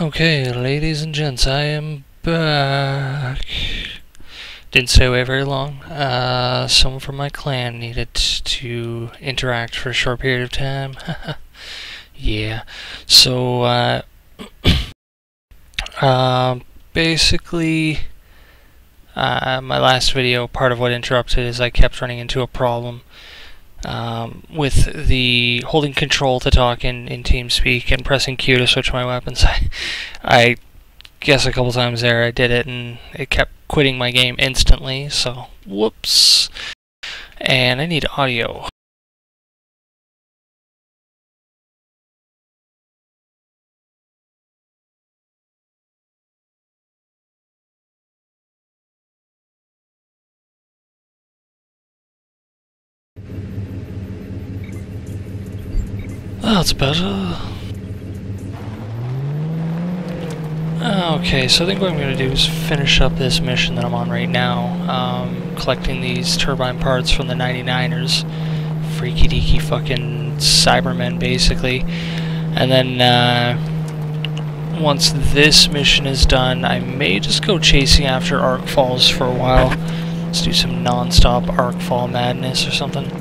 Okay, ladies and gents, I am back. Didn't stay away very long. Someone from my clan needed to interact for a short period of time. Yeah. So, basically, my last video, part of what interrupted is I kept running into a problem with the holding control to talk in TeamSpeak and pressing Q to switch my weapons. I guess a couple times there I did it and it kept quitting my game instantly, so whoops. And I need audio. That's better. Okay, so I think what I'm going to do is finish up this mission that I'm on right now, collecting these turbine parts from the 99ers, freaky deaky fucking Cybermen basically, and then once this mission is done I may just go chasing after arc falls for a while. Let's do some non-stop arc fall madness or something.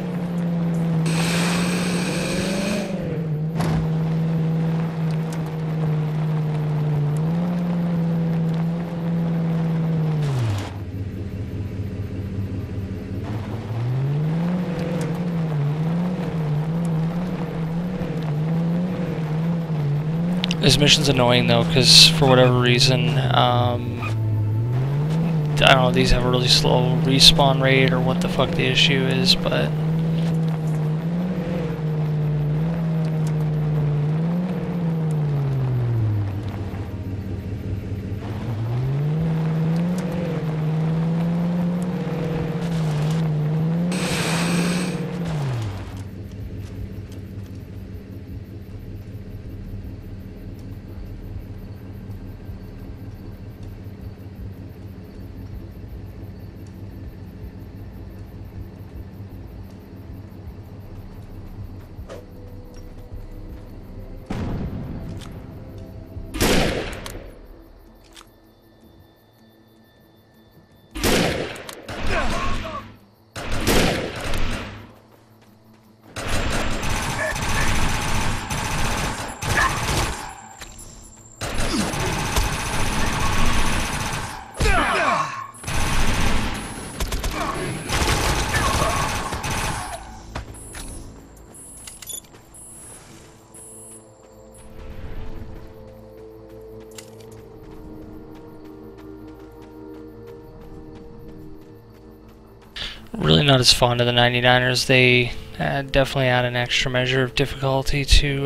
This mission's annoying though, because for whatever reason, I don't know, these have a really slow respawn rate or what the fuck the issue is, but... Really not as fond of the 99ers. They definitely add an extra measure of difficulty to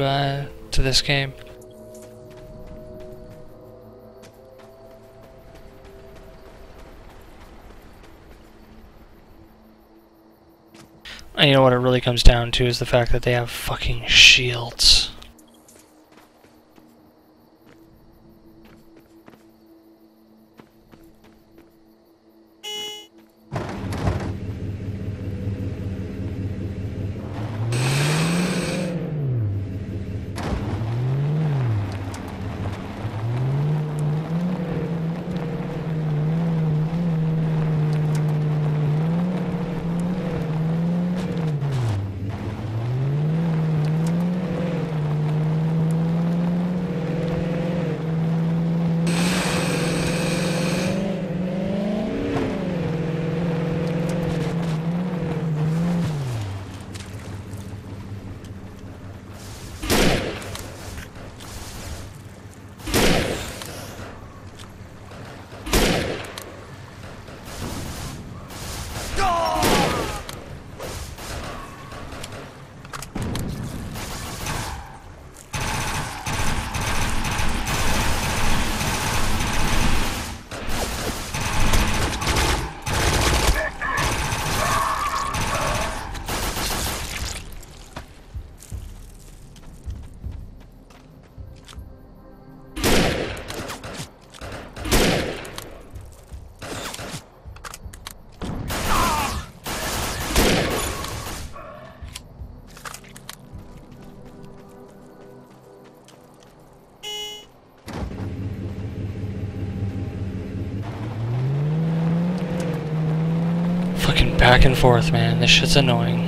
this game. And you know what it really comes down to is the fact that they have fucking shields. fucking back and forth, man. This shit's annoying.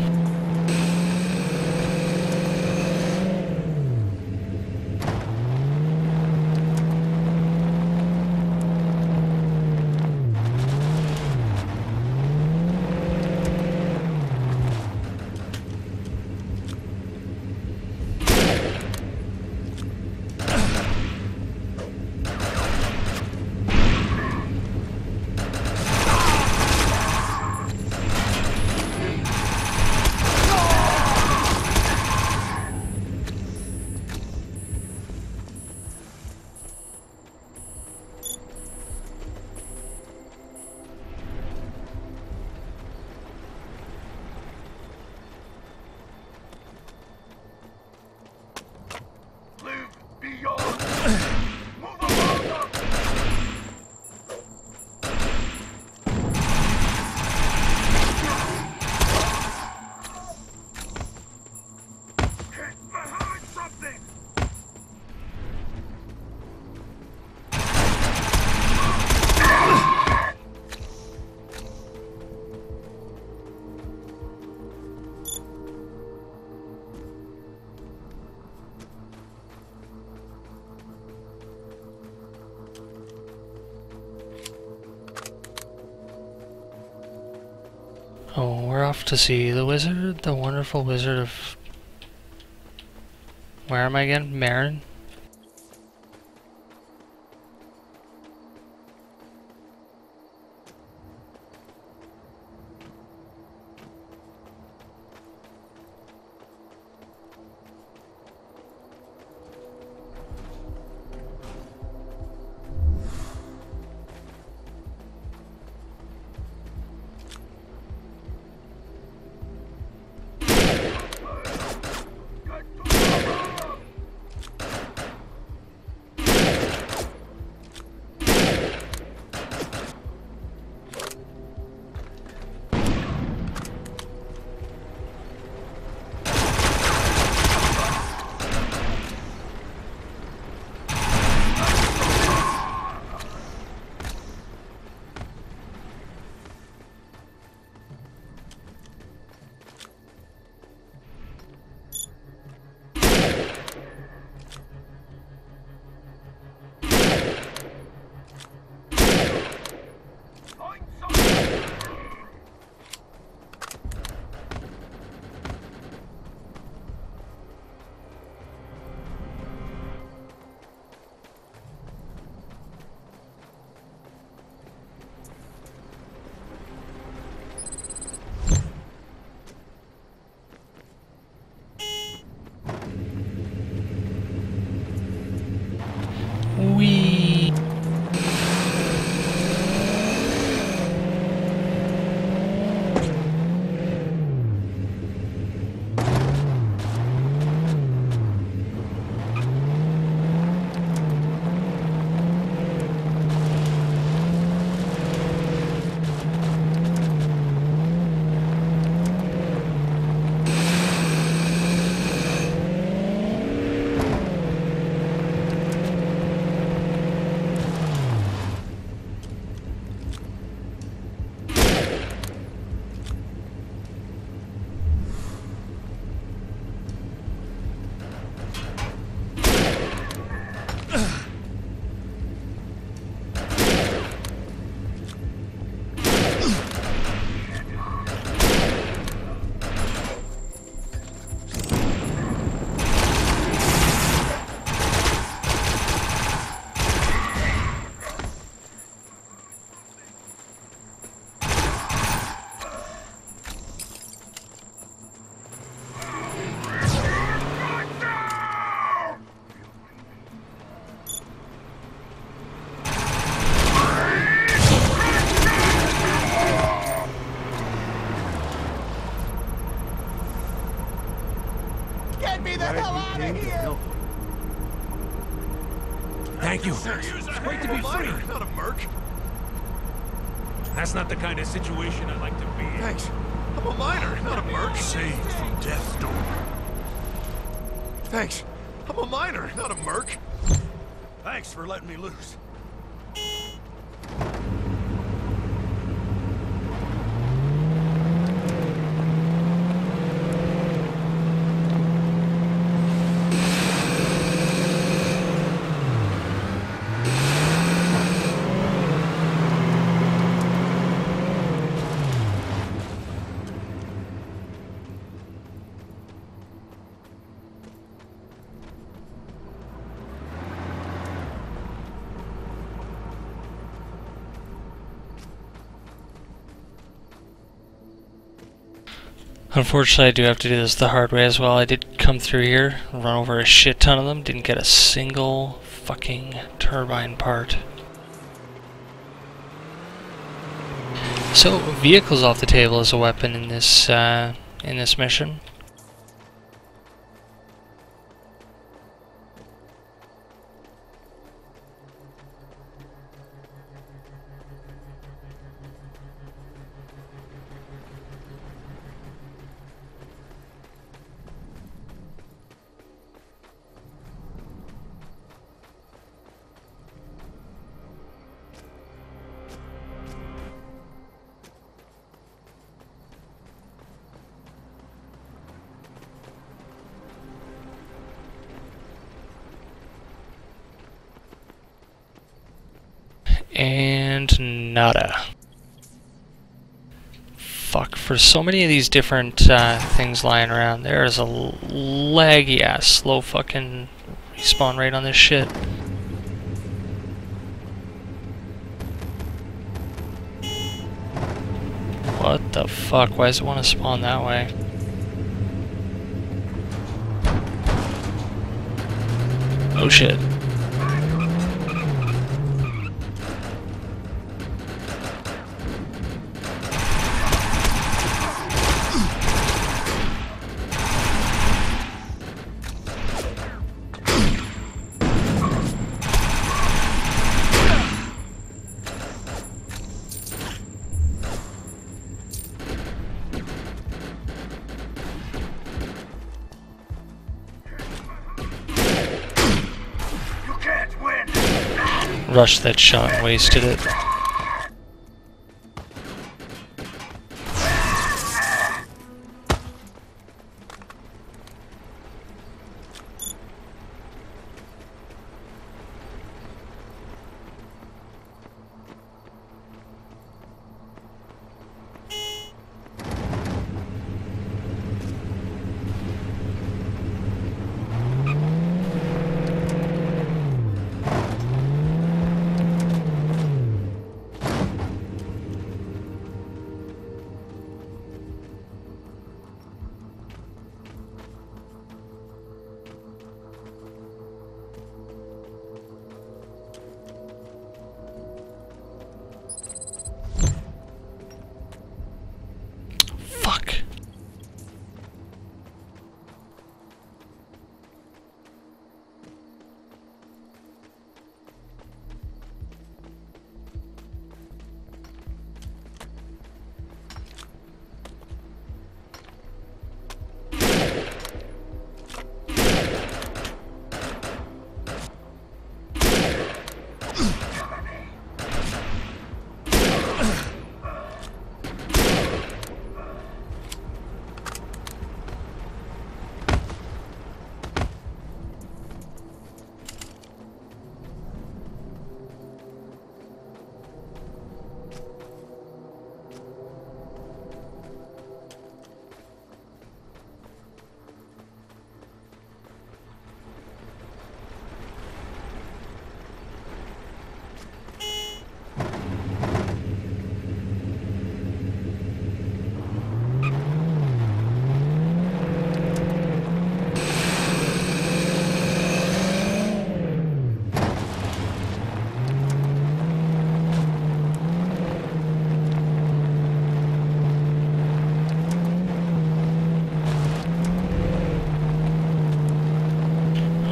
Oh, we're off to see the wizard, the wonderful wizard of... Where am I again? Marin? Wee. Thank you. It's great to be free. Not a merc. That's not the kind of situation I like to be in. Thanks. I'm a miner, not a merc. Saved from death's door. Thanks. I'm a miner, not a merc. Thanks for letting me loose. Unfortunately, I do have to do this the hard way as well. I did come through here, run over a shit ton of them, didn't get a single fucking turbine part. So, vehicles off the table as a weapon in this mission. And nada. Fuck, for so many of these different things lying around, there is a laggy ass slow fucking respawn rate on this shit. What the fuck? Why does it want to spawn that way? Oh shit. Rushed that shot and wasted it.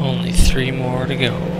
Only 3 more to go.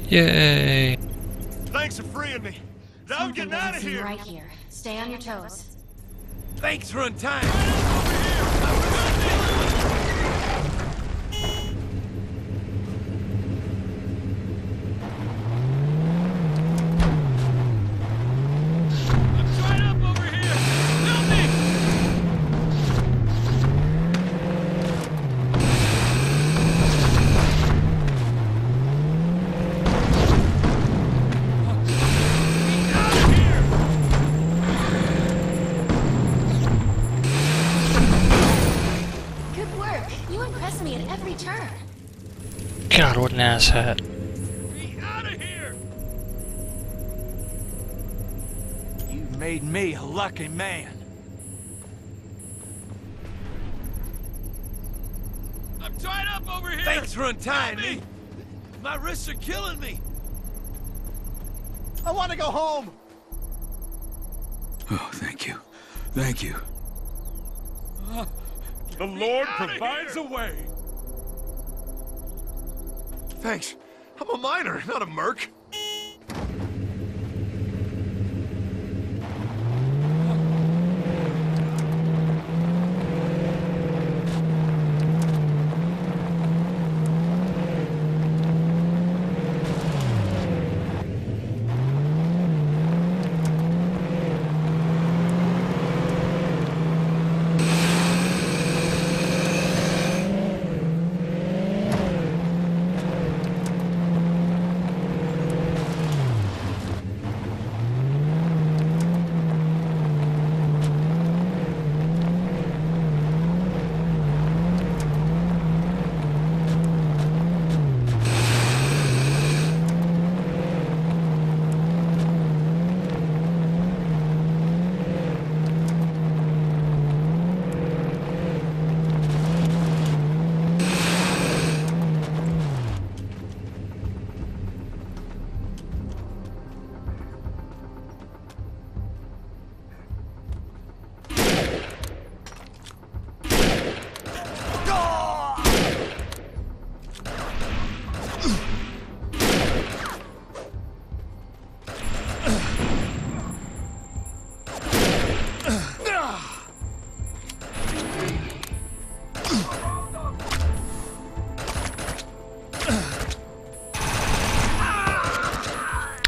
Yay! Thanks for freeing me. Now I'm getting out of here. Right here. Stay on your toes. Thanks for untying. God, what an asshat. Be out of here! You made me a lucky man. I'm tied up over here! Thanks for untying me! My wrists are killing me! I want to go home! Oh, thank you. Thank you. The Lord provides a way! Thanks. I'm a miner, not a merc.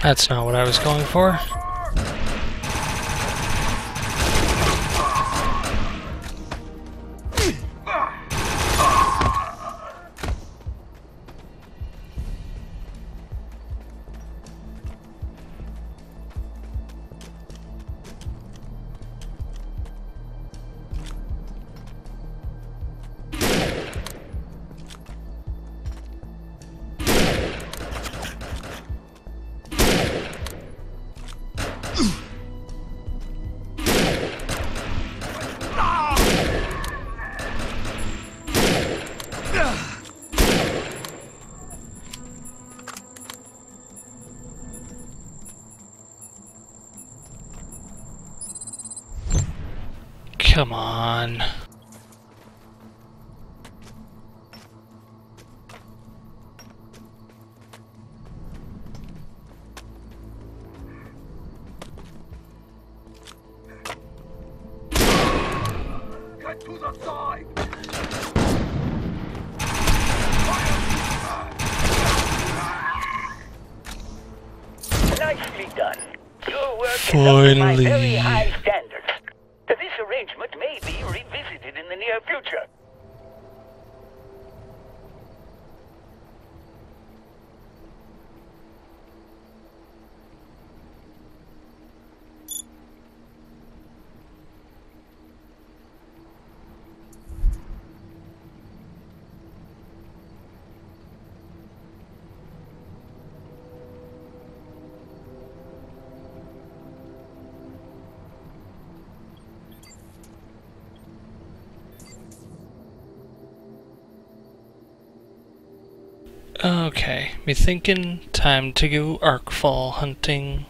That's not what I was going for. Come on. Get to the side! Nicely done. Your work is up to my Finally. very high standards. This arrangement may be revisited in the near future. Okay, me thinking time to go arcfall hunting.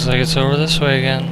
Looks like it's over this way again.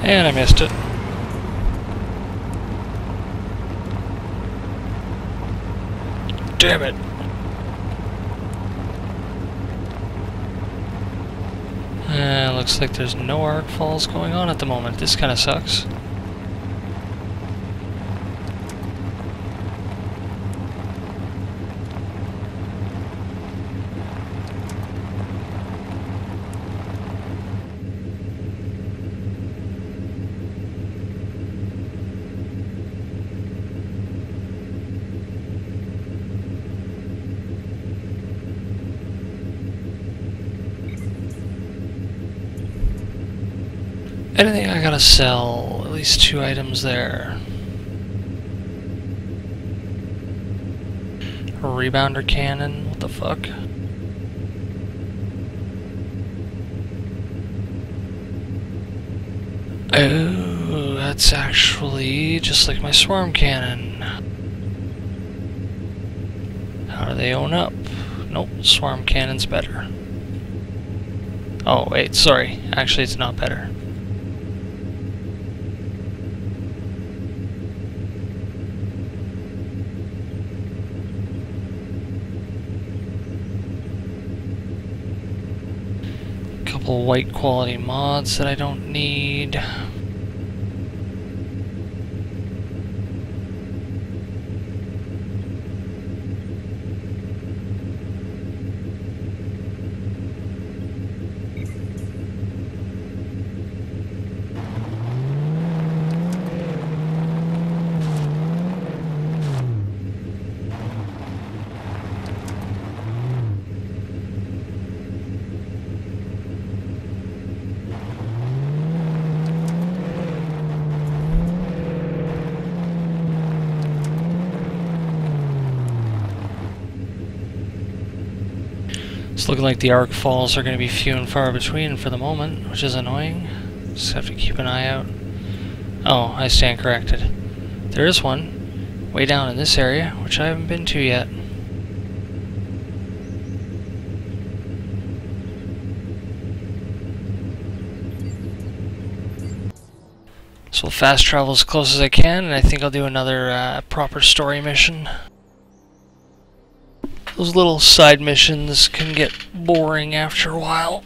And I missed it. Damn it. Looks like there's no arc falls going on at the moment. This kind of sucks. Anything I gotta sell? At least 2 items there. A rebounder cannon? What the fuck? Oh, that's actually just like my swarm cannon. How do they own up? Nope, swarm cannon's better. Oh, wait, sorry. Actually, it's not better. Couple white quality mods that I don't need. It's looking like the arc falls are going to be few and far between for the moment, which is annoying. Just have to keep an eye out. Oh, I stand corrected. There is one way down in this area, which I haven't been to yet. So we'll fast travel as close as I can, and I think I'll do another proper story mission. Those little side missions can get boring after a while.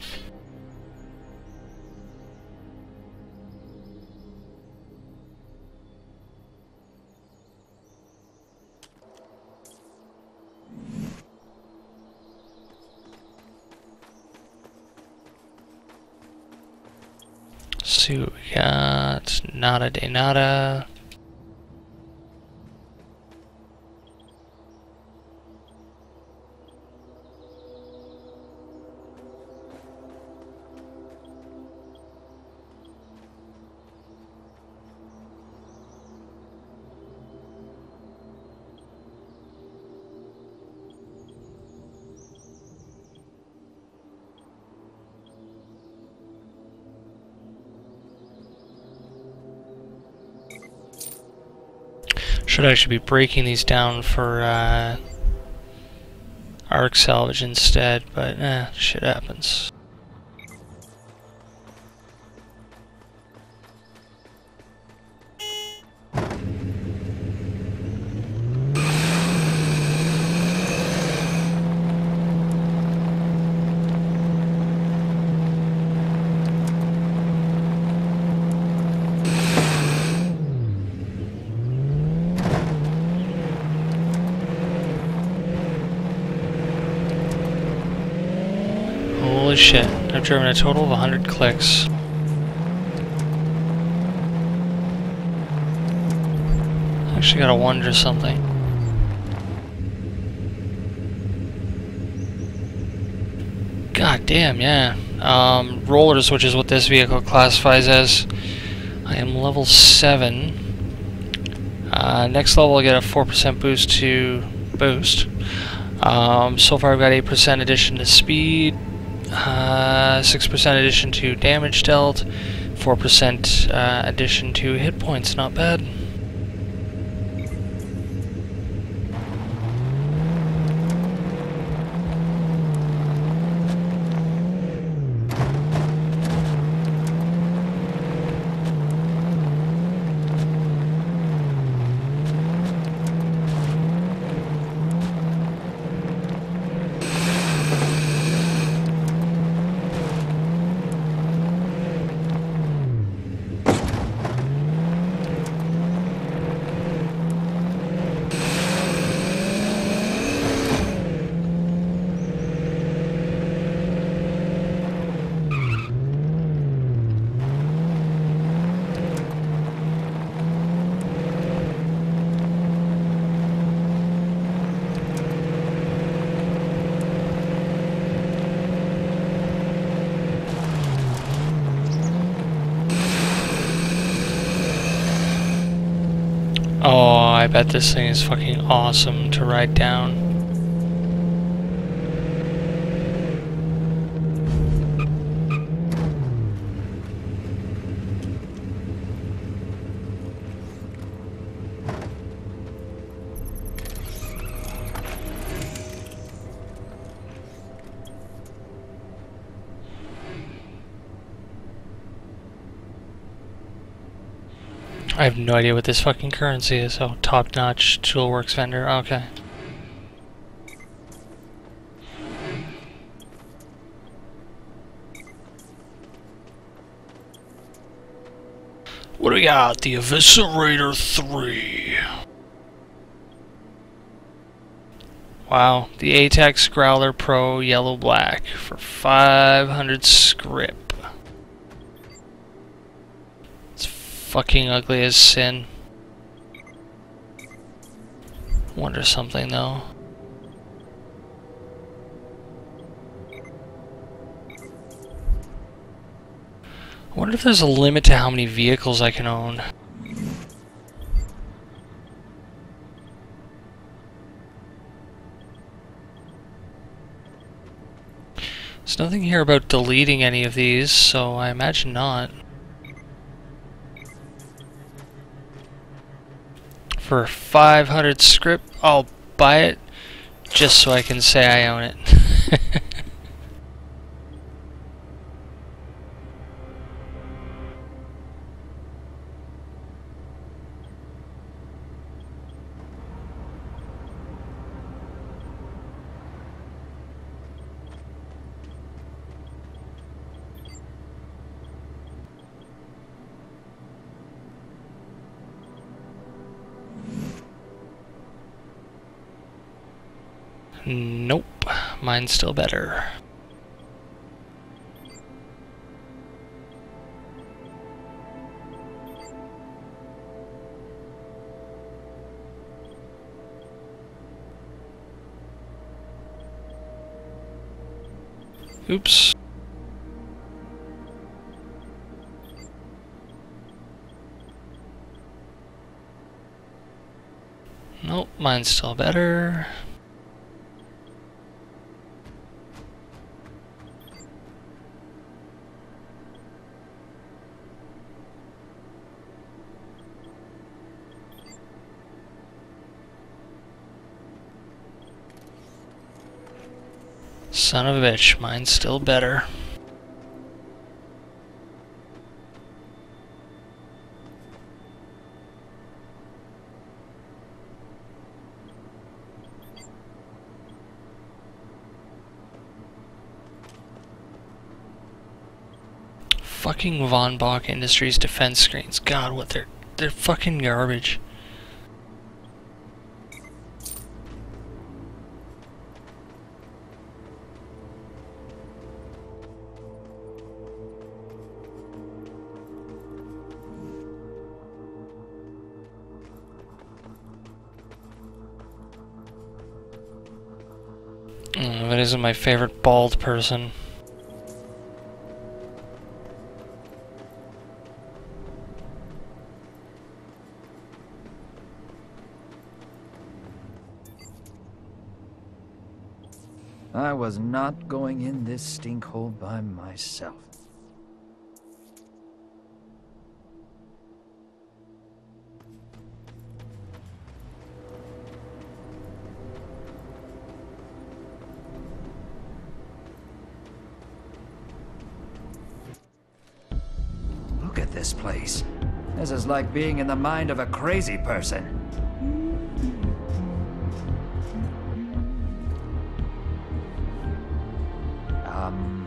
See what we got. Nada de nada. Should actually be breaking these down for arc salvage instead, but shit happens. Holy shit, I've driven a total of 100 clicks. Actually gotta wonder something. God damn, yeah. Rollers, which is what this vehicle classifies as. I am level 7. Next level I'll get a 4% boost to boost. So far I've got 8% addition to speed, 6% addition to damage dealt, 4% addition to hit points, not bad. Oh, I bet this thing is fucking awesome to ride down. I have no idea what this fucking currency is. Oh, top-notch toolworks vendor. Okay. What do we got? The Eviscerator 3. Wow. The ATEX Growler Pro Yellow Black for 500 script. Fucking ugly as sin. Wonder something though. I wonder if there's a limit to how many vehicles I can own. There's nothing here about deleting any of these, so I imagine not. For 500 script, I'll buy it just so I can say I own it. Nope, mine's still better. Oops. Nope, mine's still better. Son of a bitch, mine's still better. Fucking Von Bach Industries defense screens. God, what they're fucking garbage. That isn't my favorite bald person. I was not going in this stinkhole by myself. Look at this place. This is like being in the mind of a crazy person.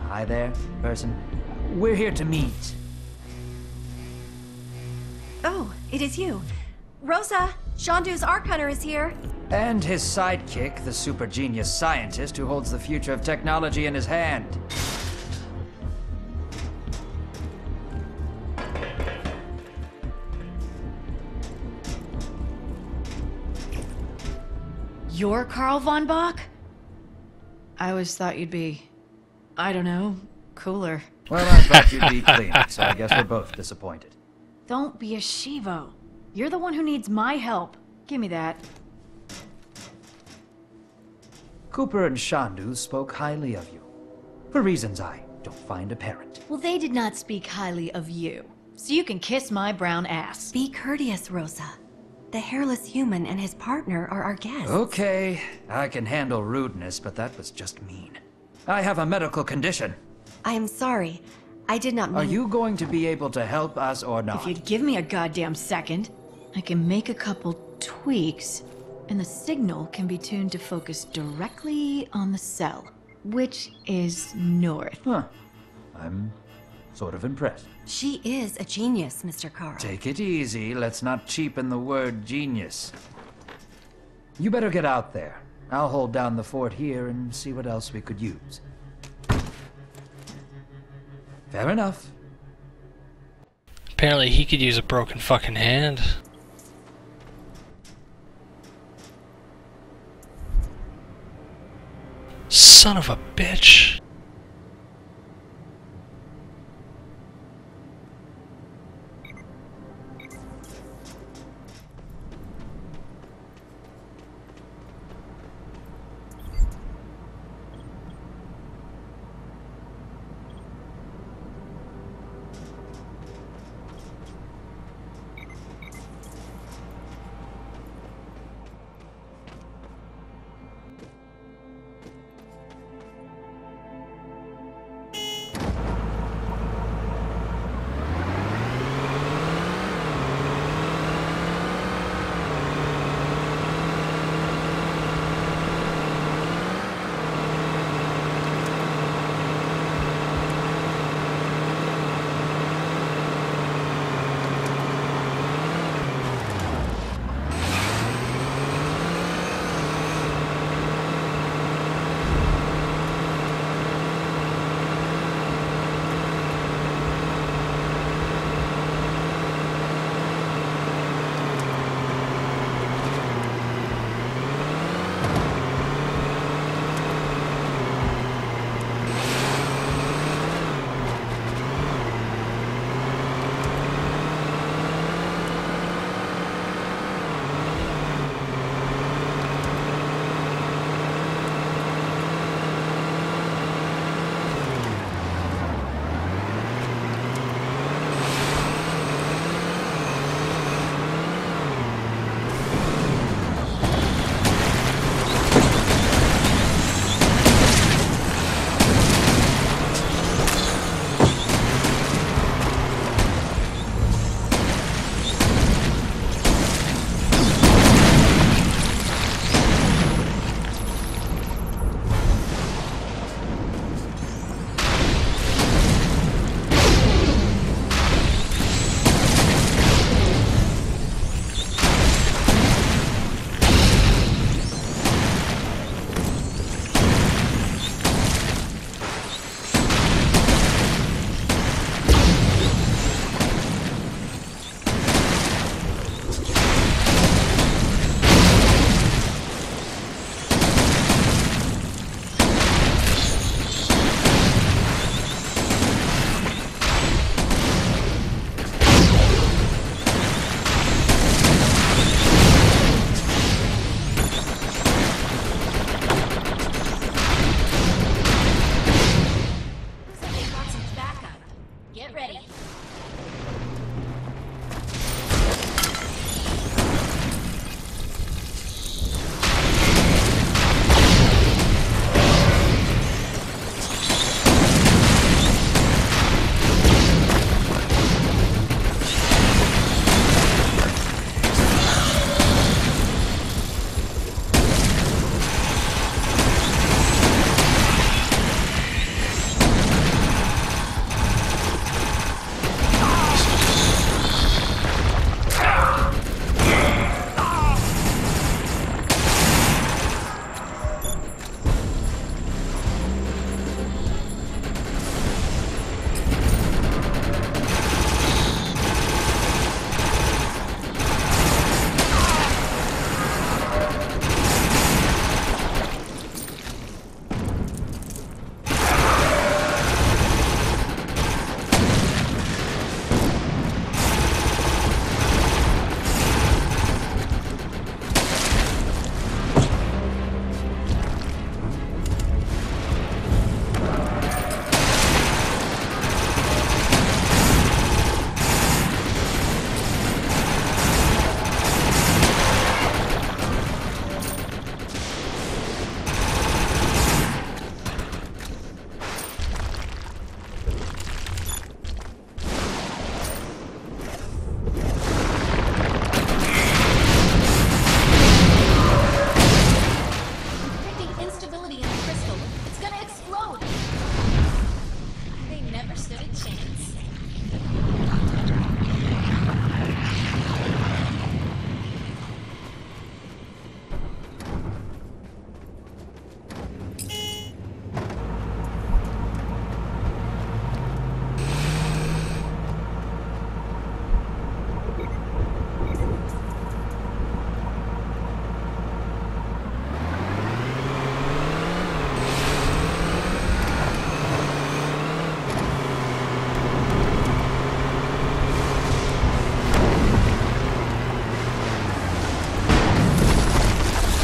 Hi there, person. We're here to meet. Oh, it is you. Rosa, Shandu's Arc Hunter is here. And his sidekick, the super genius scientist who holds the future of technology in his hand. You're Karl von Bach? I always thought you'd be, I don't know, cooler. Well, I thought you'd be cleaner, so I guess we're both disappointed. Don't be a Shivo. You're the one who needs my help. Give me that. Cooper and Shandu spoke highly of you. For reasons I don't find apparent. Well, they did not speak highly of you. So you can kiss my brown ass. Be courteous, Rosa. The hairless human and his partner are our guests. Okay, I can handle rudeness, but that was just mean. I have a medical condition. I am sorry. I did not mean... Are you going to be able to help us or not? If you'd give me a goddamn second, I can make a couple tweaks, and the signal can be tuned to focus directly on the cell, which is north. Huh. I'm sort of impressed. She is a genius, Mr. Carl. Take it easy. Let's not cheapen the word genius. You better get out there. I'll hold down the fort here and see what else we could use. Fair enough. Apparently he could use a broken fucking hand. Son of a bitch.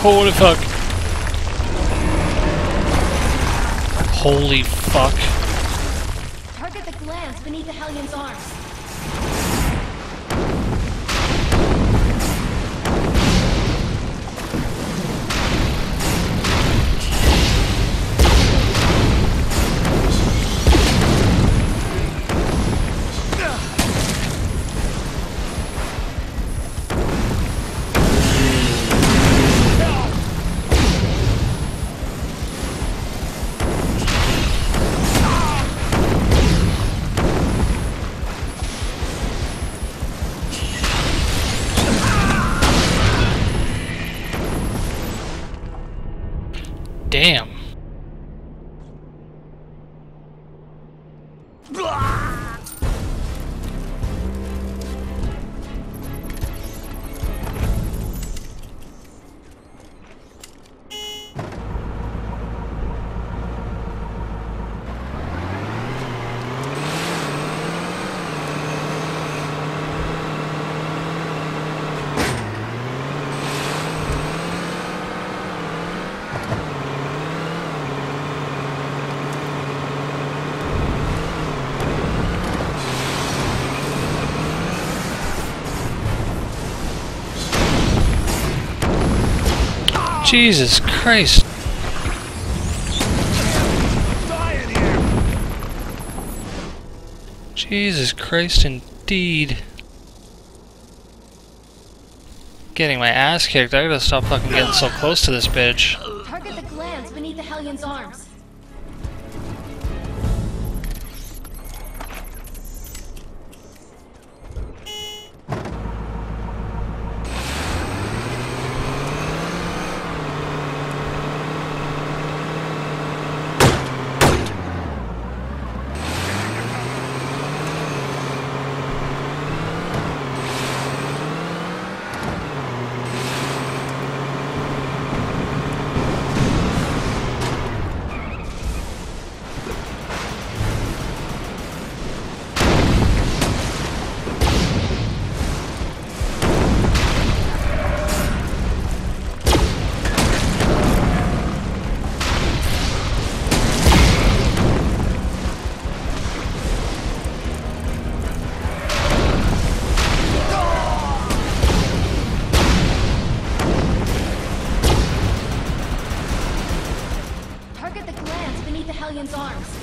Holy fuck. Holy fuck. Target the glands beneath the Hellion's arms. Damn. Jesus Christ. Jesus Christ indeed. Getting my ass kicked. I gotta stop fucking getting so close to this bitch. Target the glands beneath the Hellion's arms. Target the glands beneath the Hellion's arms.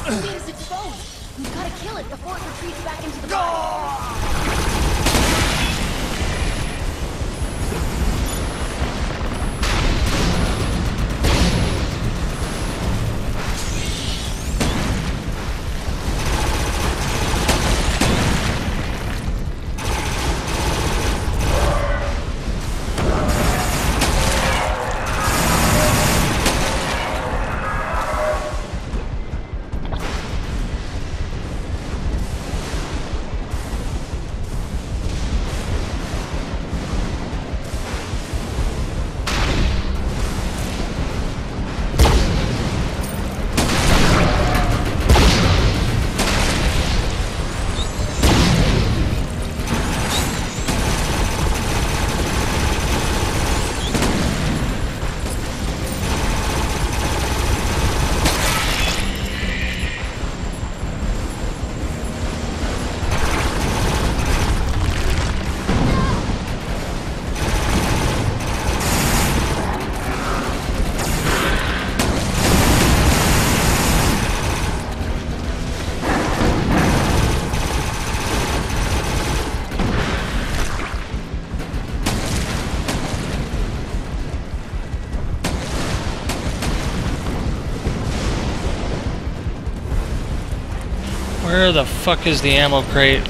It's exposed. We've got to kill it before it retreats back into the body. Where the fuck is the ammo crate?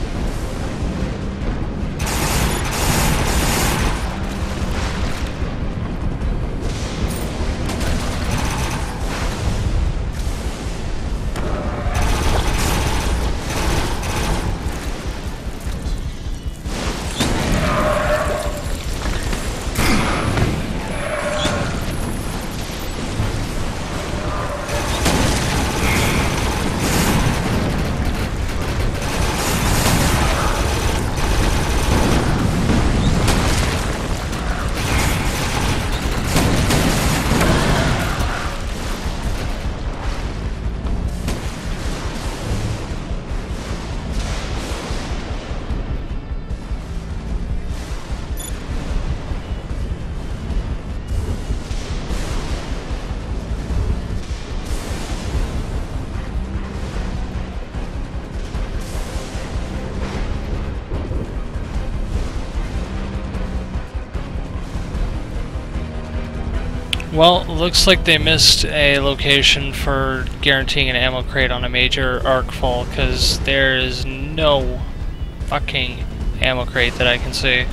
Well, looks like they missed a location for guaranteeing an ammo crate on a major arc fall, because there is no fucking ammo crate that I can see.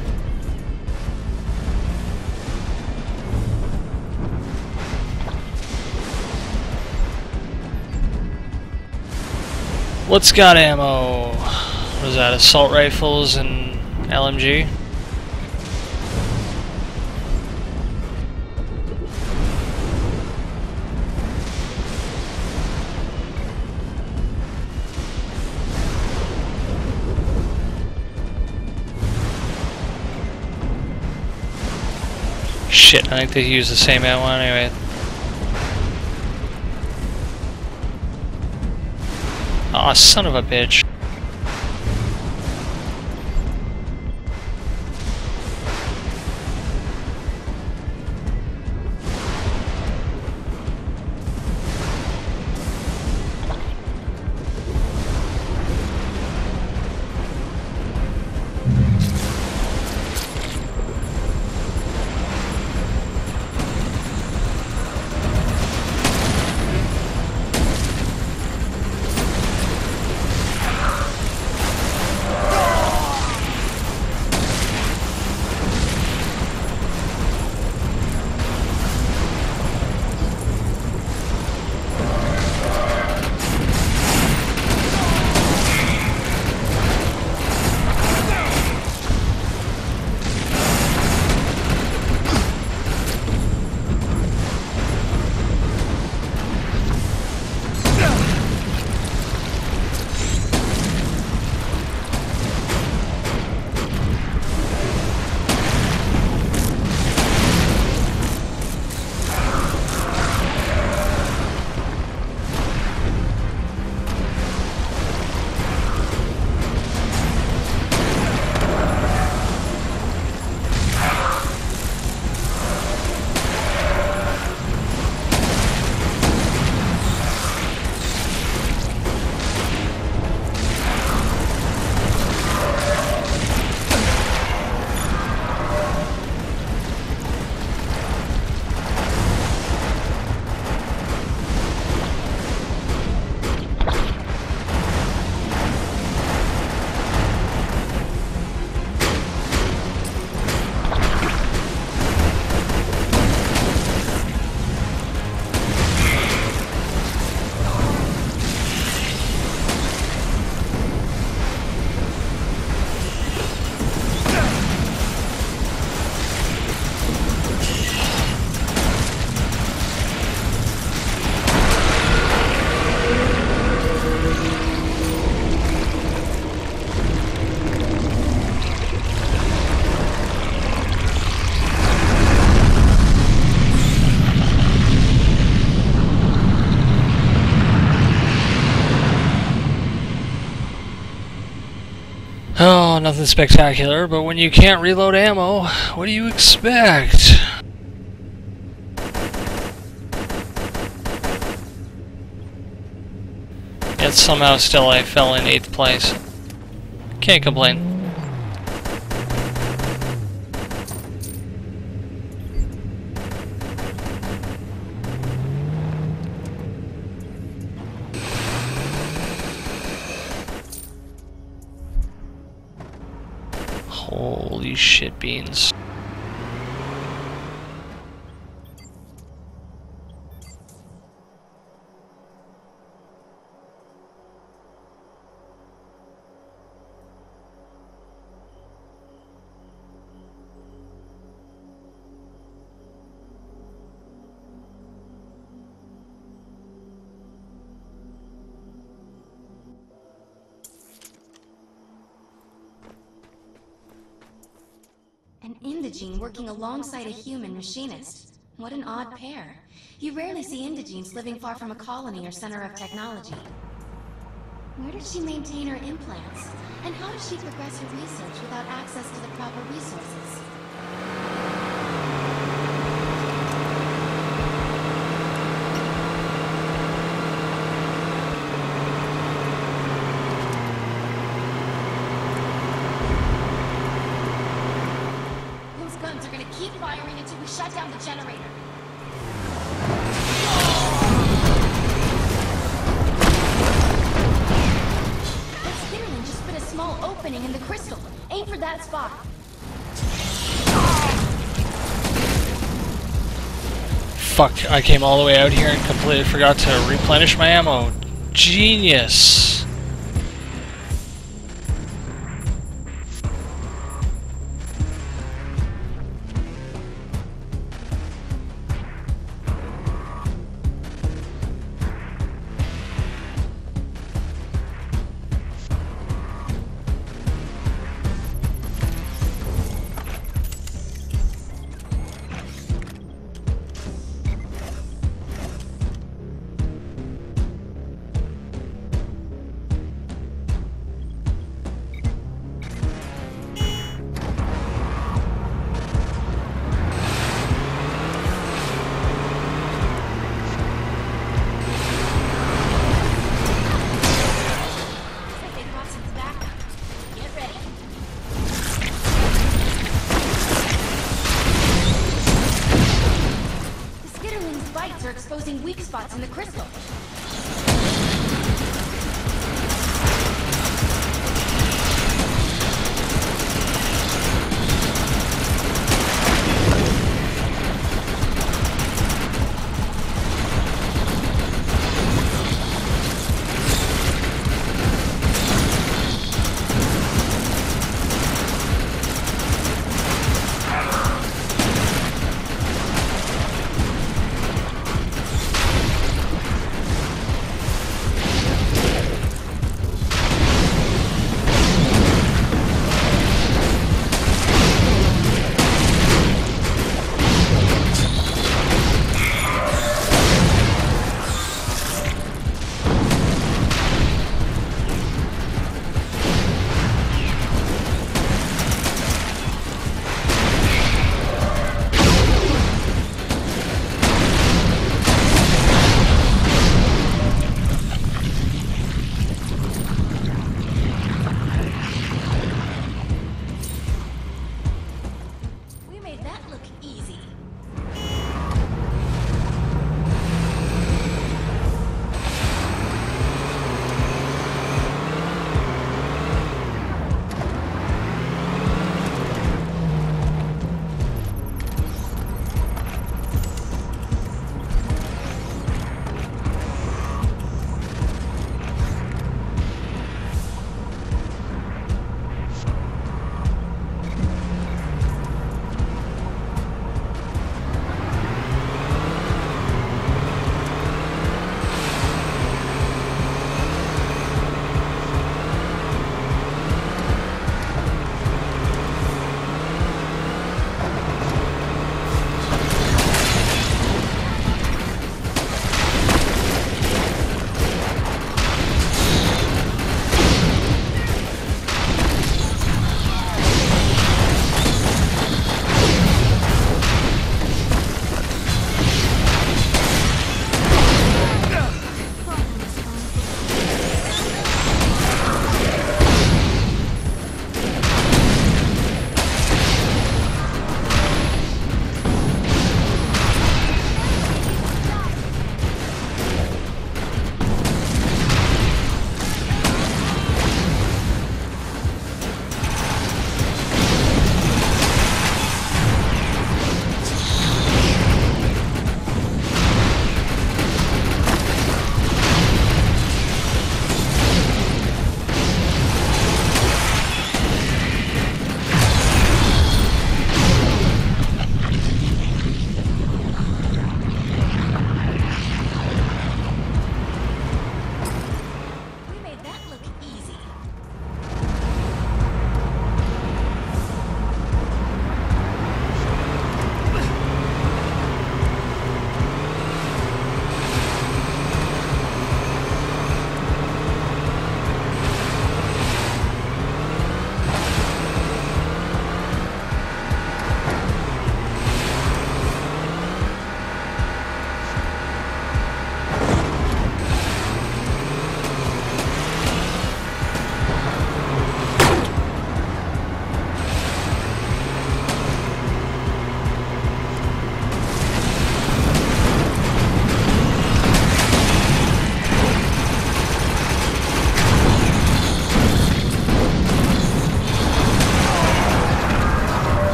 What's got ammo? What is that, assault rifles and LMG? Shit, I think they use the same ammo anyway. Aw, son of a bitch. Oh, nothing spectacular, but when you can't reload ammo, what do you expect? Yet somehow still I fell in 8th place. Can't complain. Holy shit beans. An indigene working alongside a human machinist. What an odd pair. You rarely see indigenes living far from a colony or center of technology. Where does she maintain her implants? And how does she progress her research without access to the proper resources? Those guns are gonna keep firing until we shut down the generator. spot. Fuck, I came all the way out here and completely forgot to replenish my ammo. Genius! Are exposing weak spots in the crystal.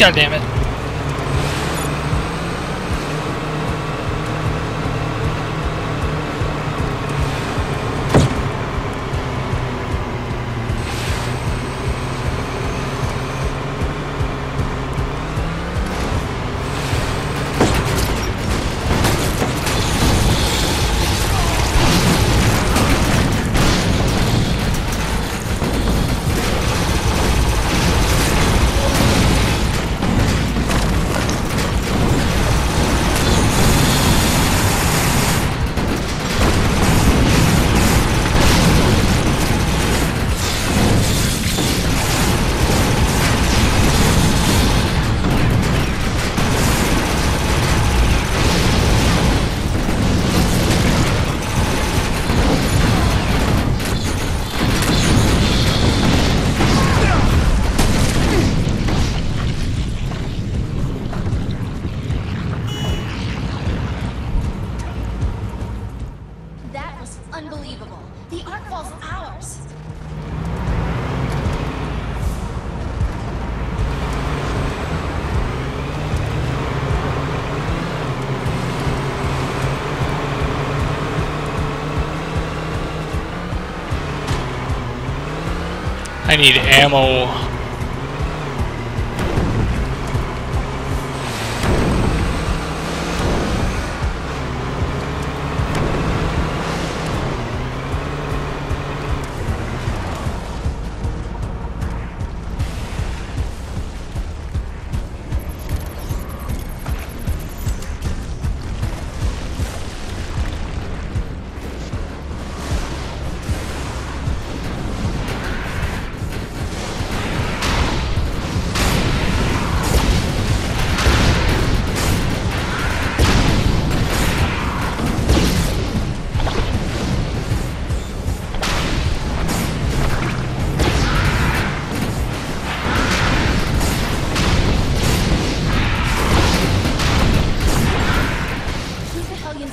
God damn it. Unbelievable. The Ark Fall's ours. I need ammo.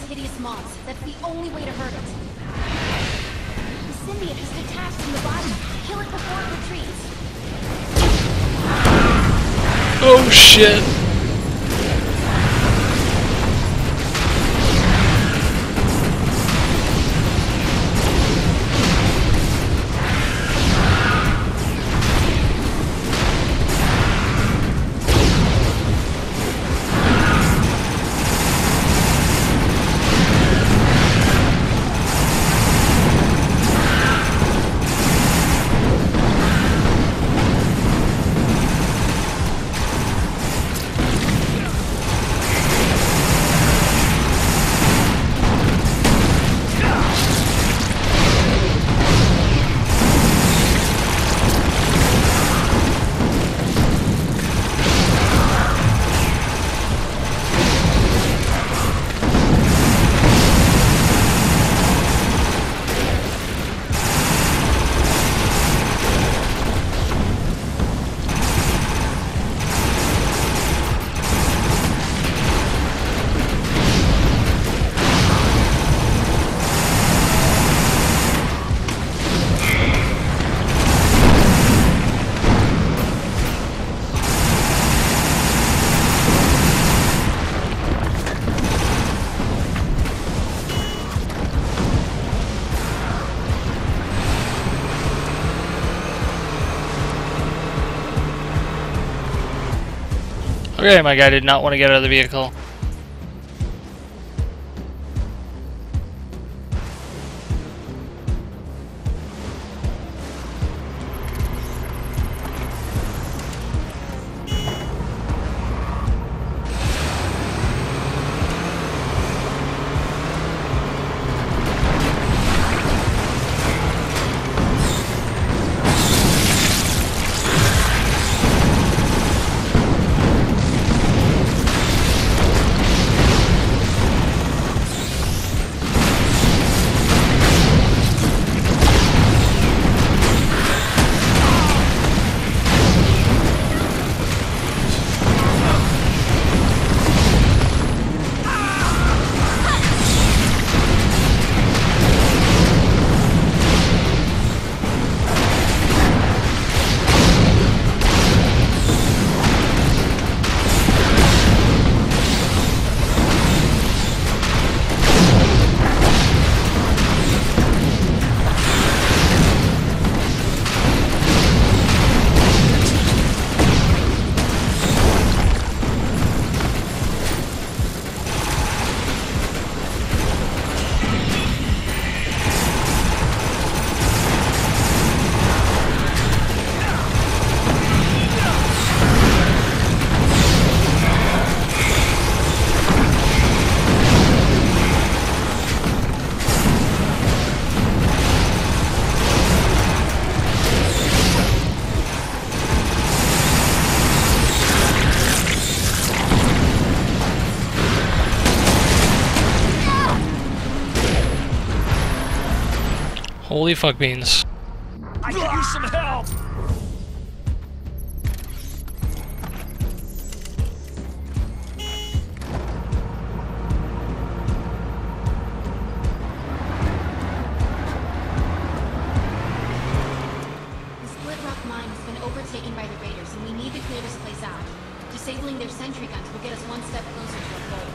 Hideous mobs. That's the only way to hurt it. The symbiote is detached from the body. Kill it before it retreats. Oh shit. Okay, my guy did not want to get out of the vehicle. Holy fuck beans. I could use some help! The Split Rock mine has been overtaken by the raiders, and we need to clear this place out. Disabling their sentry guns will get us one step closer to our goal.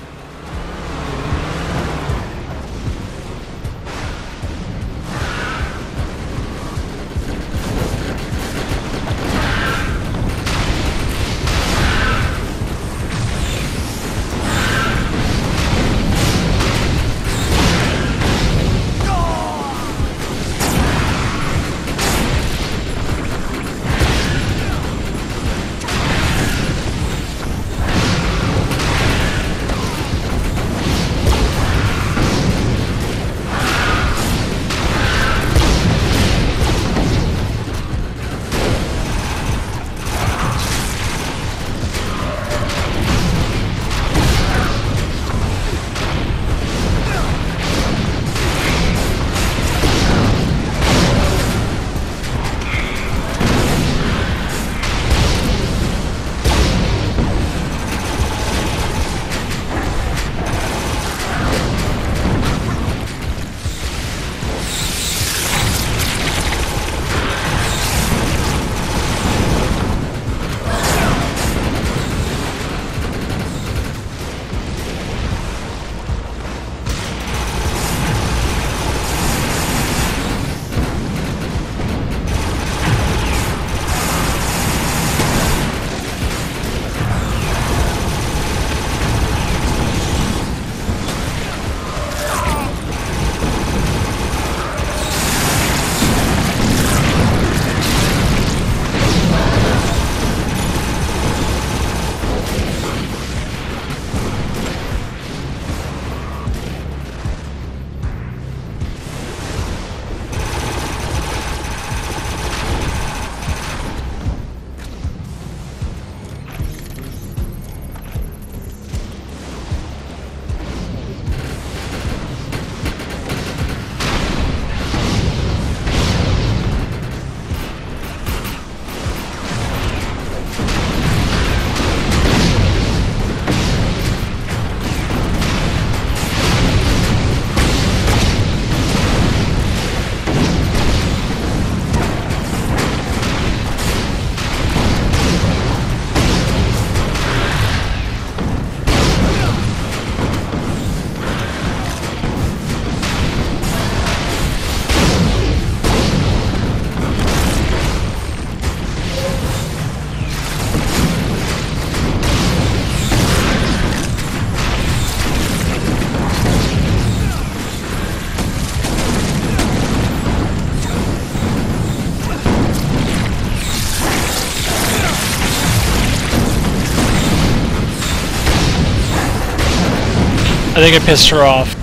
I think I pissed her off.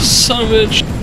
Son of a bitch.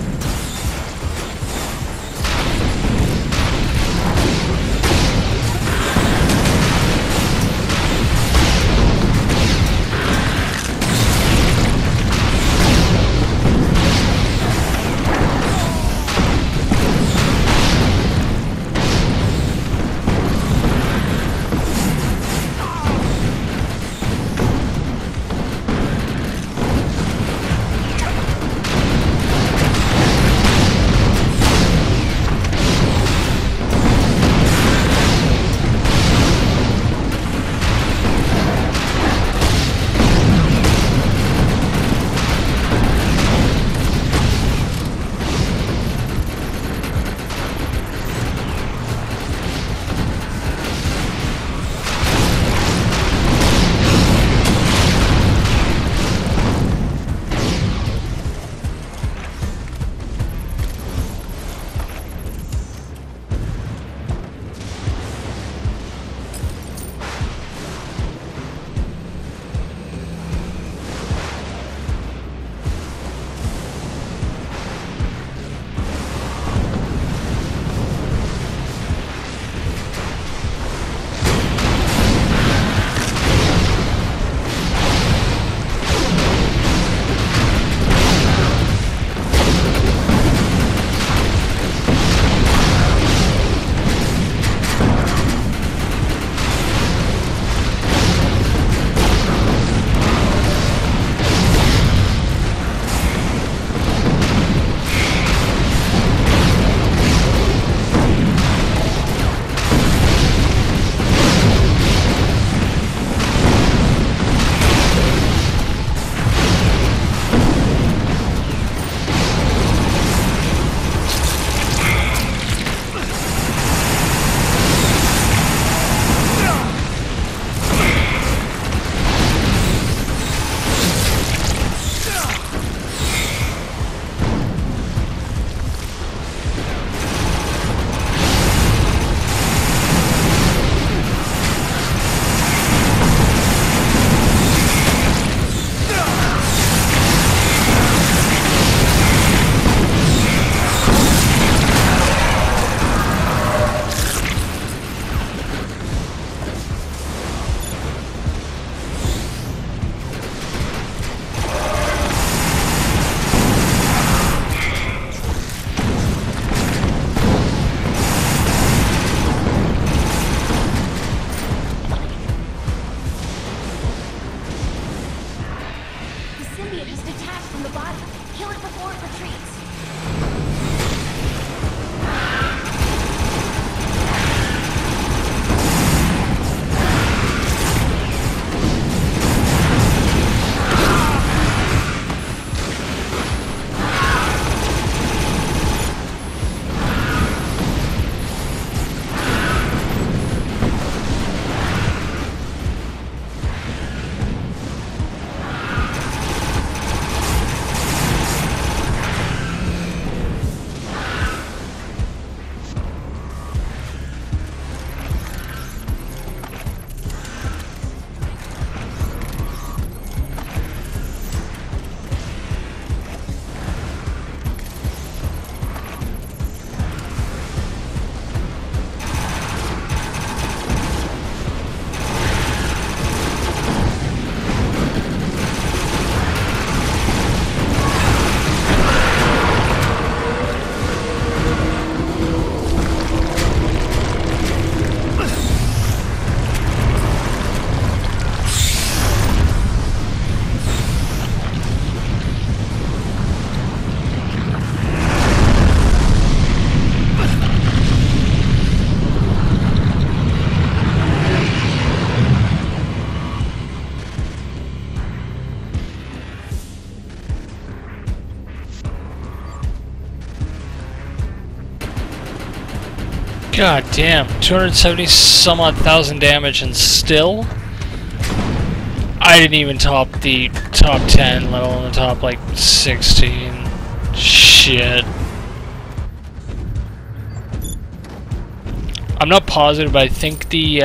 Maybe it has detached from the body. Kill it before it retreats. God damn, 270 some odd thousand damage and still? I didn't even top the top 10, let alone the top like 16. Shit. I'm not positive, but I think the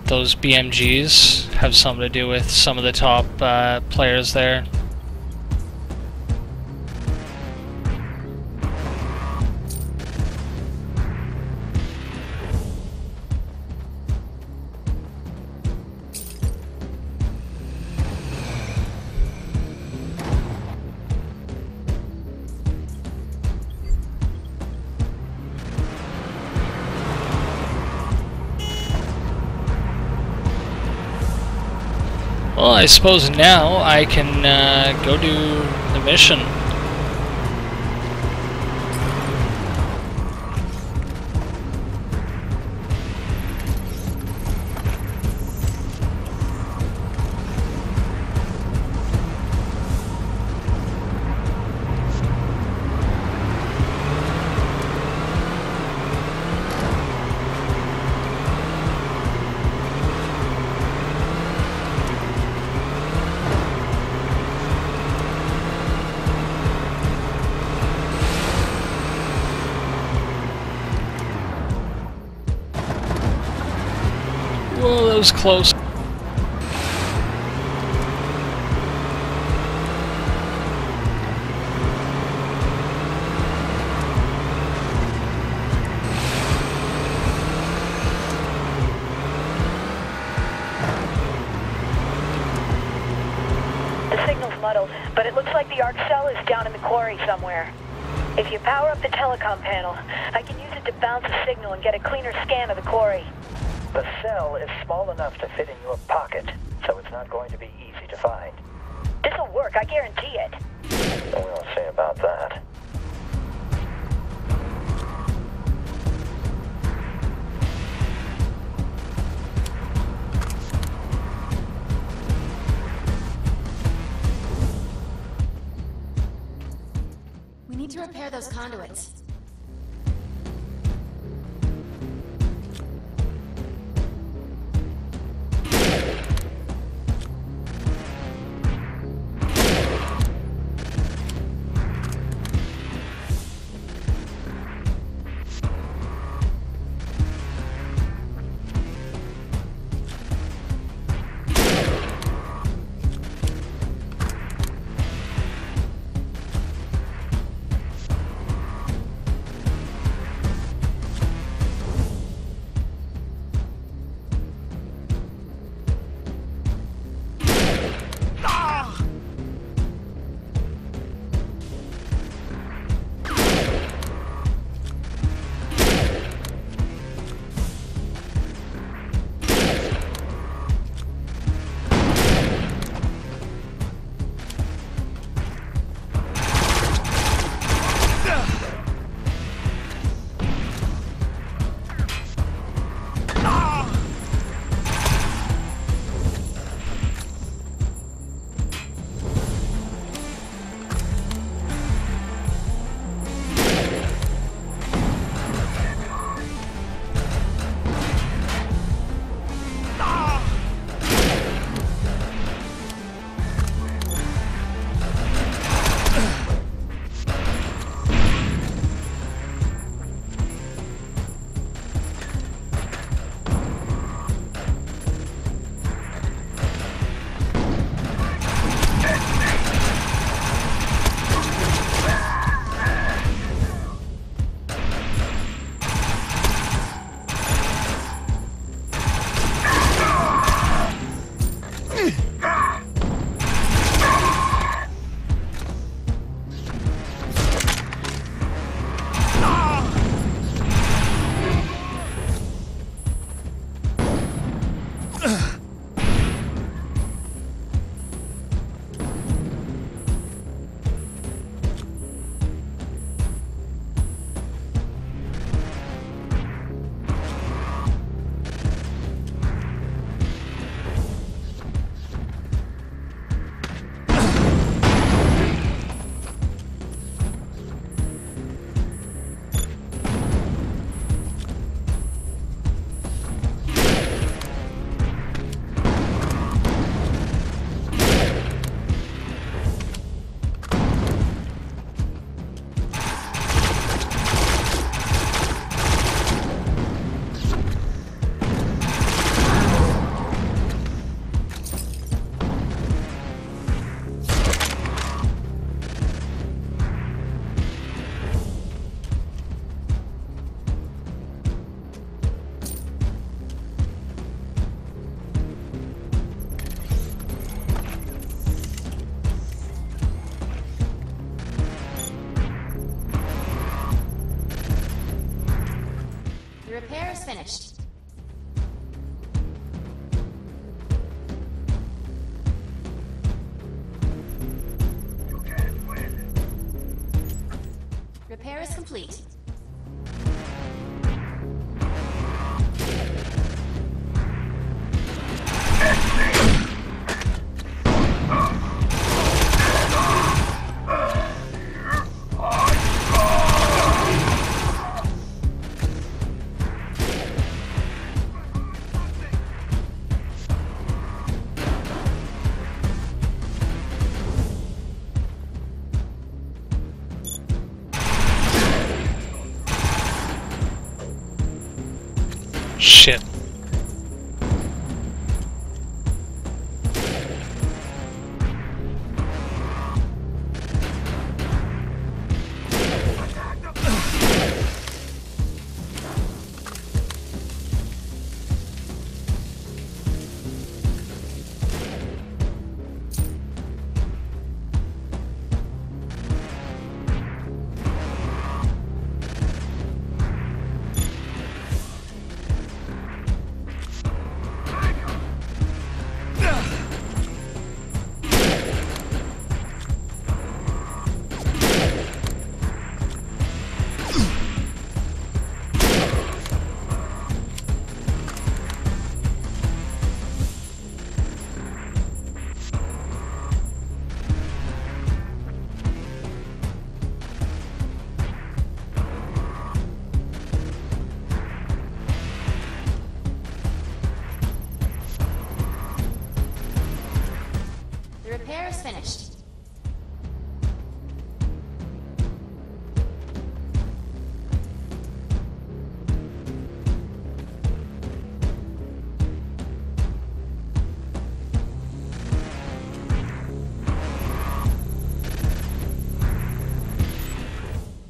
those BMGs have something to do with some of the top players there. Well, I suppose now I can go do the mission. Whoa, that was close. The signal's muddled, but it looks like the arc cell is down in the quarry somewhere. If you power up the telecom panel, I can use it to bounce a signal and get a cleaner scan of the quarry. The cell is small enough to fit in your pocket, so it's not going to be easy to find. This'll work, I guarantee it. We'll see about that. We need to repair those conduits. finished. Repair is complete. Shit. The repair is finished.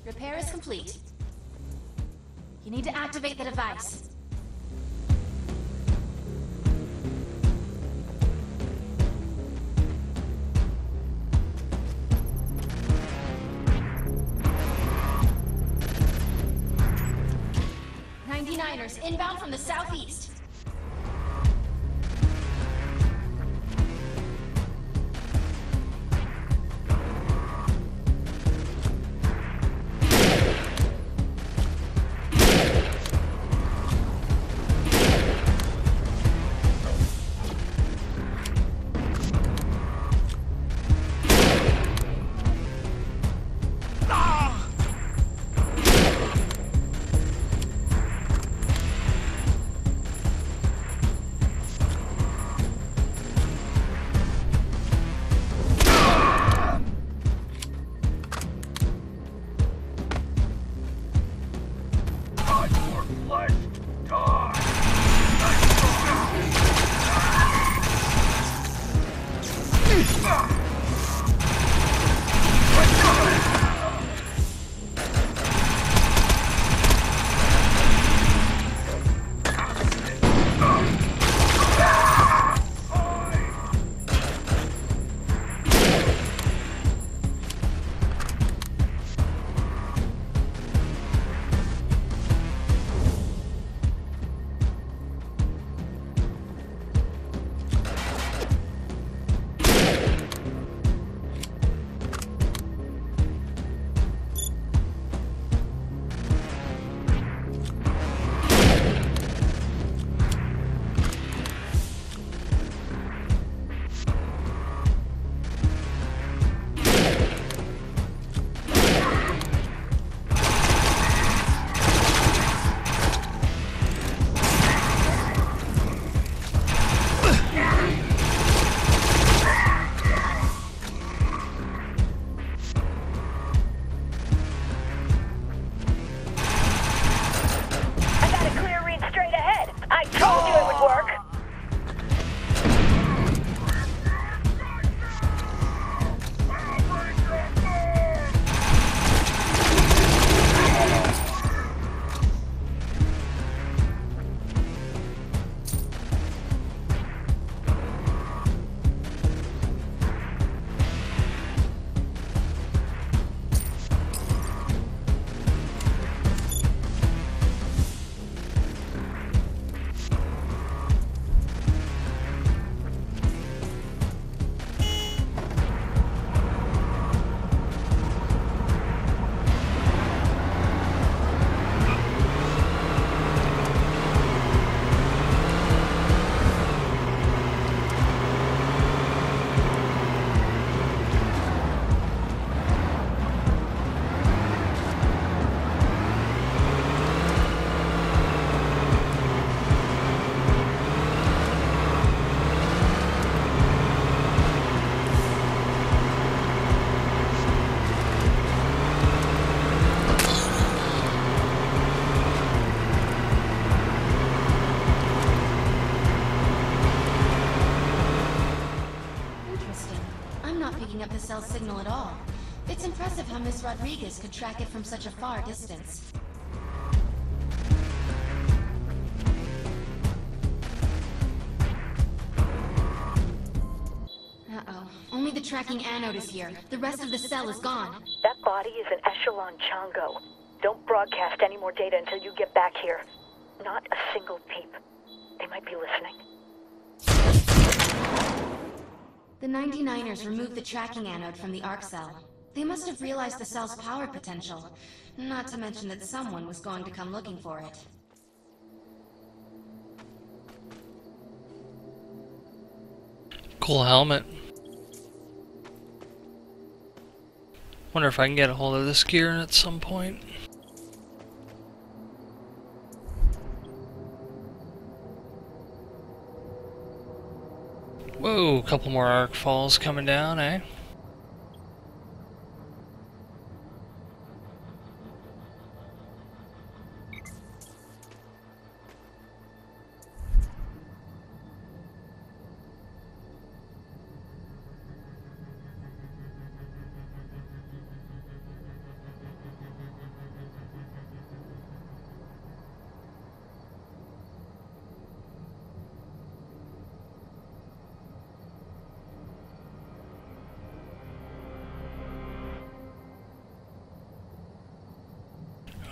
Repair is complete. You need to activate the device. '99ers inbound from the southeast. cell's signal at all. It's impressive how Miss Rodriguez could track it from such a far distance. Uh-oh. Only the tracking anode is here. The rest of the cell is gone. That body is an Echelon Chongo. Don't broadcast any more data until you get back here. Not a single peep. They might be listening. The 99ers removed the tracking anode from the arc cell. They must have realized the cell's power potential. Not to mention that someone was going to come looking for it. Cool helmet. Wonder if I can get a hold of this gear at some point. Whoa, a couple more arc falls coming down, eh?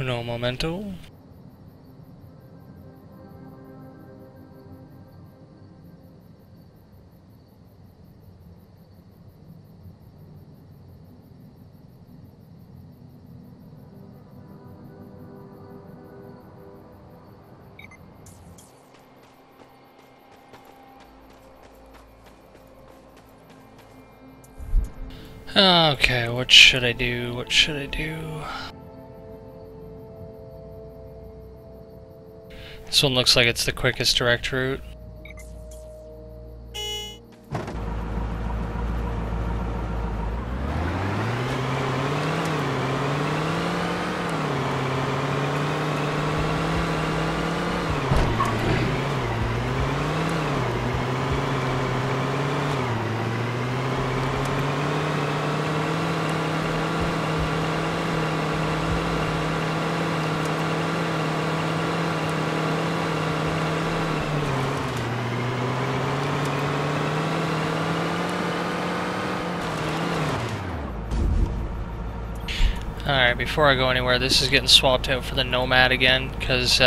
Uno momento. Okay, what should I do? What should I do? This one looks like it's the quickest direct route. Alright, before I go anywhere, this is getting swapped out for the Nomad again, because,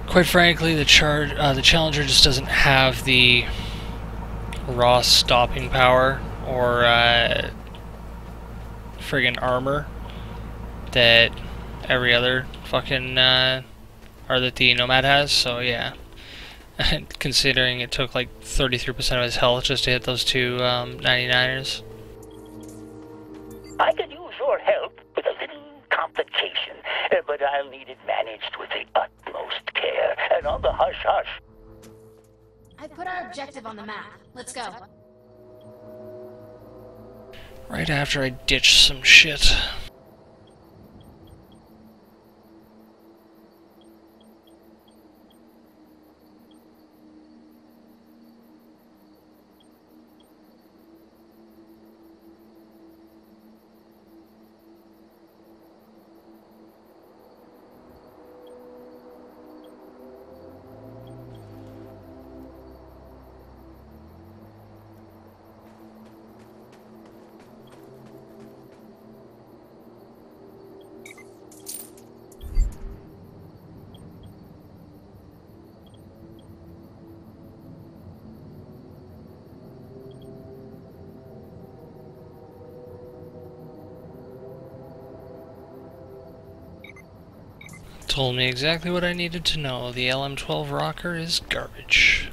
quite frankly, the Challenger just doesn't have the raw stopping power or friggin' armor that every other fucking, or that the Nomad has, so yeah. Considering it took like 33% of his health just to hit those two 99ers. I could use your help with a little complication, but I'll need it managed with the utmost care and on the hush-hush. I put our objective on the map. Let's go. Right after I ditch some shit. Told me exactly what I needed to know. The LM12 rocker is garbage.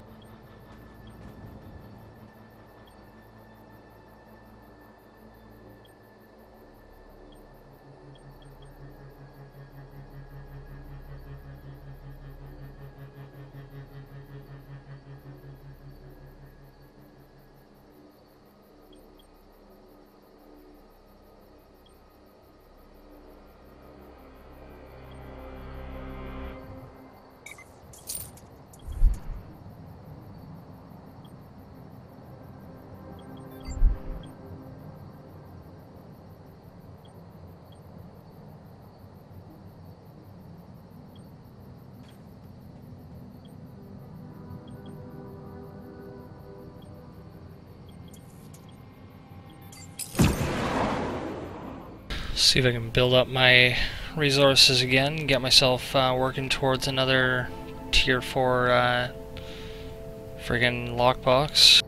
See if I can build up my resources again, get myself working towards another tier 4 friggin' lockbox.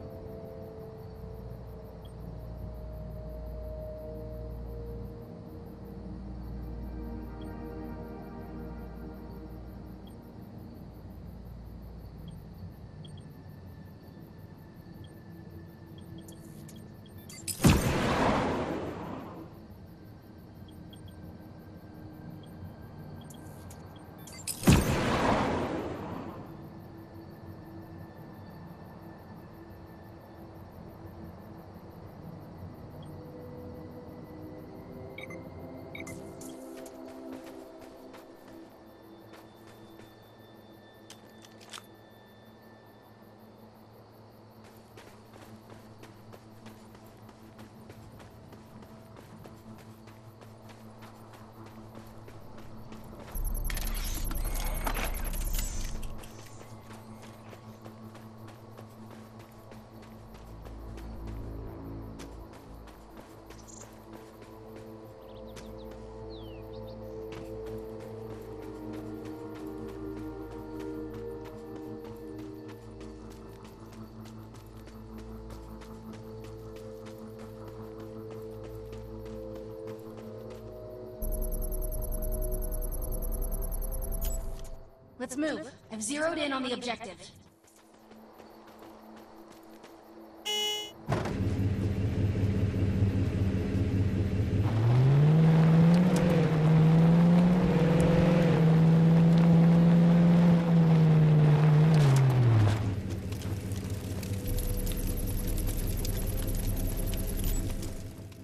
Let's move. I've zeroed in on the objective.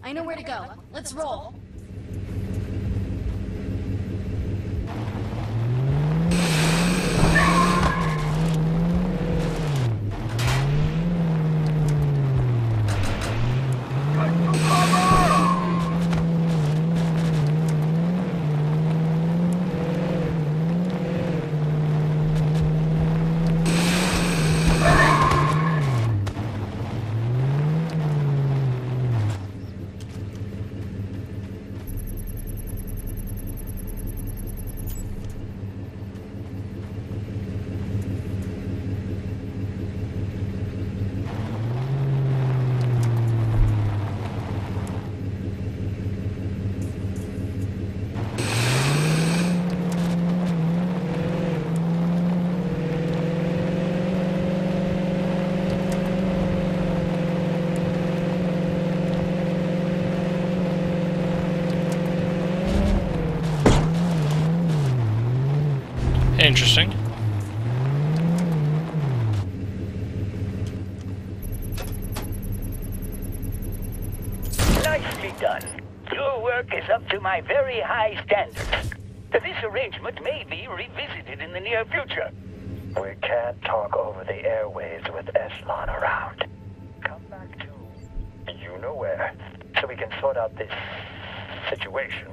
I know where to go. Let's roll. Interesting. Nicely done. Your work is up to my very high standards. This arrangement may be revisited in the near future. We can't talk over the airwaves with Eslon around. Come back to you know where, so we can sort out this situation.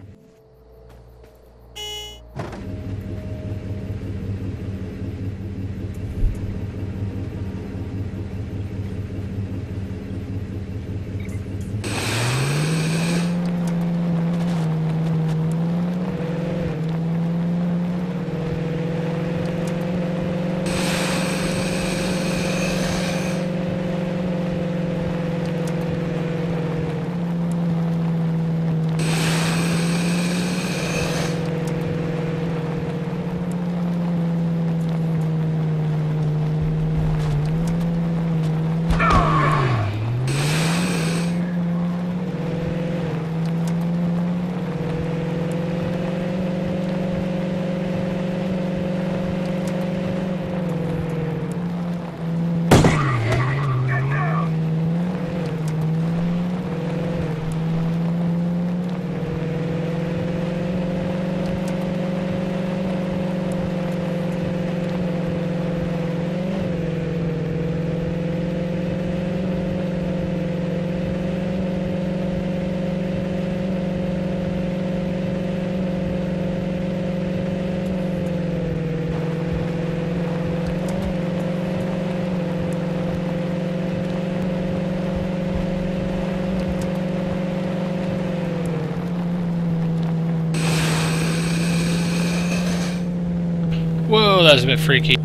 That was a bit freaky.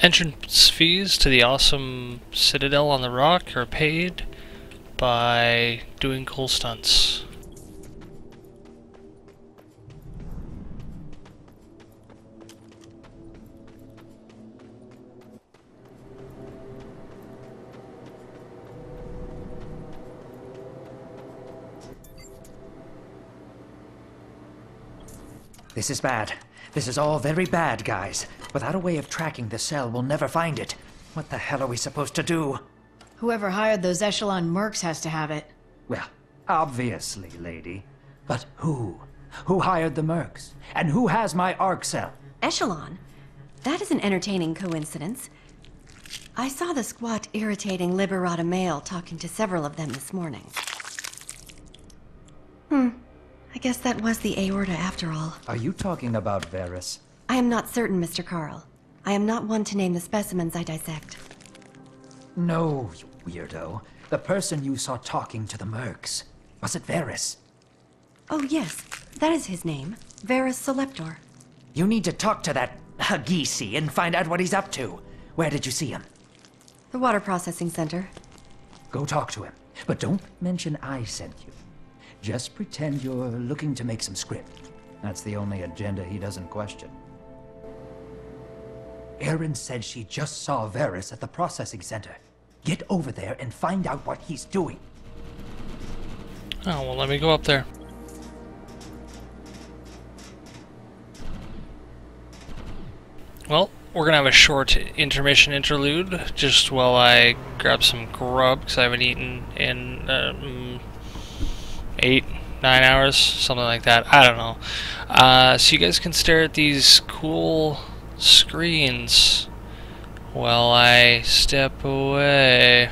Entrance fees to the awesome Citadel on the Rock are paid by doing cool stunts. This is bad. This is all very bad, guys. Without a way of tracking the cell, we'll never find it. What the hell are we supposed to do? Whoever hired those Echelon mercs has to have it. Well, obviously, lady. But who? Who hired the mercs? And who has my ARC cell? Echelon? That is an entertaining coincidence. I saw the squat, irritating Liberata male talking to several of them this morning. I guess that was the aorta after all. Are you talking about Varys? I am not certain, Mr. Carl. I am not one to name the specimens I dissect. No, you weirdo. The person you saw talking to the mercs. Was it Varys? Oh yes, that is his name. Varys Soleptor. You need to talk to that Hagisi and find out what he's up to. Where did you see him? The water processing center. Go talk to him. But don't mention I sent you. Just pretend you're looking to make some script. That's the only agenda he doesn't question. Erin said she just saw Varys at the processing center. Get over there and find out what he's doing. Oh, well, let me go up there. Well, we're gonna have a short intermission interlude just while I grab some grub, because I haven't eaten in 8, 9 hours, something like that. I don't know. So you guys can stare at these cool screens while I step away.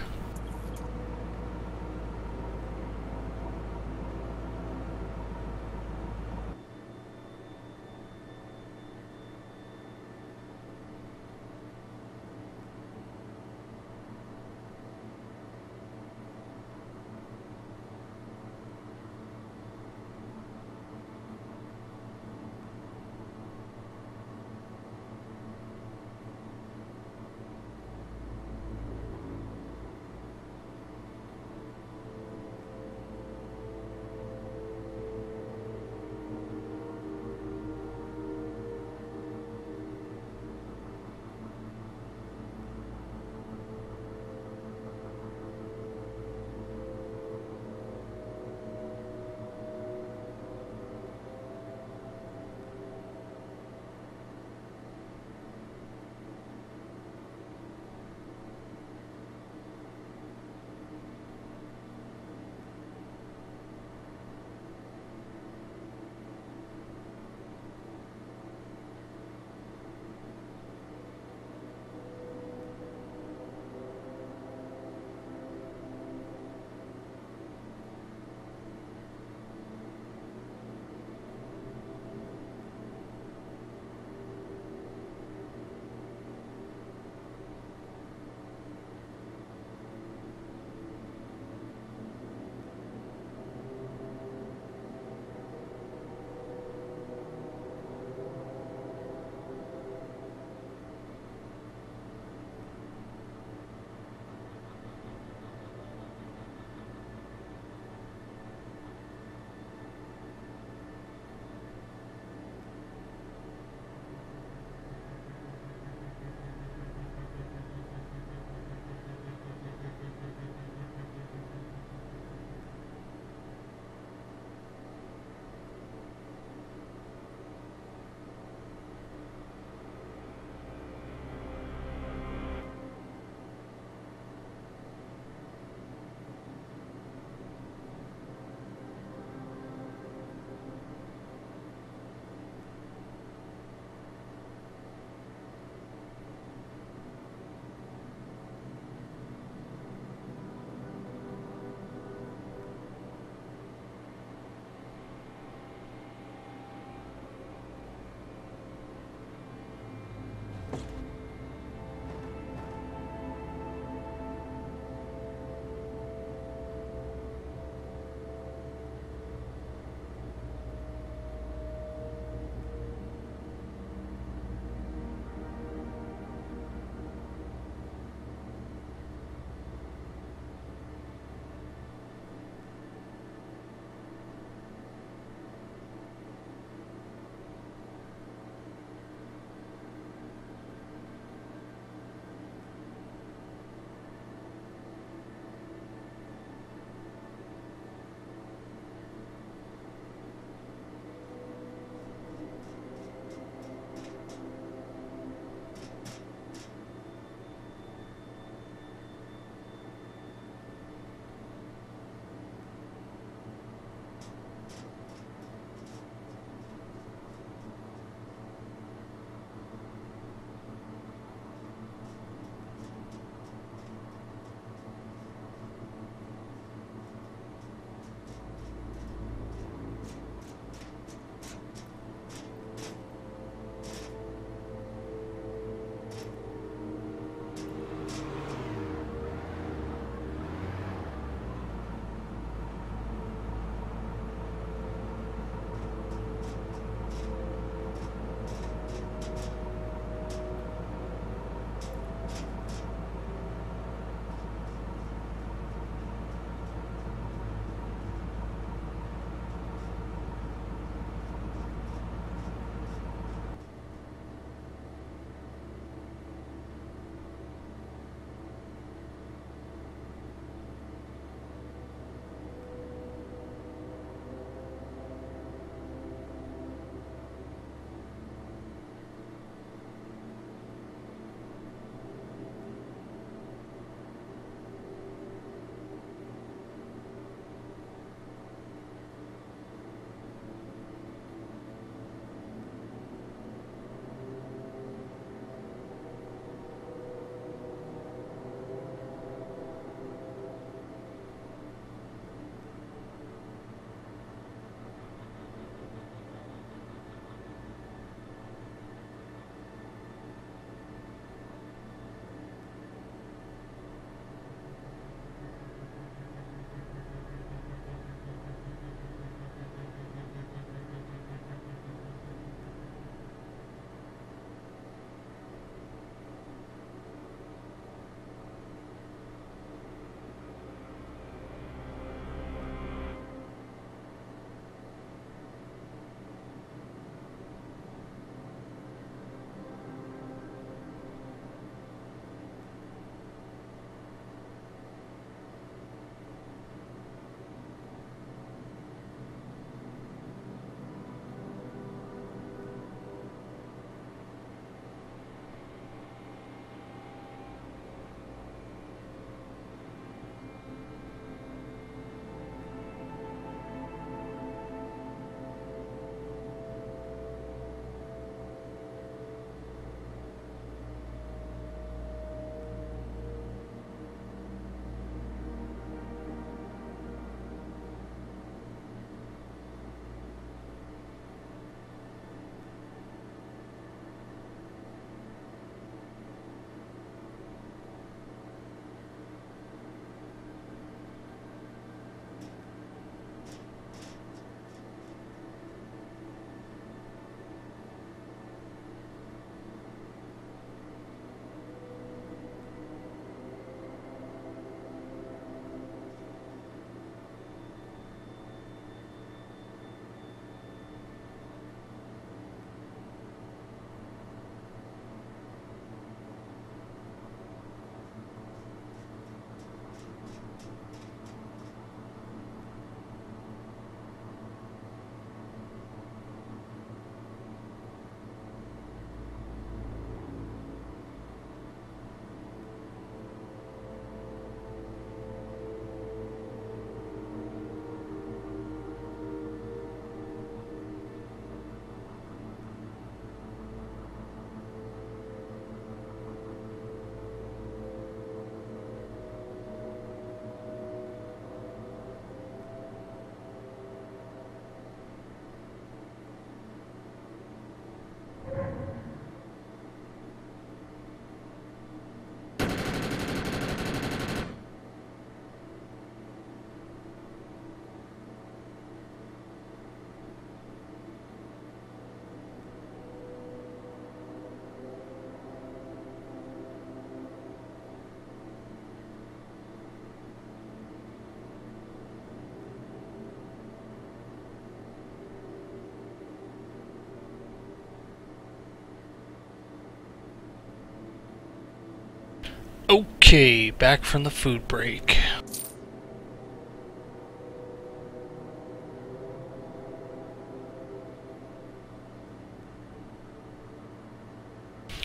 Okay, back from the food break.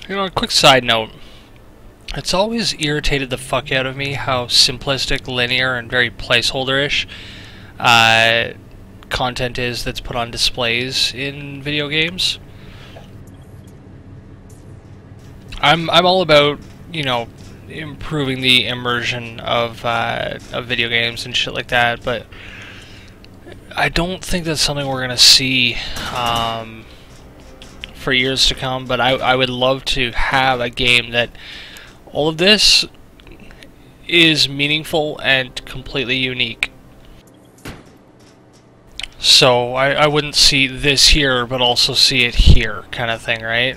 You know, a quick side note. It's always irritated the fuck out of me how simplistic, linear, and very placeholder-ish content is that's put on displays in video games. I'm all about, you know, improving the immersion of video games and shit like that, but I don't think that's something we're gonna see for years to come. But I would love to have a game that all of this is meaningful and completely unique. So I wouldn't see this here, but also see it here, kind of thing, right?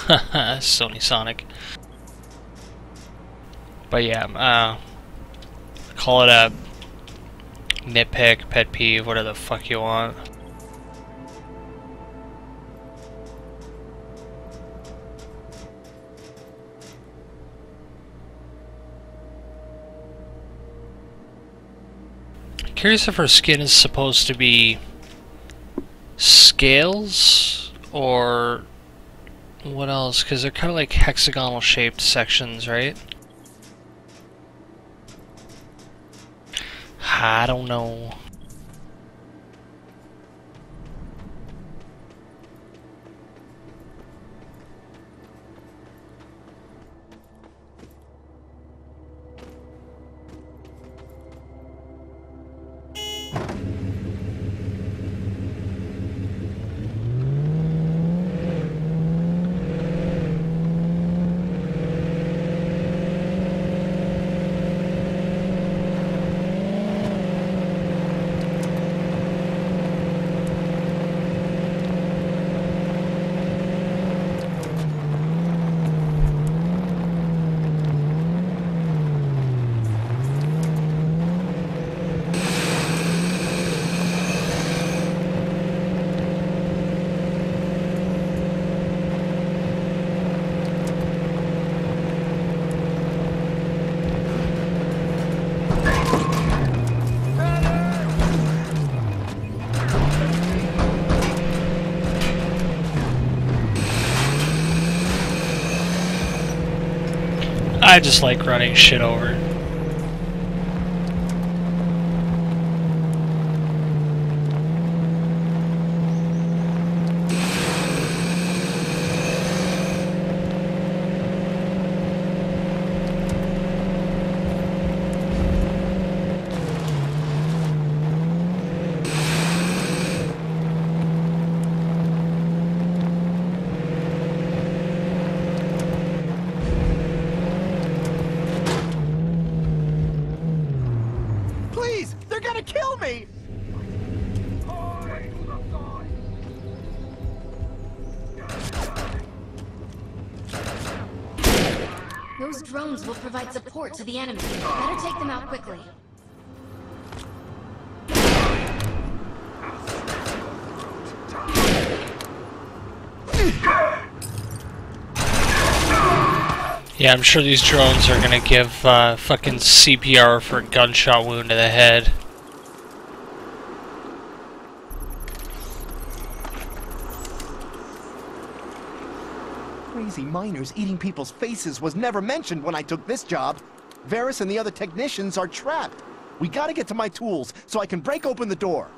Sony Sonic. But yeah, call it a nitpick, pet peeve, whatever the fuck you want. Curious if her skin is supposed to be scales or what else, because they're kind of like hexagonal shaped sections, right? I don't know. I just like running shit over. Those drones will provide support to the enemy. Better take them out quickly. Yeah, I'm sure these drones are gonna give fucking CPR for a gunshot wound to the head. Crazy miners eating people's faces was never mentioned when I took this job. Varys and the other technicians are trapped. We gotta get to my tools so I can break open the door.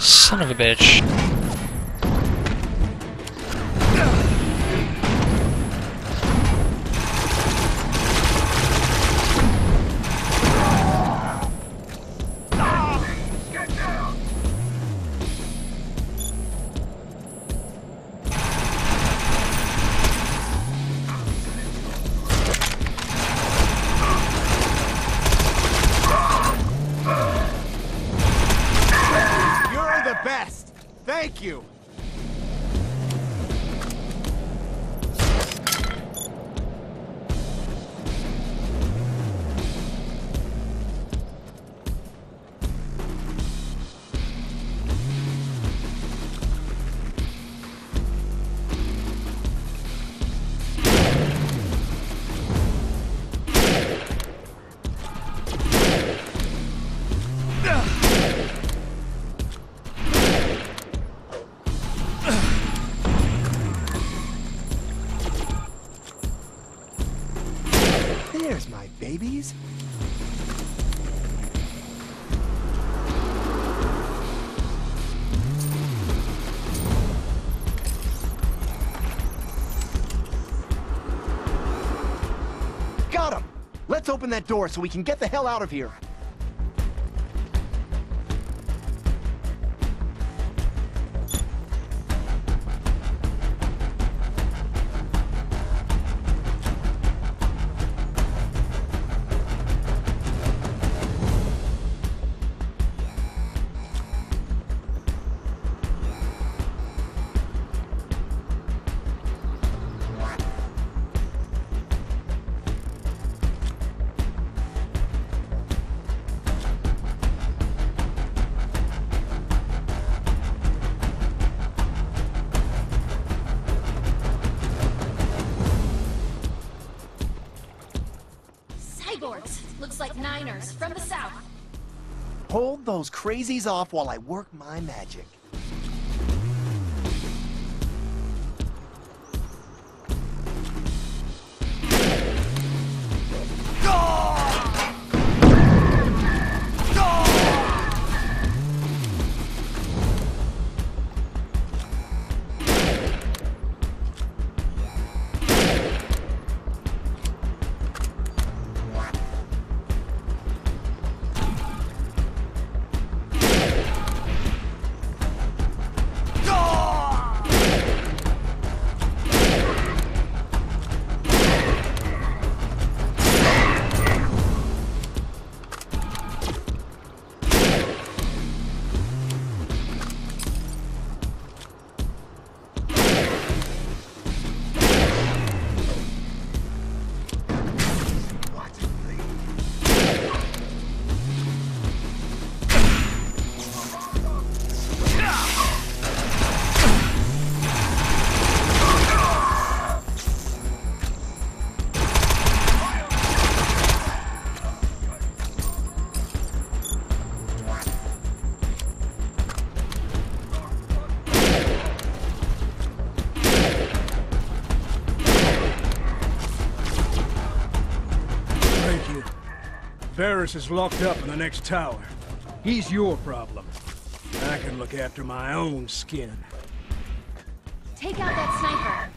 Son of a bitch. best! Thank you! There's my babies. Got him! Let's open that door so we can get the hell out of here. Cyborgs! Looks like Niners from the south. Hold those crazies off while I work my magic. Ferris is locked up in the next tower. He's your problem. I can look after my own skin. Take out that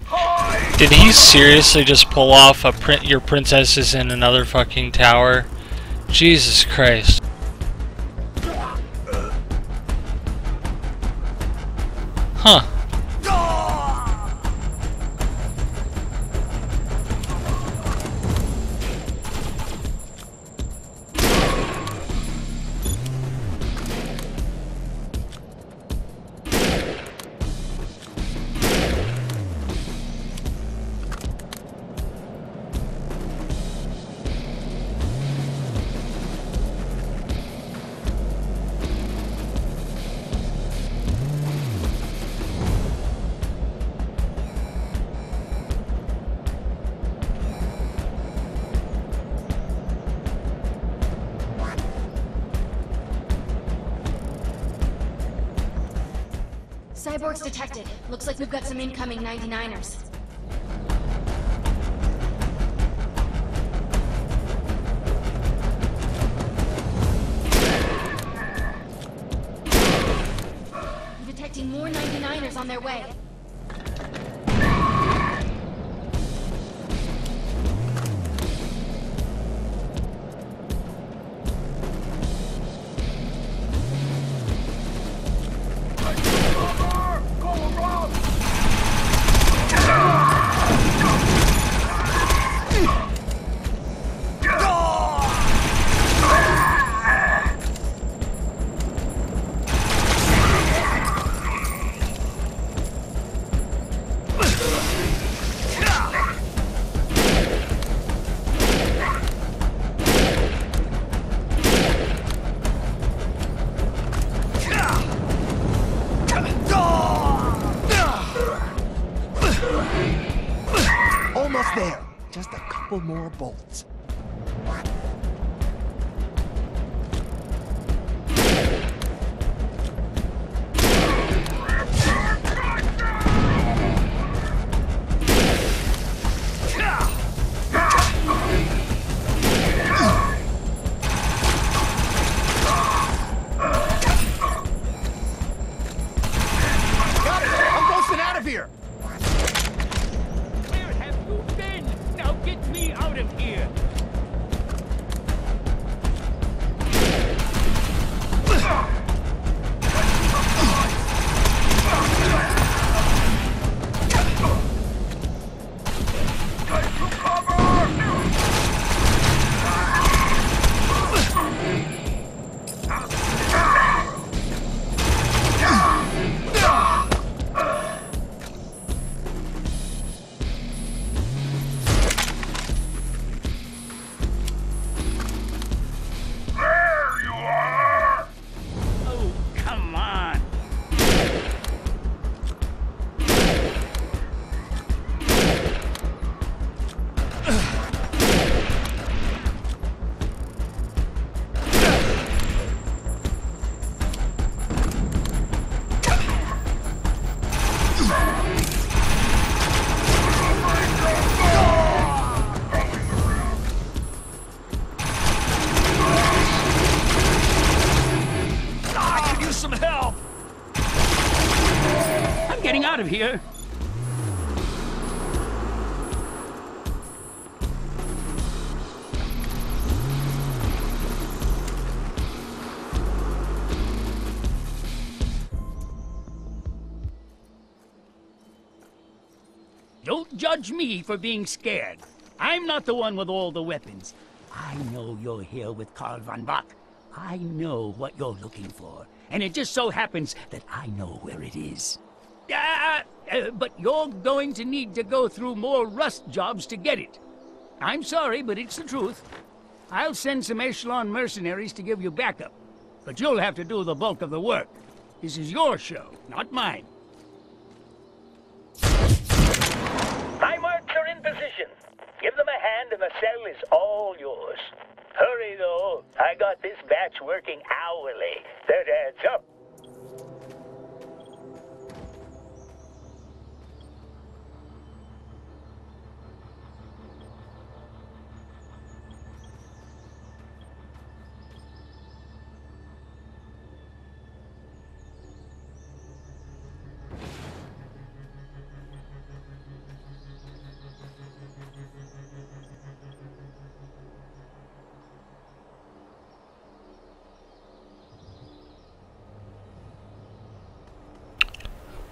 sniper. Did he seriously just pull off your princess is in another fucking tower? Jesus Christ. Huh. Cyborgs detected. Looks like we've got some incoming 99ers. I'm detecting more 99ers on their way. there. Just a couple more bolts. Out of here. Don't judge me for being scared. I'm not the one with all the weapons. I know you're here with Karl von Bach. I know what you're looking for. And it just so happens that I know where it is. But you're going to need to go through more rust jobs to get it. I'm sorry, but it's the truth. I'll send some Echelon mercenaries to give you backup. But you'll have to do the bulk of the work. This is your show, not mine. My marks are in position. Give them a hand and the cell is all yours. Hurry, though. I got this batch working hourly. That adds up.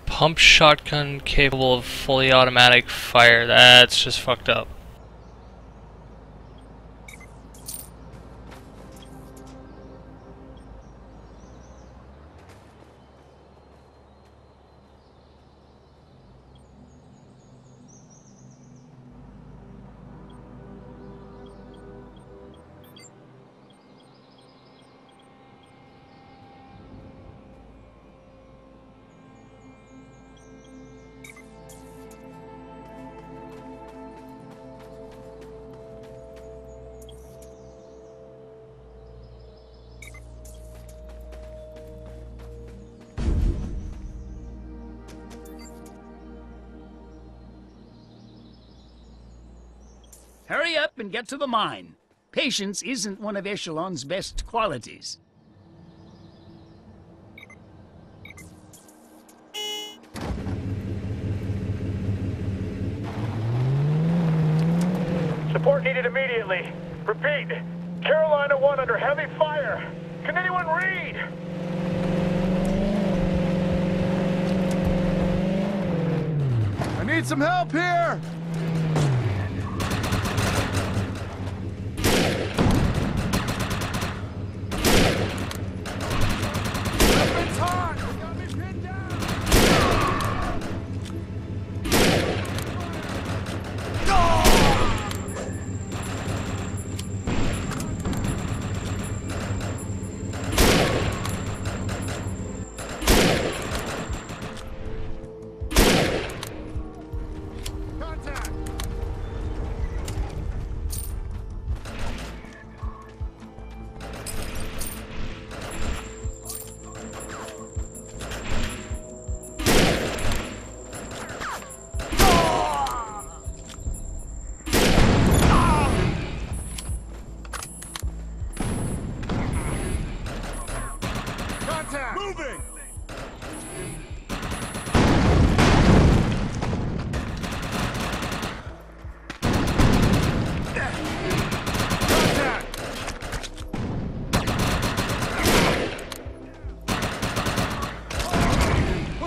Pump shotgun capable of fully automatic fire. That's just fucked up. Hurry up and get to the mine. Patience isn't one of Echelon's best qualities. Support needed immediately. Repeat. Carolina 1 under heavy fire. Can anyone read? I need some help here! Weapons hot! They got me pinned down! Contact!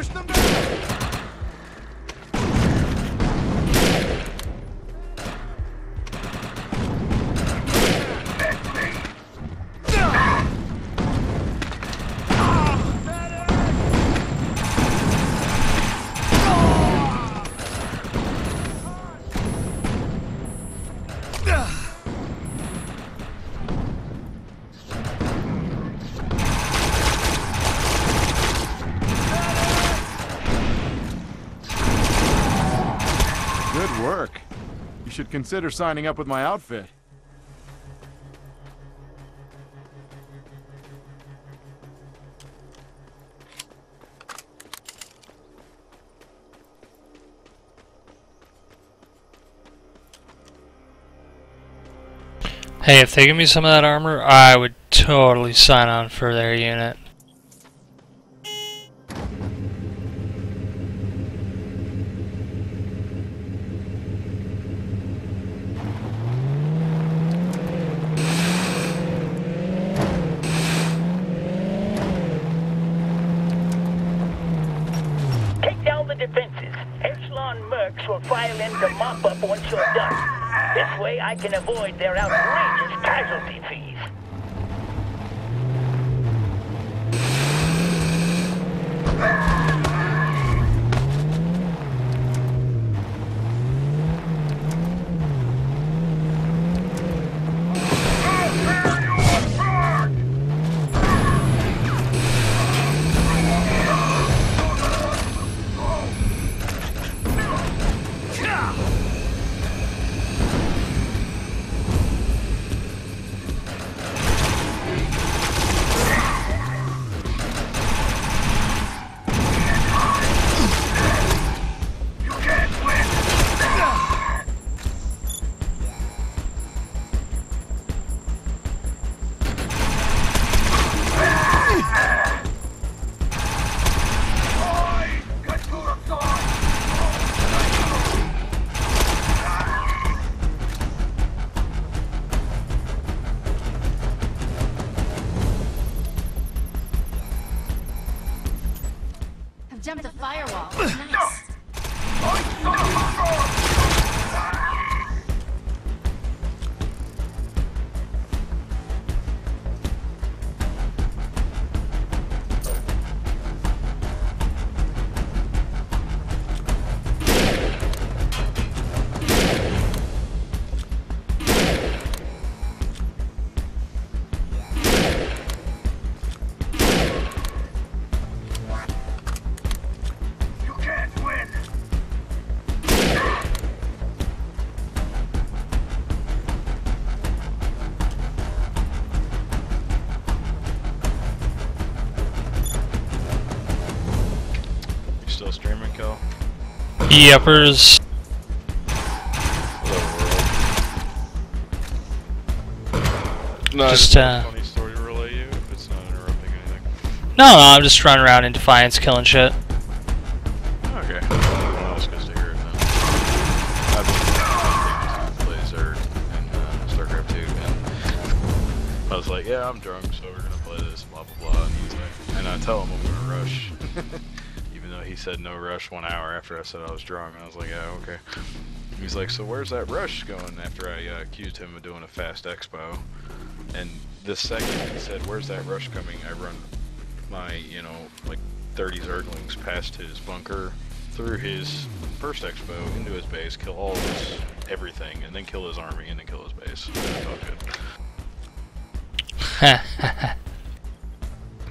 Push them back! Good work. You should consider signing up with my outfit. Hey, if they give me some of that armor, I would totally sign on for their unit. Take down the defenses. Echelon mercs will file in to mop up once you're done. This way I can avoid their outrageous casualty fees. Jumped the firewall. Nice. Still streaming, Kel? Yuppers. No, Just funny story to relay you if it's not interrupting anything. No, I'm just running around in Defiance killing shit. Okay. Well, that's good to hear it then. I've been playing Zerg and StarCraft 2, and I was like, yeah, I'm drunk, so we're gonna play this, blah blah blah, and he's like, and I tell him I'm gonna rush. Even though he said no rush 1 hour after I said I was drunk, and I was like, yeah, okay. He's like, so where's that rush going? After I accused him of doing a fast expo. And this second he said, where's that rush coming? I run my, you know, like 30 Zerglings past his bunker, through his first expo, into his base, kill all of his everything, and then kill his army, and then kill his base. That felt good.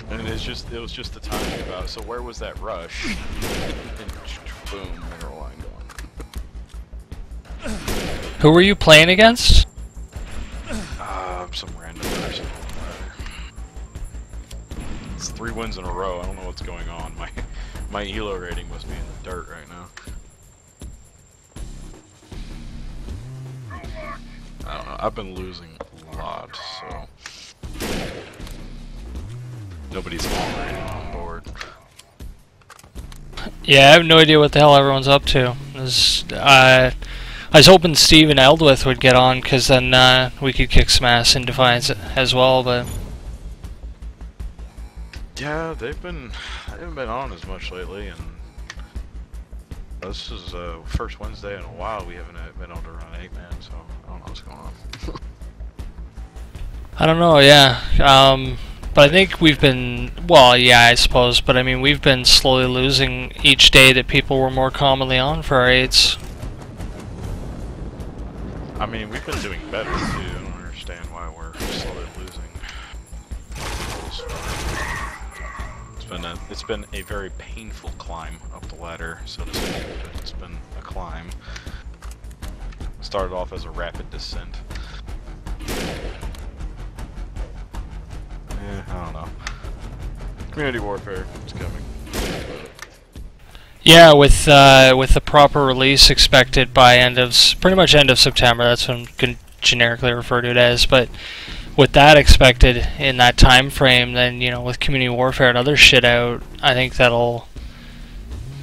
And it was just the timing about, so where was that rush? And boom, mineral line going. Who were you playing against? Some random person. It's 3 wins in a row. I don't know what's going on. My elo rating must be in the dirt right now. I don't know. I've been losing a lot, so nobody's already on board. Yeah, I have no idea what the hell everyone's up to. I was hoping Steve and Eldwith would get on, because then we could kick some ass in Defiance as well, but Yeah, they haven't been on as much lately, and this is first Wednesday in a while we haven't been able to run 8-man, so I don't know what's going on. I don't know, yeah. But I think we've been, well, yeah, I suppose, but I mean, we've been slowly losing each day that people were more commonly on for our 8s. I mean, we've been doing better too. I don't understand why we're slowly losing. It's been a very painful climb up the ladder, so to speak. It's been a climb. Started off as a rapid descent. I don't know. Community warfare is coming. Yeah, with the proper release expected by pretty much end of September. That's what I'm going to generically refer to it as. But with that expected in that time frame, then with community warfare and other shit out, I think that'll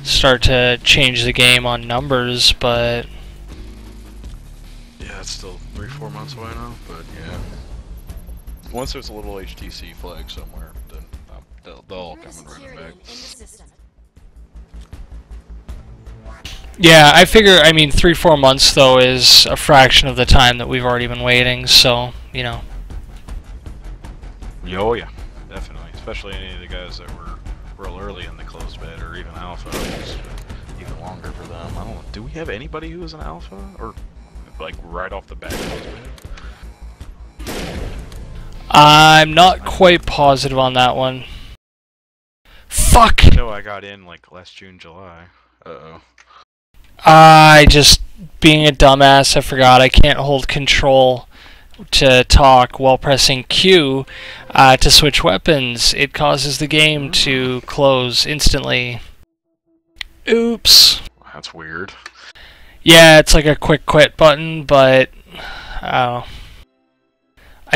start to change the game on numbers. But yeah, it's still 3-4 months away now. But yeah, once there's a little HTC flag somewhere, then they'll all come and run it back. Yeah, I figure, I mean, 3-4 months, though, is a fraction of the time that we've already been waiting, so, Oh, yeah, definitely. Especially any of the guys that were real early in the closed beta, or even alpha. It's even longer for them. I don't know. Do we have anybody who is an alpha? Or, like, right off the bat closed beta? I'm not quite positive on that one. Fuck! No, I got in, like, last June, July. Uh-oh. Being a dumbass, I forgot I can't hold control to talk while pressing Q to switch weapons. It causes the game to close instantly. Oops. That's weird. Yeah, it's like a quick quit button, but I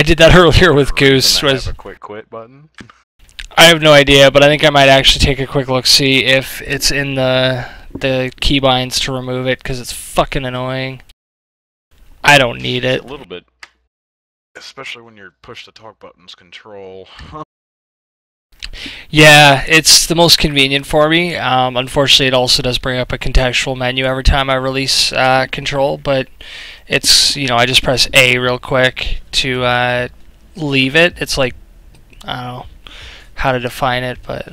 did that earlier with Goose. Have a quick quit button? I have no idea, but I think I might actually take a quick look, see if it's in the keybinds to remove it, because it's fucking annoying. I don't need it. A little bit. Especially when you're push to talk buttons control. Yeah, it's the most convenient for me. Unfortunately, it also does bring up a contextual menu every time I release control, but it's, I just press A real quick to leave it. It's like, I don't know how to define it, but...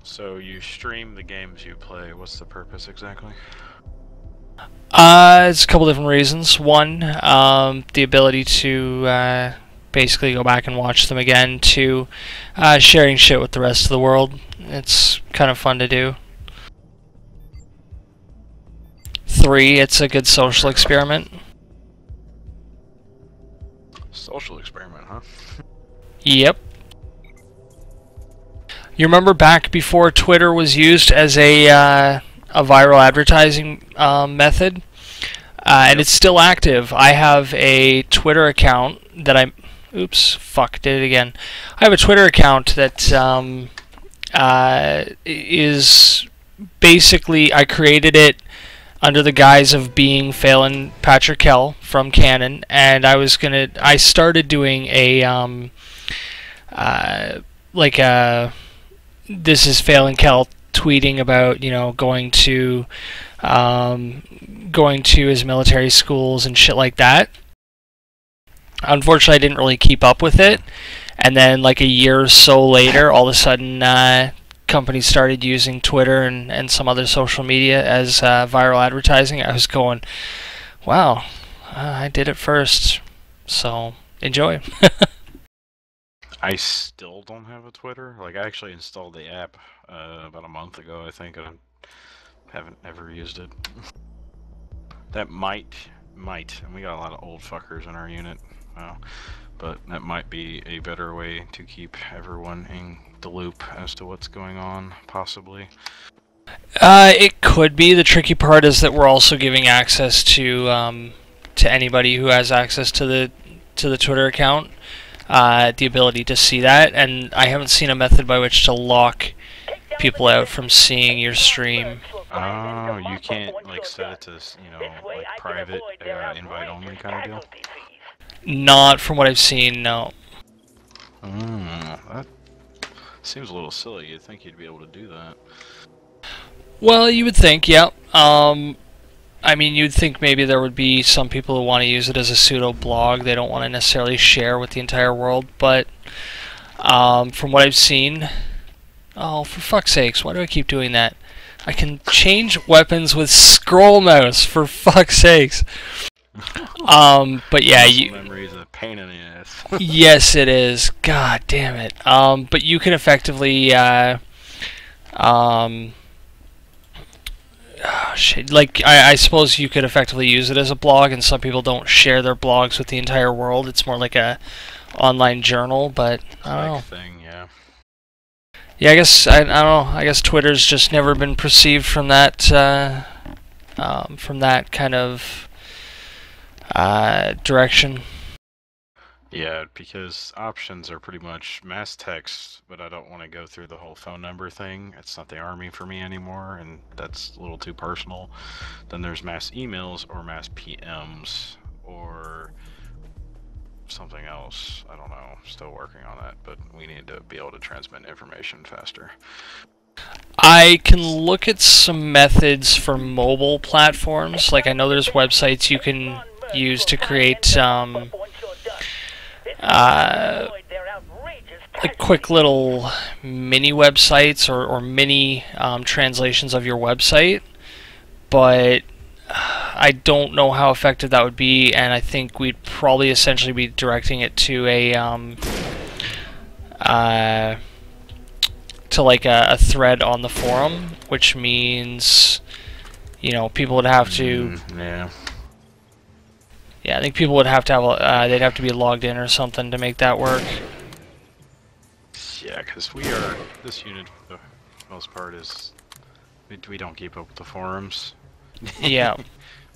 So you stream the games you play. What's the purpose exactly? It's a couple different reasons. One, the ability to basically go back and watch them again. Two, sharing shit with the rest of the world. It's kind of fun to do. Three, it's a good social experiment. Social experiment, huh? Yep. You remember back before Twitter was used as a viral advertising method? And it's still active. I have a Twitter account that oops, fuck, did it again. I have a Twitter account that is basically, I created it under the guise of being Phelan Patrick Kell from Canon, and I started doing a this is Phelan Kell tweeting about going to his military schools and shit like that. Unfortunately, I didn't really keep up with it, and then like a year or so later, all of a sudden companies started using Twitter and some other social media as viral advertising. I was going, wow, I did it first, so enjoy. I still don't have a Twitter. Like, I actually installed the app about a month ago, I think, and I haven't ever used it. That might, and we got a lot of old fuckers in our unit, but that might be a better way to keep everyone in the loop as to what's going on, possibly. It could be. The tricky part is that we're also giving access to anybody who has access to the Twitter account. The ability to see that, and I haven't seen a method by which to lock keep people out from seeing your stream. Oh, you can't like set it to, you know, like private, invite only kind of deal? Not from what I've seen, no. That seems a little silly. You'd think you'd be able to do that. Well, you would think, yeah. I mean, you'd think maybe there would be some people who want to use it as a pseudo blog. They don't want to necessarily share with the entire world, but from what I've seen... Oh, for fuck's sakes, why do I keep doing that? I can change weapons with scroll mouse, for fuck's sakes. But yeah, you... Memory is a pain in the ass. Yes, it is. God damn it. But you can effectively, shit. Like, I suppose you could effectively use it as a blog, and some people don't share their blogs with the entire world. It's more like a online journal, but I don't know. Thing, yeah. Yeah, I guess I don't know. I guess Twitter's just never been perceived from that kind of direction. Yeah, because options are pretty much mass text, but I don't want to go through the whole phone number thing. It's not the army for me anymore, and that's a little too personal. Then there's mass emails or mass PMs or something else. I don't know. Still working on that, but we need to be able to transmit information faster. I can look at some methods for mobile platforms. Like, I know there's websites you can use to create like quick little mini websites or mini translations of your website, but I don't know how effective that would be, and I think we'd probably essentially be directing it to a thread on the forum, which means, you know, people would have to yeah, I think people would have to have they'd have to be logged in or something to make that work. Yeah, because this unit for the most part is we don't keep up with the forums. Yeah.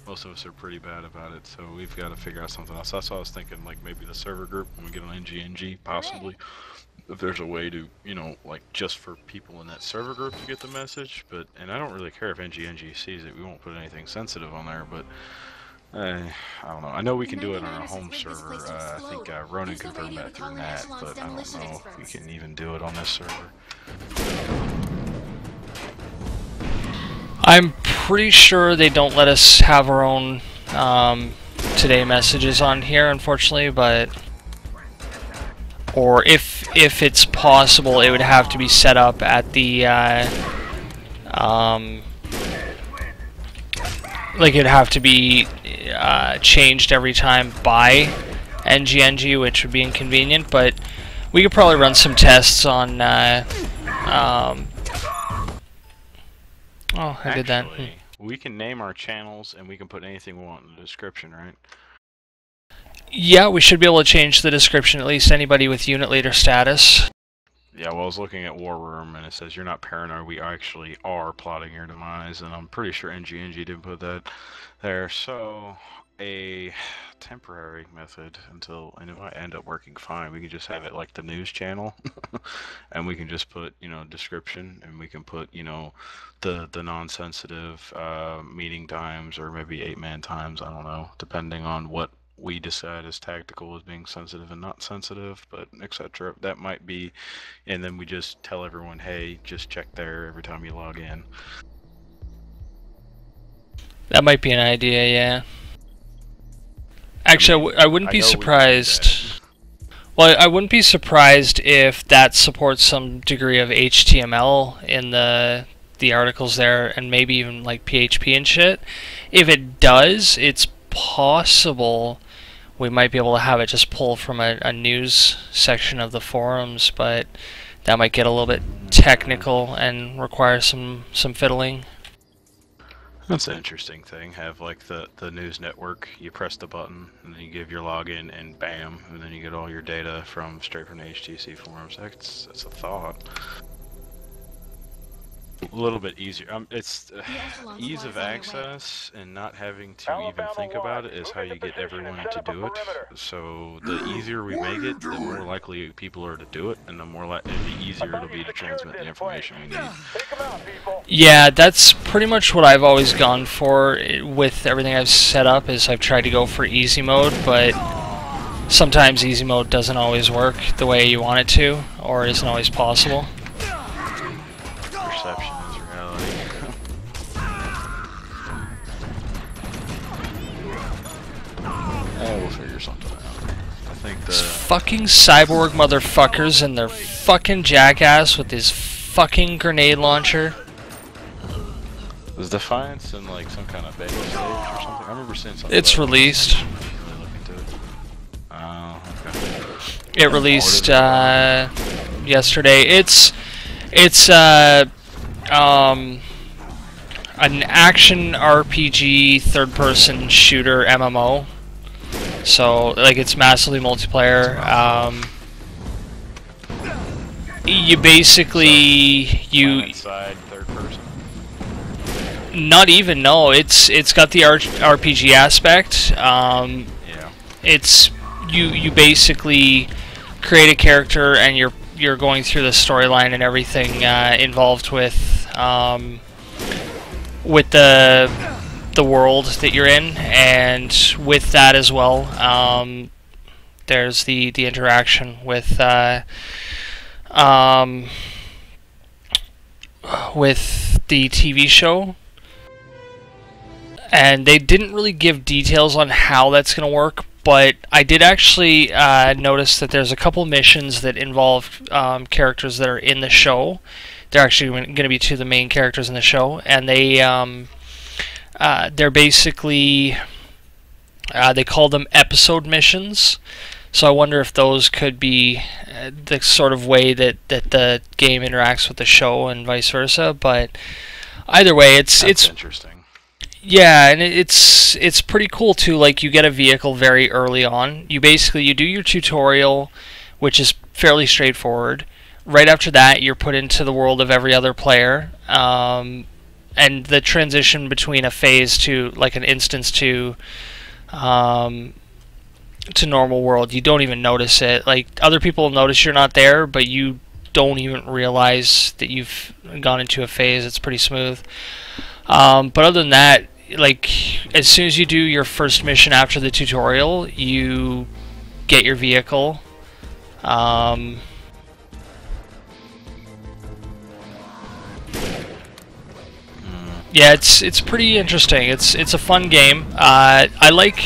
Most of us are pretty bad about it, so we've got to figure out something else. That's what I was thinking, like maybe the server group when we get on NGNG, possibly. If there's a way to, you know, like just for people in that server group to get the message, and I don't really care if NGNG sees it. We won't put anything sensitive on there, but I don't know. I know we can do it on our home server. I think Ronan confirmed that through Nat, but I don't know if we can even do it on this server. I'm pretty sure they don't let us have our own today messages on here, unfortunately, but or if it's possible, it would have to be set up at the like it'd have to be changed every time by NGNG, which would be inconvenient, but we could probably run some tests on oh, I did that. We can name our channels and we can put anything we want in the description, right? Yeah, we should be able to change the description, at least anybody with unit leader status. Yeah, well, I was looking at War Room and it says you're not paranoid, we actually are plotting your demise, and I'm pretty sure NGNG didn't put that there. So a temporary method until, and if I end up working fine, we can just have it like the news channel and we can just put, you know, description, and we can put, you know, the non-sensitive meeting times, or maybe 8-man times, I don't know, depending on what we decide as tactical as being sensitive and not sensitive, but etc. That might be, and then we just tell everyone, hey, just check there every time you log in. That might be an idea, yeah. Actually, I wouldn't be surprised. Well, I wouldn't be surprised if that supports some degree of HTML in the articles there, and maybe even like PHP and shit. If it does, it's possible we might be able to have it just pull from a news section of the forums, but that might get a little bit technical and require some fiddling. That's an interesting thing. Have like the news network, you press the button and then you give your login and bam, and then you get all your data straight from the HTC forums. That's a thought. a little bit easier. It's ease of access and not having to even think about it is how you get everyone to do it. So the easier we make it, the more likely people are to do it, and the easier it'll be to transmit the information we need. Yeah, that's pretty much what I've always gone for with everything I've set up. Is I've tried to go for easy mode, but sometimes easy mode doesn't always work the way you want it to, or isn't always possible. Perception is reality. We'll figure something out. I think the fucking cyborg motherfuckers and their fucking jackass with his fucking grenade launcher. Was Defiance in like some kind of beta stage or something? I remember seeing something. It's released. Okay. It released yesterday. It's an action RPG third-person shooter MMO. So like it's massively multiplayer. You basically Inside third person. Not even, no. It's got the RPG aspect. Yeah. It's you basically create a character and you're going through the storyline and everything involved with the world that you're in, and with that as well, there's the interaction with the TV show. And they didn't really give details on how that's going to work, but I did actually notice that there's a couple missions that involve characters that are in the show. They're actually going to be two of the main characters in the show, and they're basically they call them episode missions. So I wonder if those could be the sort of way that the game interacts with the show and vice versa. But either way, it's interesting. Yeah, and it's pretty cool too. Like you get a vehicle very early on. You do your tutorial, which is fairly straightforward. Right after that, you're put into the world of every other player, and the transition between a phase to like an instance to normal world, you don't even notice it. Like other people notice you're not there, but you don't even realize that you've gone into a phase. It's pretty smooth. But other than that, like as soon as you do your first mission after the tutorial, you get your vehicle. Yeah, it's pretty interesting. It's a fun game. I like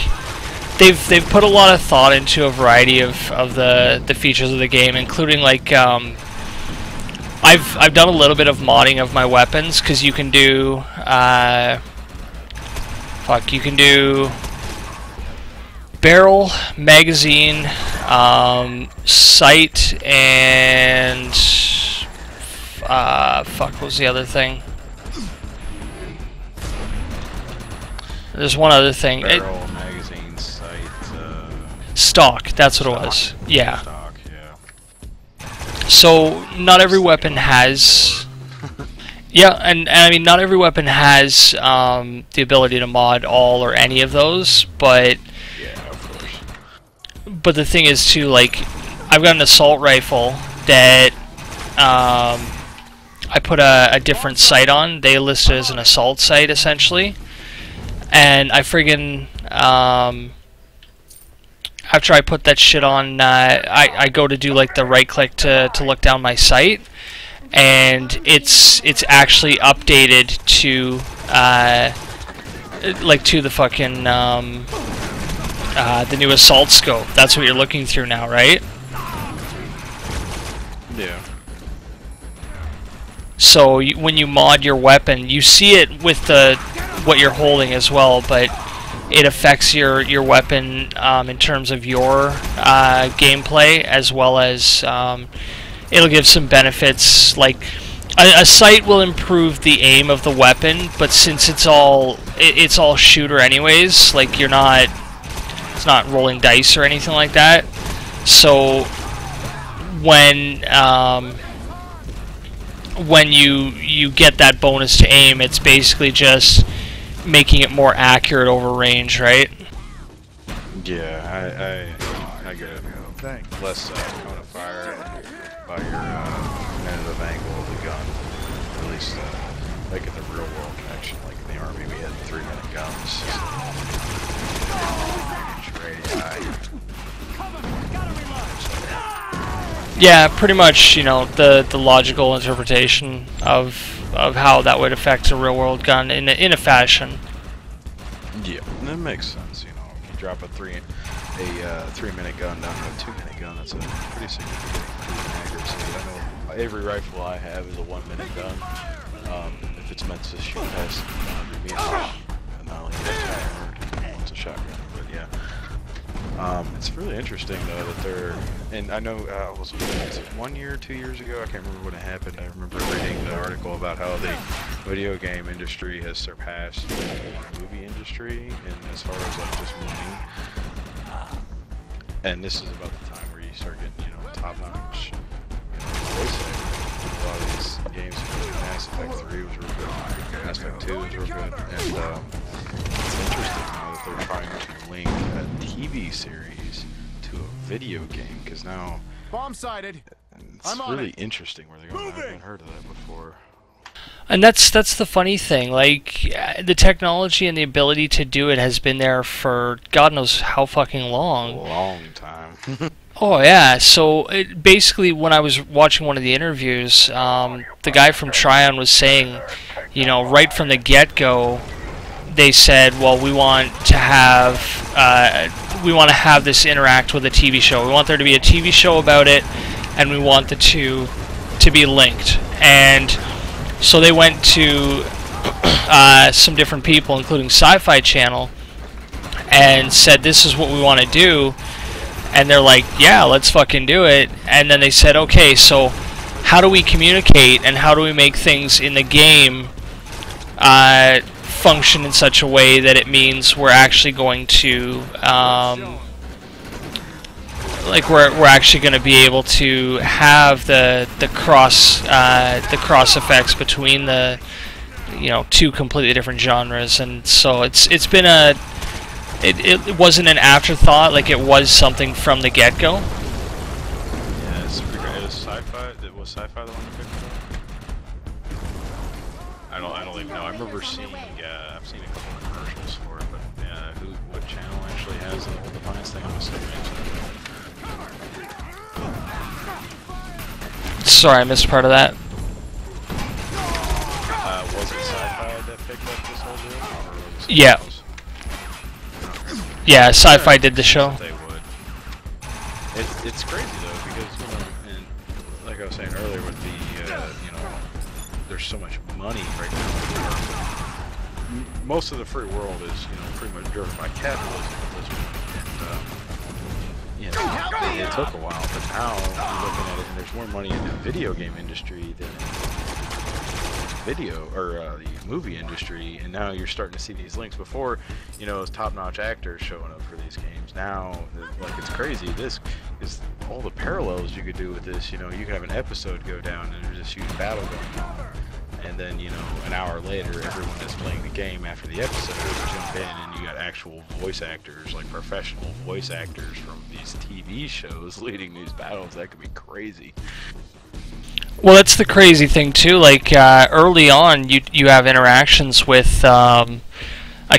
they've put a lot of thought into a variety of the features of the game, including like I've done a little bit of modding of my weapons, because you can do you can do barrel, magazine, sight, and what was the other thing? There's one other thing. Barrel, magazine, sight, stock. That's what it was. Yeah. Stock, yeah. So not every weapon has. Yeah, and I mean not every weapon has the ability to mod all or any of those, but yeah, of course. But the thing is too, like I've got an assault rifle that I put a different sight on. They list it as an assault sight essentially. And I friggin' after I put that shit on, I go to do like the right click to look down my sight, and it's actually updated to like to the fucking the new assault scope. That's what you're looking through now, right? Yeah. So when you mod your weapon, you see it with what you're holding as well, but it affects your weapon in terms of your gameplay, as well as it'll give some benefits. Like a sight will improve the aim of the weapon, but since it's all shooter anyways, like it's not rolling dice or anything like that. when you get that bonus to aim, it's basically just making it more accurate over range, right? Yeah, I get it. Less cone of fire by your competitive angle of the gun. At least, like in the real world connection, like in the Army, we had 3-minute guns. Yeah, pretty much, you know, the logical interpretation of how that would affect a real world gun in a fashion. Yeah, that makes sense. You know, if you drop a 3-minute gun down to a 2-minute gun, that's a pretty significant accuracy. I know every rifle I have is a 1-minute gun. If it's meant to shoot past 100 meters, and not only it's a shotgun, but yeah. It's really interesting though that they're, and I know was it 1 year, 2 years ago? I can't remember when it happened. I remember reading the article about how the video game industry has surpassed the movie industry, and as far as like just money. And this is about the time where you start getting, you know, top-notch, voice acting. A lot of these games, Mass Effect 3 was real good, Mass Effect 2 was real good, and it's interesting now that they're trying to link a TV series to a video game, because now bomb sighted. It's really interesting where they're going. I haven't heard of that before. And that's the funny thing, like, the technology and the ability to do it has been there for God knows how fucking long. A long time. Oh yeah, so basically when I was watching one of the interviews, the guy from Tryon was saying, you know, right from the get-go, they said, well, we want to have this interact with a TV show. We want there to be a TV show about it, and we want the two to be linked. And so they went to some different people, including Sci-Fi Channel, and said, this is what we want to do. And they're like, yeah, let's fucking do it. And then they said, okay, so how do we communicate and how do we make things in the game function in such a way that it means we're actually going to like we're actually going to be able to have the cross effects between the, you know, two completely different genres. And so it's been a it wasn't an afterthought, like it was something from the get-go. Yeah, it's super great. It was Sci-Fi. Was Sci-Fi the one that picked it up? I don't even know. I remember seeing I've seen a couple of commercials for it, but what channel actually has the whole Defiance thing? I'm assuming it's Sorry, I missed part of that. Was it Sci-Fi that picked up this whole deal? Or was it Yeah. Yeah, Sci-Fi did the show. They would. It's crazy though, because, you know, and like I was saying earlier with the, you know, there's so much money right now. Most of the free world is, you know, pretty much driven by capitalism at this point. And, you know, it took a while, but now you're looking at it, and there's more money in the video game industry than video or the movie industry, and now you're starting to see these links. Before, you know, it was top-notch actors showing up for these games. Now, like, it's crazy. This is all the parallels you could do with this. You know, you could have an episode go down and there's this huge battle going on, and then, you know, an hour later, everyone that's playing the game after the episode would jump in, and you got actual voice actors, like professional voice actors from these TV shows leading these battles. That could be crazy. Well, that's the crazy thing too. Like early on, you have interactions with a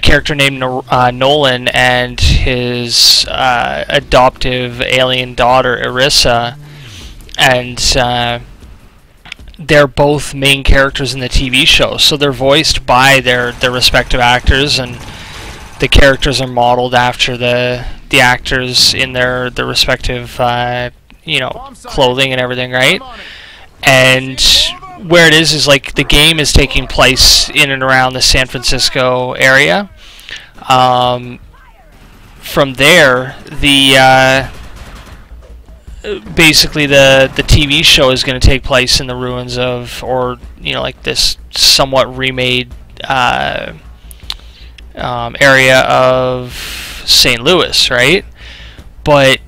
character named Nolan and his adoptive alien daughter Irissa, and they're both main characters in the TV show. So they're voiced by their respective actors, and the characters are modeled after the actors in their respective you know, clothing and everything, right? And where it is like the game is taking place in and around the San Francisco area. From there, basically the TV show is going to take place in the ruins of, or, you know, like this somewhat remade area of St. Louis, right? But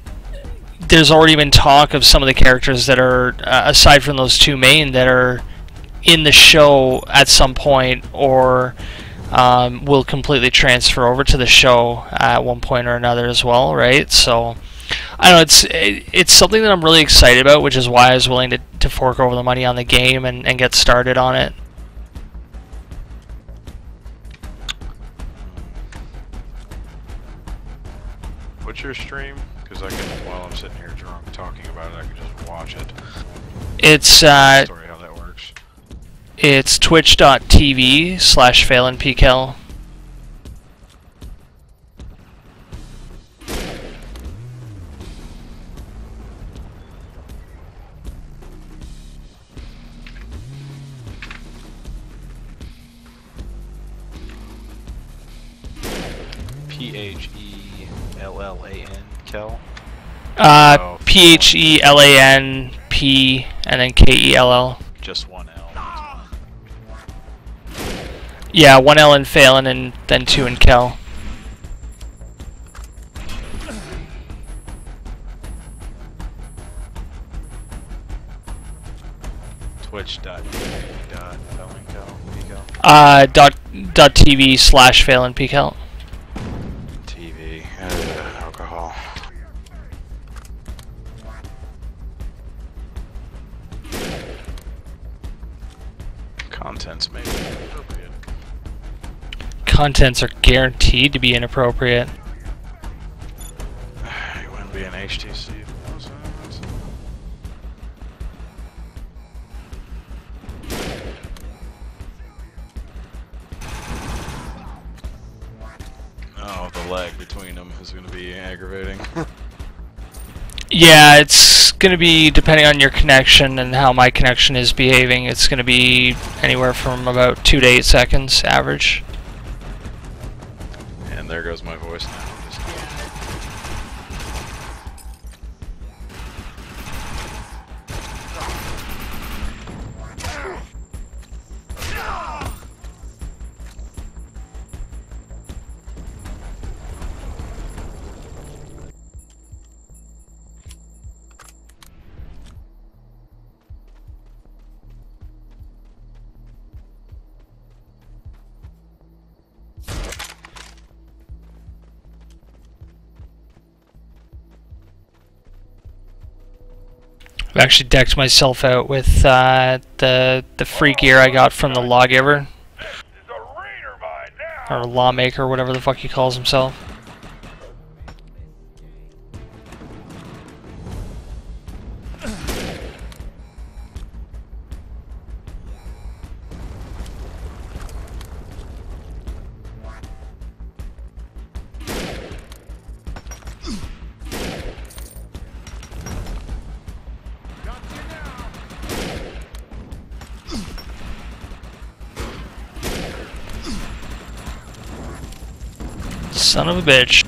there's already been talk of some of the characters that are, aside from those two main, that are in the show at some point, or will completely transfer over to the show at one point or another as well, right? So I don't know, it's something that I'm really excited about, which is why I was willing to fork over the money on the game and get started on it. What's your stream? Because I can, while I'm sitting here drunk talking about it, I can just watch it. It's Story how that works. It's twitch.tv/PhalenPKel. PHELLAN, Kel? PHELANP and then KELL. Just one L. Yeah, one L in Phalen and then two in Kel. .TV/PhalenPKel. TV, alcohol. Contents may be inappropriate. Contents are guaranteed to be inappropriate. You wouldn't be an HTC. Oh, the lag between them is going to be aggravating. Yeah, it's going to be, depending on your connection and how my connection is behaving, it's going to be anywhere from about 2 to 8 seconds average. And there goes my voice now. I've actually decked myself out with the free gear I got from the lawgiver, or lawmaker, whatever the fuck he calls himself. Son of a bitch.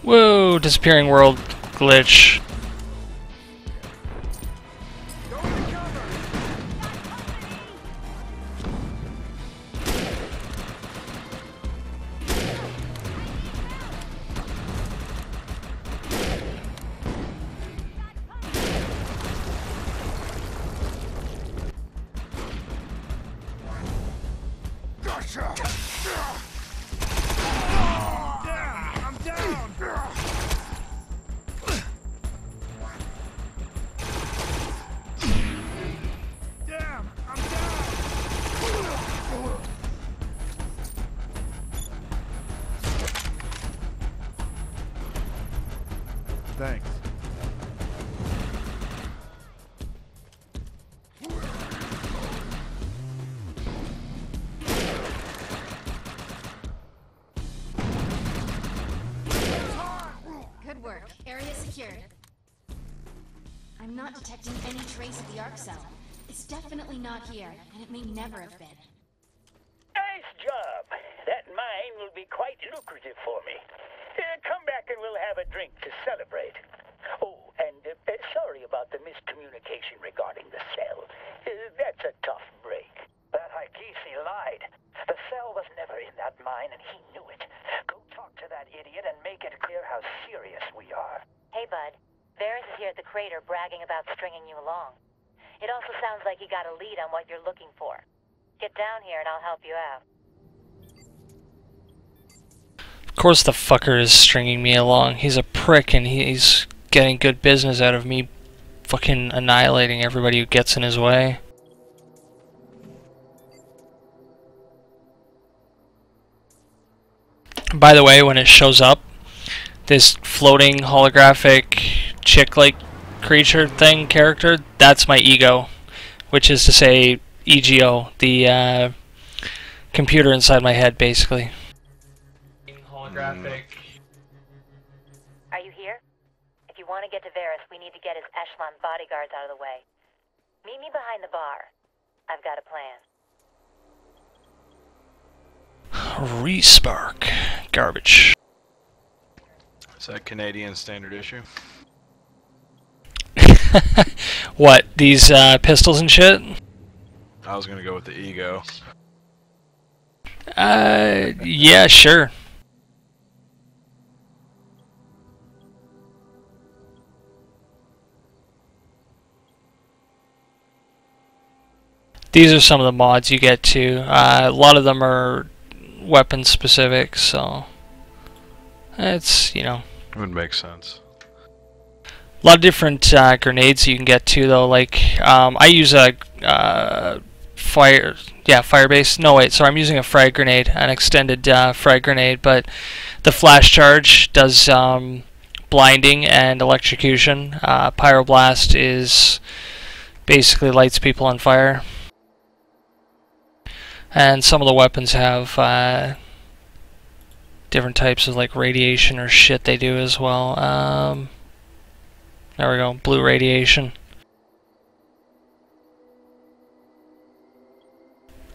Whoa, disappearing world glitch. Thanks. Good work. Area secured. I'm not detecting any trace of the arc cell. It's definitely not here, and it may never have been. Nice job. That mine will be quite lucrative for me. Come back and we'll have a drink to celebrate. Oh, and sorry about the miscommunication regarding the cell. That's a tough break. That HTC lied. The cell was never in that mine, and he knew it. Go talk to that idiot and make it clear how serious we are. Hey, bud. Varys is here at the crater bragging about stringing you along. It also sounds like he got a lead on what you're looking for. Get down here and I'll help you out. Of course the fucker is stringing me along. He's a prick and he's getting good business out of me fucking annihilating everybody who gets in his way. By the way, when it shows up, this floating holographic chick-like creature thing character, that's my ego, which is to say EGO, the computer inside my head, basically. Holographic. Are you here? If you want to get to Varys, we need to get his echelon bodyguards out of the way. Meet me behind the bar. I've got a plan. Respark. Garbage. Is that Canadian standard issue? What, these pistols and shit? I was gonna go with the ego. Yeah, sure. These are some of the mods you get too. A lot of them are weapon specific, so it's, you know. It would make sense. A lot of different grenades you can get too, though. Like I use a fire base. No wait, sorry, I'm using a frag grenade, an extended frag grenade. But the flash charge does blinding and electrocution. Pyroblast is basically lights people on fire. And some of the weapons have different types of like radiation or shit they do as well. There we go, blue radiation.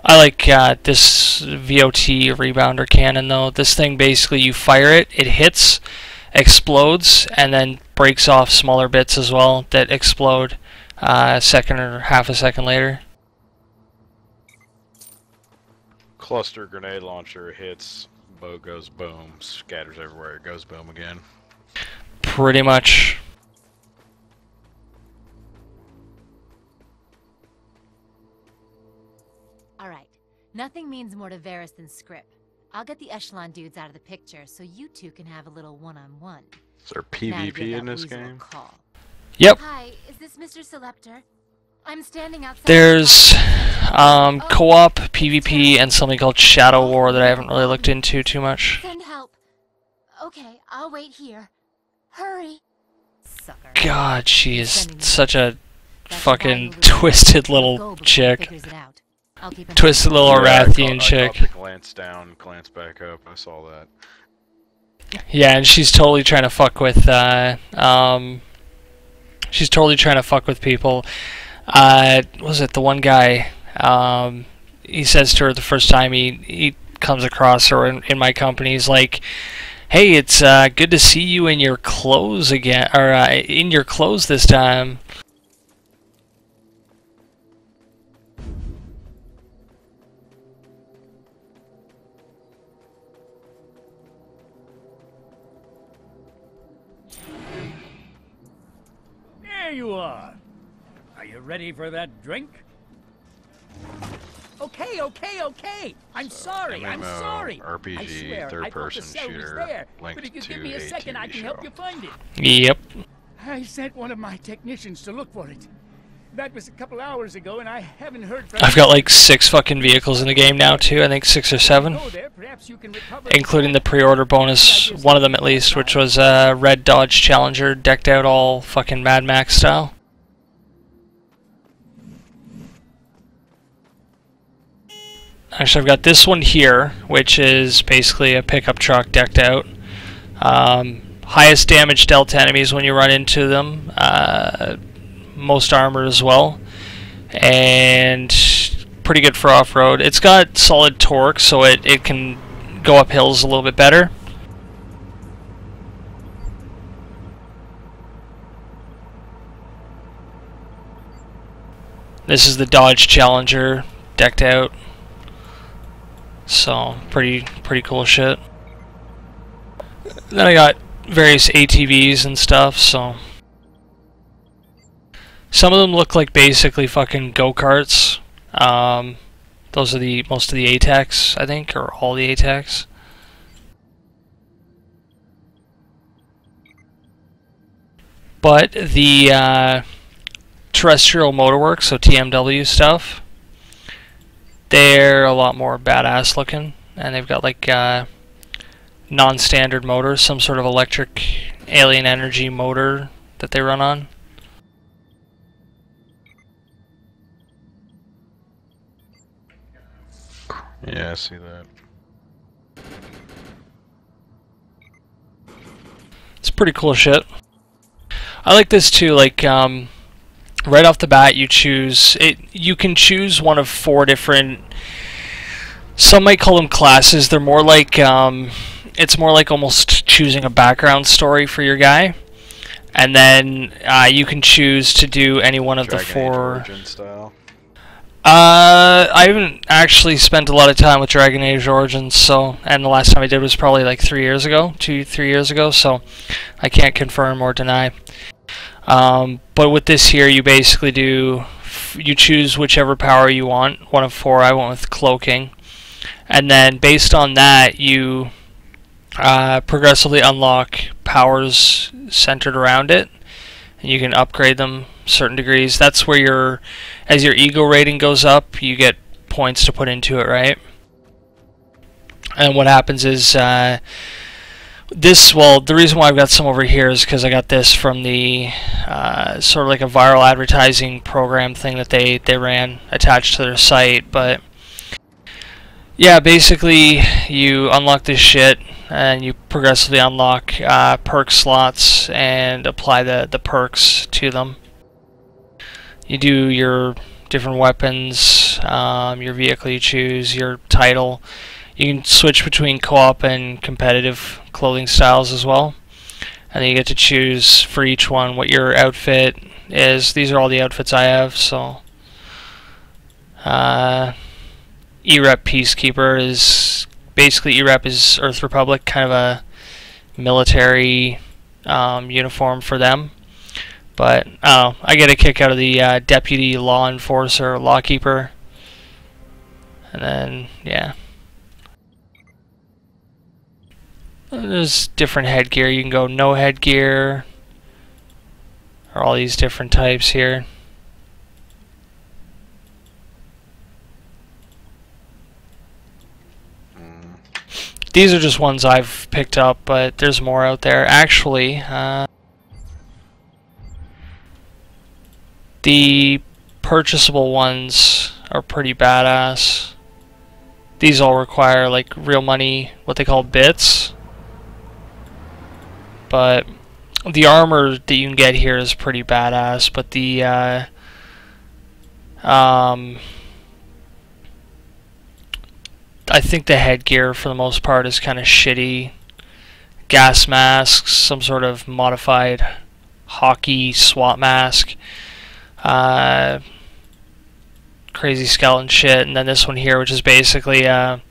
I like this VOT rebounder cannon though. This thing basically you fire it, it hits, explodes, and then breaks off smaller bits as well that explode a second or half a second later. Cluster grenade launcher hits, boat goes boom, scatters everywhere, it goes boom again. Pretty much. Alright, nothing means more to Varys than script. I'll get the echelon dudes out of the picture so you two can have a little one-on-one. Is there PvP in this game? Yep. Hi, is this Mr. Seleptor? I'm standing outside. There's co-op, PvP, and something called Shadow War that I haven't really looked into too much. Send help. Okay, I'll wait here. Hurry. Sucker. God, she is such a fucking twisted little chick. Twisted little Arathian chick. I caught the glance down, glance back up. I saw that. Yeah, and she's totally trying to fuck with people. Was it the one guy? He says to her the first time he comes across her in my company, he's like, "Hey, it's good to see you in your clothes again, or in your clothes this time." There you are. Are you ready for that drink? Okay. I'm sorry. RPG, I swear, third-person shooter, but if you linked give to me a a second, I TV can show. help you find it. Yep. I sent one of my technicians to look for it. That was a couple hours ago, and I haven't heard from I've got like 6 fucking vehicles in the game now too. I think 6 or 7, including the pre-order bonus. One of them at least, which was a red Dodge Challenger, decked out all fucking Mad Max style. Actually, I've got this one here, which is basically a pickup truck decked out. Highest damage dealt to enemies when you run into them. most armor as well, and pretty good for off-road. It's got solid torque, so it can go up hills a little bit better. This is the Dodge Challenger decked out, so pretty cool shit. Then I got various ATVs and stuff, so some of them look like basically fucking go-karts. Those are most of the ATECs, I think, or all the ATECs. But the terrestrial motorworks, so TMW stuff, they're a lot more badass looking, and they've got like non-standard motors, some sort of electric alien energy motor that they run on. Yeah, I see that. It's pretty cool shit. I like this too, like right off the bat you choose it. You can choose one of 4 different, some might call them classes. They're more like it's more like almost choosing a background story for your guy, and then you can choose to do any one of the 4. Origin style. I haven't actually spent a lot of time with Dragon Age Origins, so, and the last time I did was probably like 3 years ago, 2-3 years ago, so I can't confirm or deny. But with this here, you basically you choose whichever power you want, one of 4. I went with cloaking, and then based on that, you progressively unlock powers centered around it, and you can upgrade them certain degrees. That's where as your ego rating goes up, you get points to put into it, right? And what happens is the reason why I've got some over here is because I got this from the sort of like a viral advertising program thing that they ran attached to their site. But yeah, basically you unlock this shit and you progressively unlock perk slots and apply the perks to them. You do your different weapons, your vehicle you choose, your title. You can switch between co-op and competitive clothing styles as well. And then you get to choose for each one what your outfit is. These are all the outfits I have, so EREP Peacekeeper is basically, EREP is Earth Republic, kind of a military uniform for them. But I get a kick out of the Deputy Law Enforcer, Lawkeeper. And then, yeah. There's different headgear. You can go no headgear, or all these different types here. These are just ones I've picked up, but there's more out there. Actually, the purchasable ones are pretty badass. These all require like real money, what they call bits. But the armor that you can get here is pretty badass, but the I think the headgear for the most part is kind of shitty. Gas masks, some sort of modified hockey SWAT mask, crazy skeleton shit, and then this one here, which is basically I don't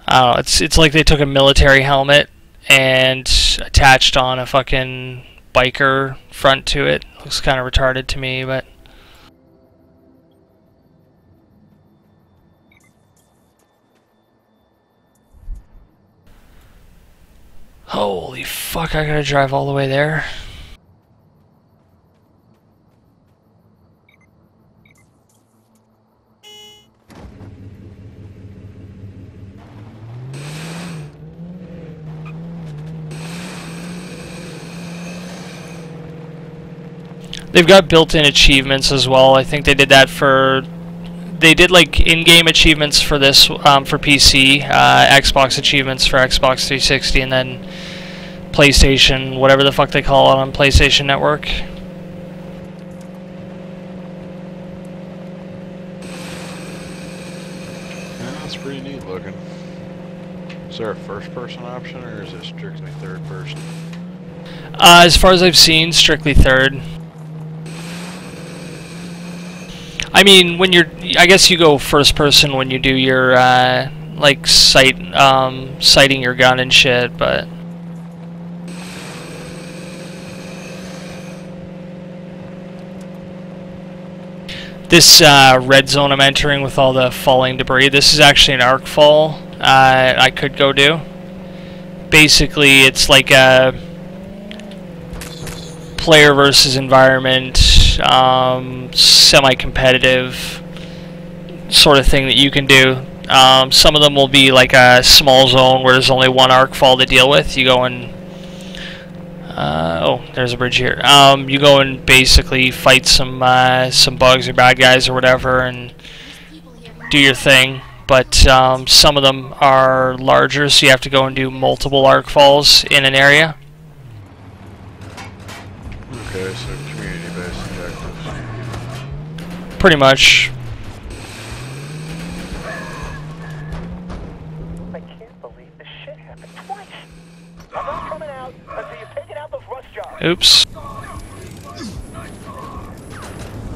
know, it's like they took a military helmet and attached on a fucking biker front to it. Looks kind of retarded to me, but holy fuck, I gotta drive all the way there. They've got built-in achievements as well. I think they did that for... They did like in-game achievements for this, for PC, Xbox achievements for Xbox 360, and then PlayStation, whatever the fuck they call it on PlayStation Network. Is there a first-person option, or is it strictly third-person? As far as I've seen, strictly third. I mean, when you're, I guess you go first-person when you do your like sighting your gun and shit, but. This red zone I'm entering with all the falling debris, this is actually an arc fall I could go do. Basically, it's like a player versus environment, semi-competitive sort of thing that you can do. Some of them will be like a small zone where there's only one arc fall to deal with. You go and oh, there's a bridge here. You go and basically fight some bugs or bad guys or whatever, and do your thing. But some of them are larger, so you have to go and do multiple arc falls in an area. Okay, so community-based objectives. Pretty much. I can't believe this shit happened twice. I'm not coming out until you've taken out those rust jobs. Oops.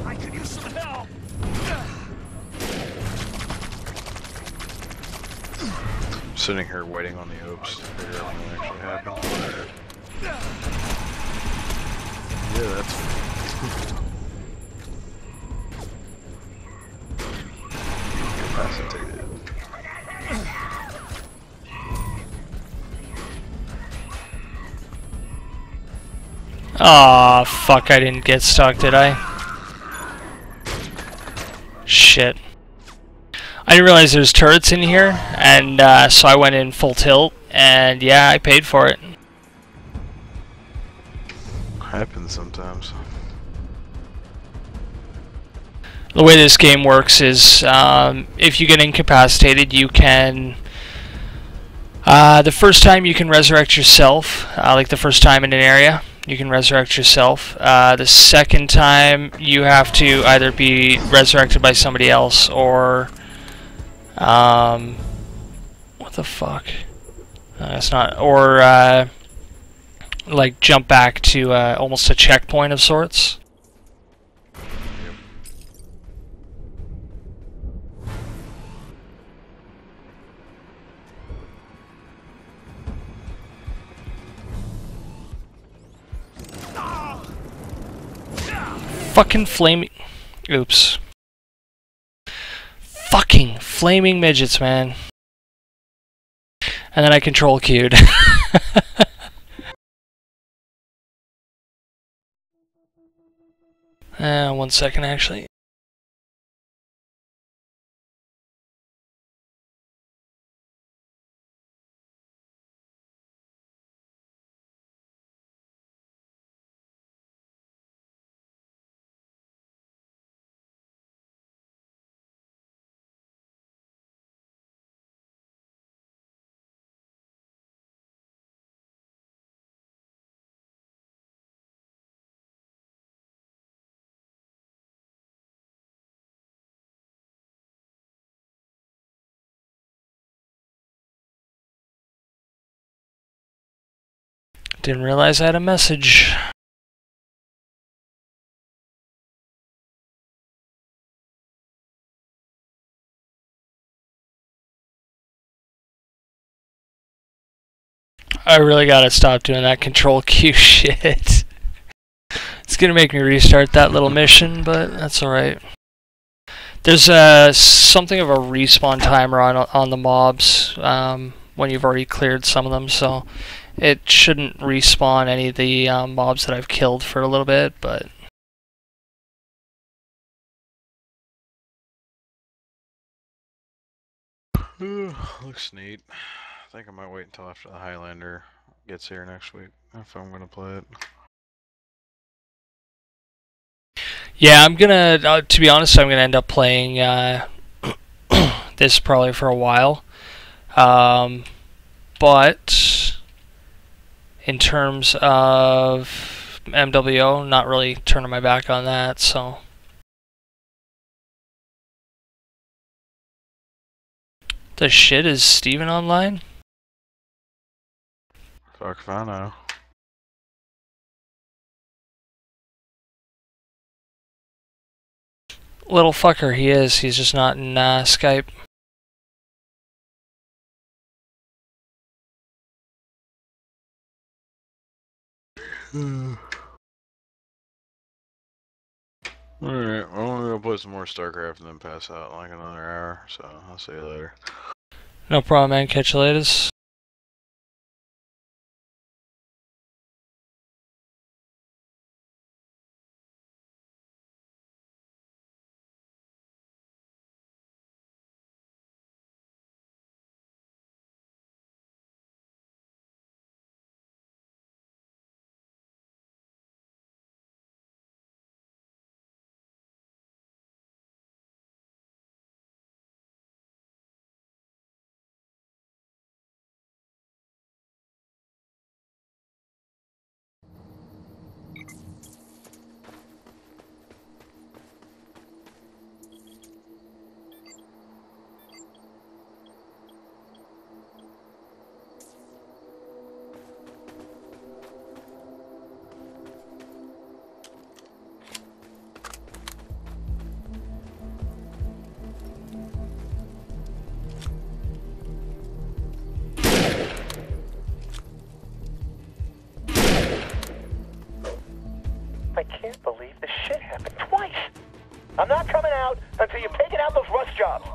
I could use some help. I'm sitting here waiting on the oops to figure out what actually happened. Yeah, that's incapacitated. Aw, fuck, I didn't get stuck, did I? Shit. I didn't realize there's turrets in here, and so I went in full tilt, and yeah, I paid for it. Happens sometimes. The way this game works is, if you get incapacitated, you can... the first time you can resurrect yourself, like the first time in an area, you can resurrect yourself. The second time, you have to either be resurrected by somebody else, or... what the fuck? It's not... Or, like, jump back to almost a checkpoint of sorts. Fucking flaming... Oops. Fucking flaming midgets, man. And then I control queued. 1 second, actually. Didn't realize I had a message. I really gotta stop doing that control Q shit. It's gonna make me restart that little mission, but that's alright. There's something of a respawn timer on the mobs when you've already cleared some of them, so it shouldn't respawn any of the mobs that I've killed for a little bit, but... Looks neat. I think I might wait until after the Highlander gets here next week, if I'm gonna play it. Yeah, I'm gonna, to be honest, I'm gonna end up playing this probably for a while. But in terms of MWO, not really turning my back on that, so... The shit, is Steven online? Fuck if I know. Little fucker he is. He's just not in Skype. Alright, well, I'm gonna play some more StarCraft and then pass out in like another hour, so I'll see you later. No problem, man. Catch you later. I can't believe this shit happened twice. I'm not coming out until you've taken out those rust jobs.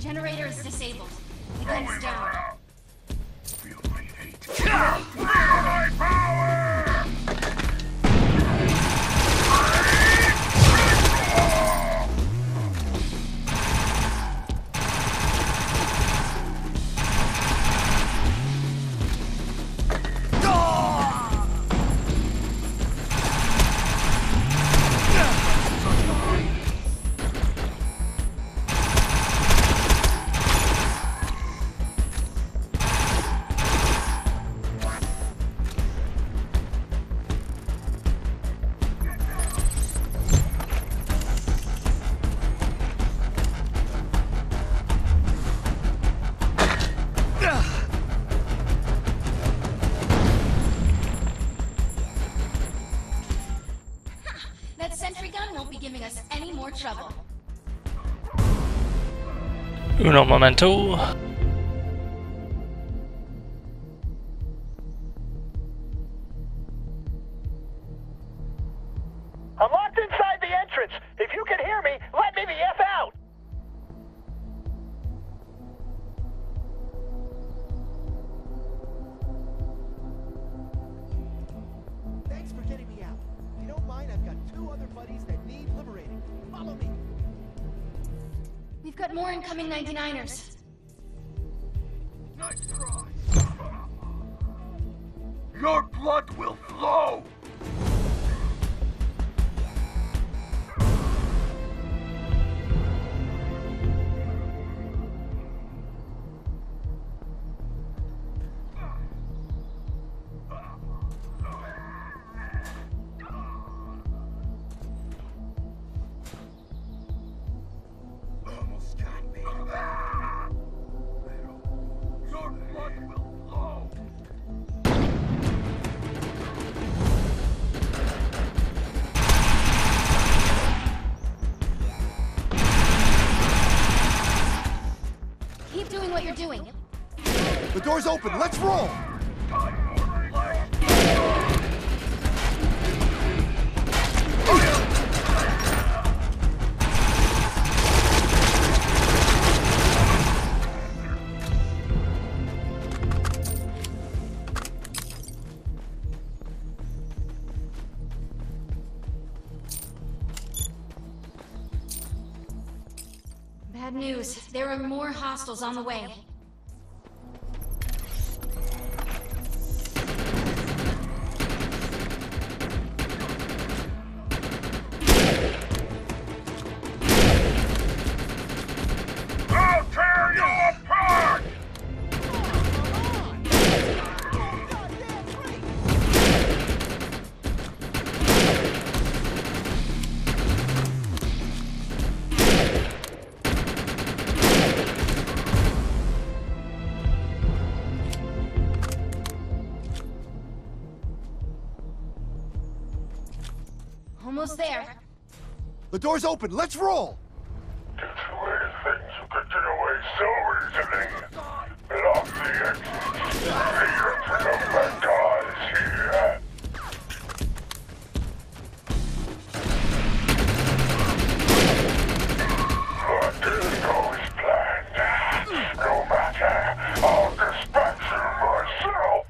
Generator is disabled. The gun's down. Feel my hate. Feel my power! That sentry gun won't be giving us any more trouble. Uno momento. I'm locked inside the entrance. If you can hear me, let me the F out. Thanks for getting me out. If you don't mind, I've got 2 other buddies that need liberating. Follow me. We've got more incoming 99ers. Nice try. Your blood will flow! Almost got me. Your blood will flow! Keep doing what you're doing. The door's open. Let's roll. Bad news. There are more hostiles on the way. I'll tear you apart! Almost there. The door's open. Let's roll. Did you really think you could get away so easily? Block the exit. The infinite guys here. But didn't go as planned. No matter, I'll dispatch you myself.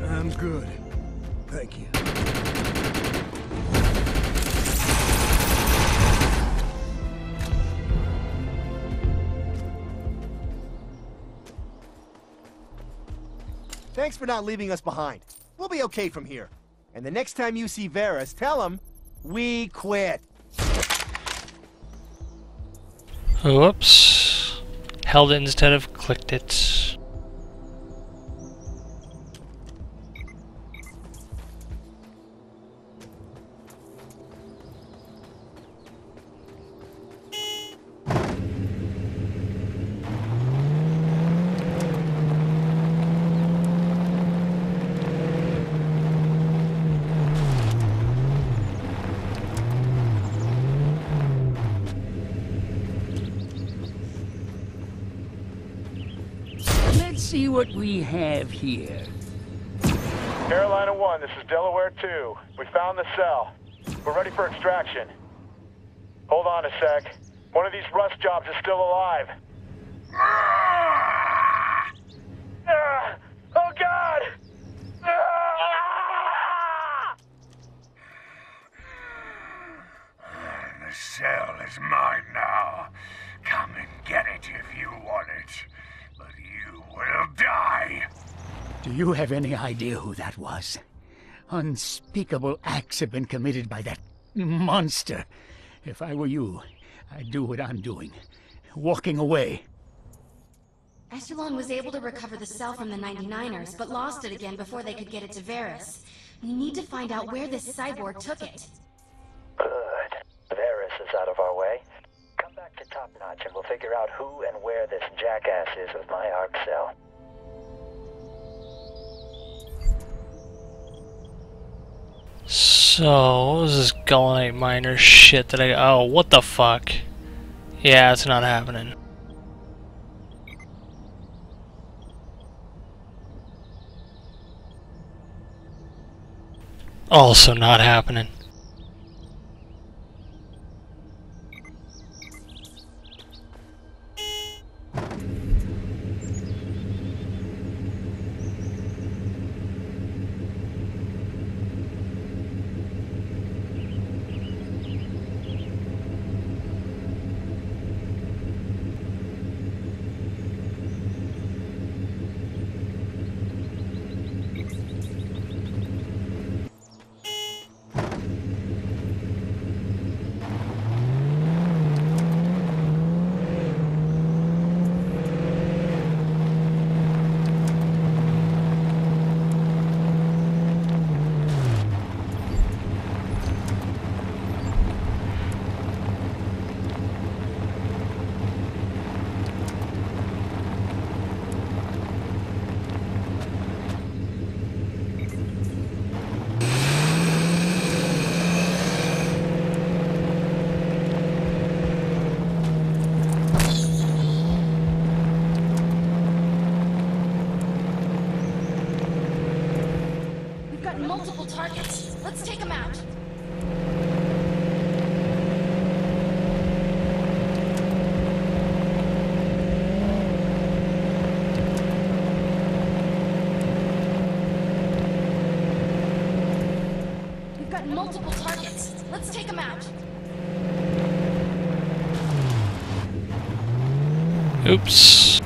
I'm good. Thank you. Thanks for not leaving us behind. We'll be okay from here. And the next time you see Varys, tell him we quit. Whoops. Held it instead of clicked it. Let's see what we have here. Carolina 1, this is Delaware 2. We found the cell. We're ready for extraction. Hold on a sec. One of these rust jobs is still alive. Oh, God! The cell is mine now. Come and get it if you want it. But you will die. Do you have any idea who that was? Unspeakable acts have been committed by that monster. If I were you, I'd do what I'm doing. Walking away. Echelon was able to recover the cell from the 99ers, but lost it again before they could get it to Varys. We need to find out where this cyborg took it. Good. Varys is out of our way. Come back to Top Notch and we'll figure out who and where this jackass is with my arc cell. So, what was this Gullenite miner shit that oh, what the fuck? Yeah, it's not happening. Also not happening. multiple targets. Let's take them out. We've got multiple targets. Let's take them out. Oops.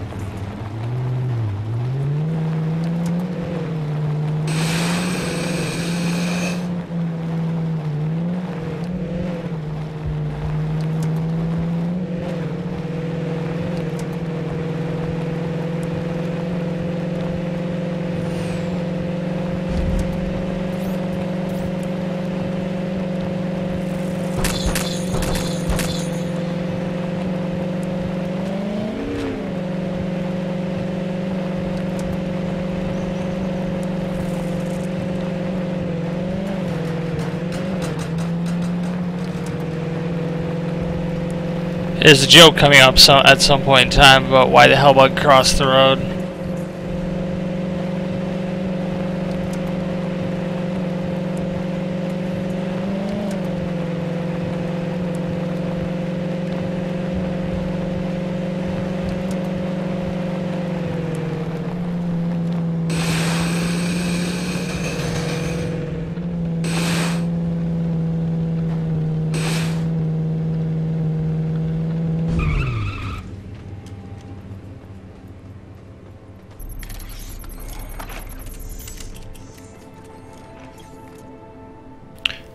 There's a joke coming up at some point in time about why the Hellbug crossed the road.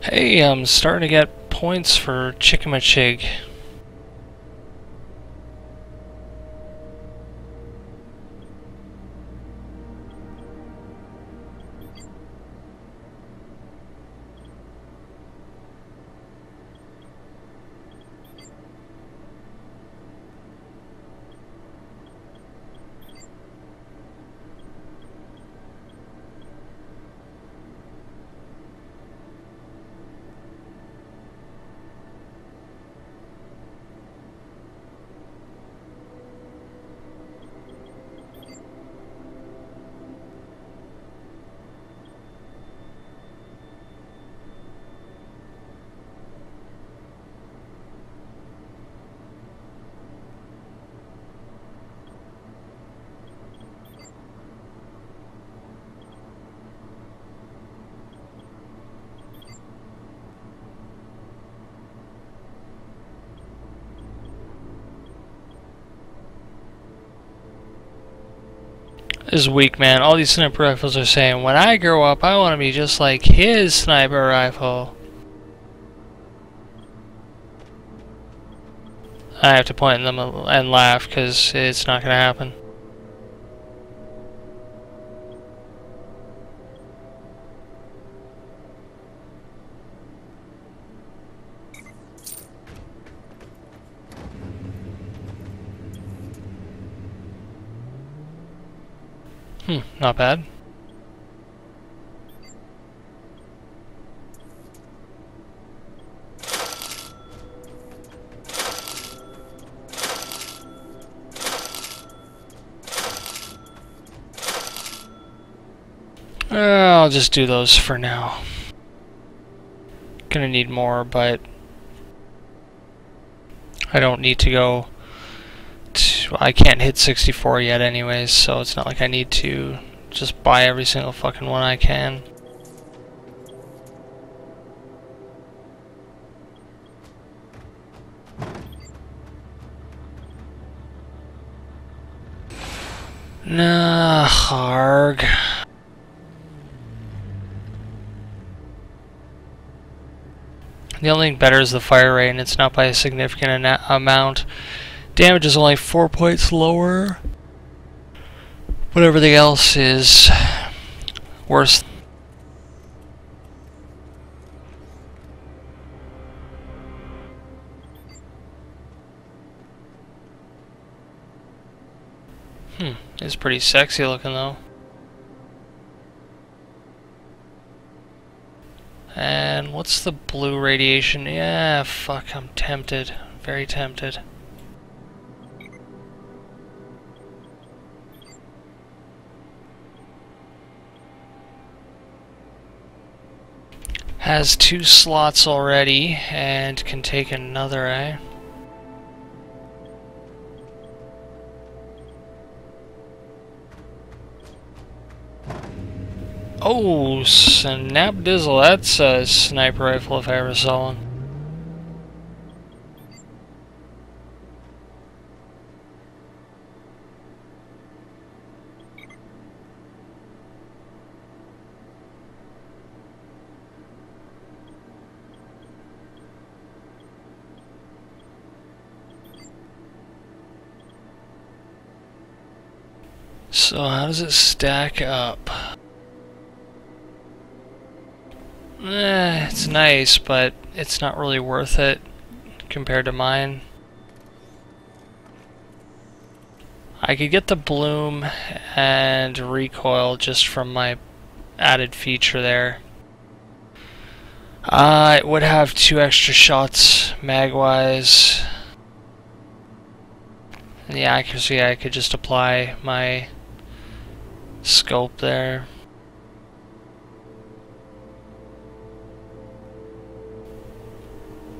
Hey, I'm starting to get points for Chickamachig. This is weak, man. All these sniper rifles are saying, when I grow up, I want to be just like his sniper rifle. I have to point at them and laugh because it's not going to happen. Not bad. I'll just do those for now. Gonna need more, but I don't need to go. I can't hit 64 yet anyways, so it's not like I need to just buy every single fucking one I can. Nah, harg. The only thing better is the fire rate, and it's not by a significant amount. Damage is only 4 points lower, but everything else is worse. It's pretty sexy looking though. And what's the blue radiation? Yeah, fuck, I'm tempted. Very tempted. Has 2 slots already and can take another, eh? Oh, snap dizzle, that's a sniper rifle if I ever saw one. So how does it stack up? It's nice, but it's not really worth it compared to mine. I could get the bloom and recoil just from my added feature there. It would have 2 extra shots mag-wise. And the accuracy, I could just apply my scope there.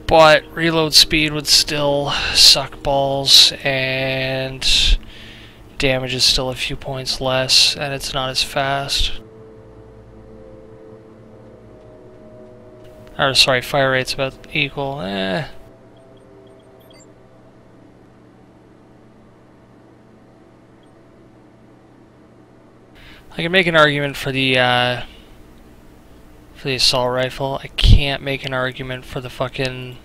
But reload speed would still suck balls, and damage is still a few points less, and it's not as fast. Or sorry, fire rate's about equal. I can make an argument for the assault rifle. I can't make an argument for the fucking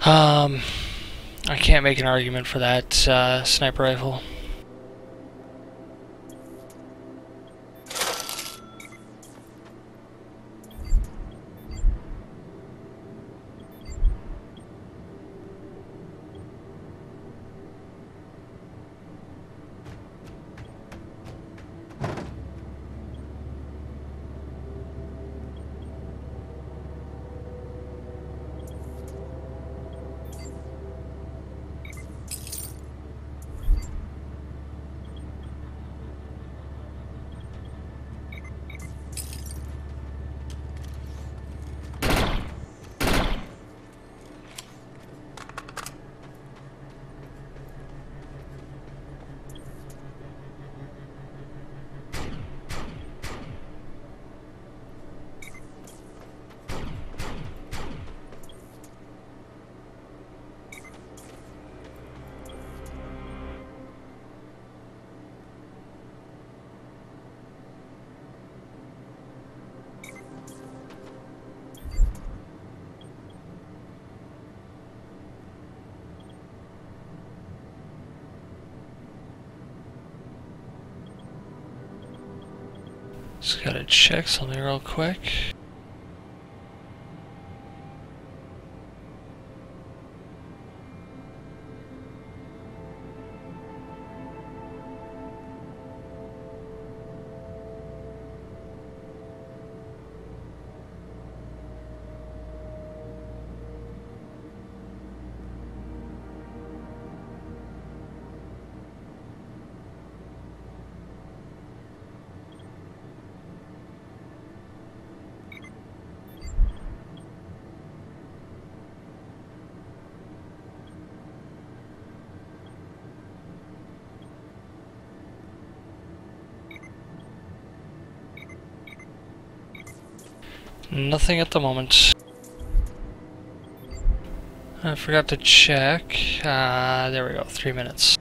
I can't make an argument for that sniper rifle. Just gotta check something real quick. Nothing at the moment. I forgot to check. There we go, 3 minutes.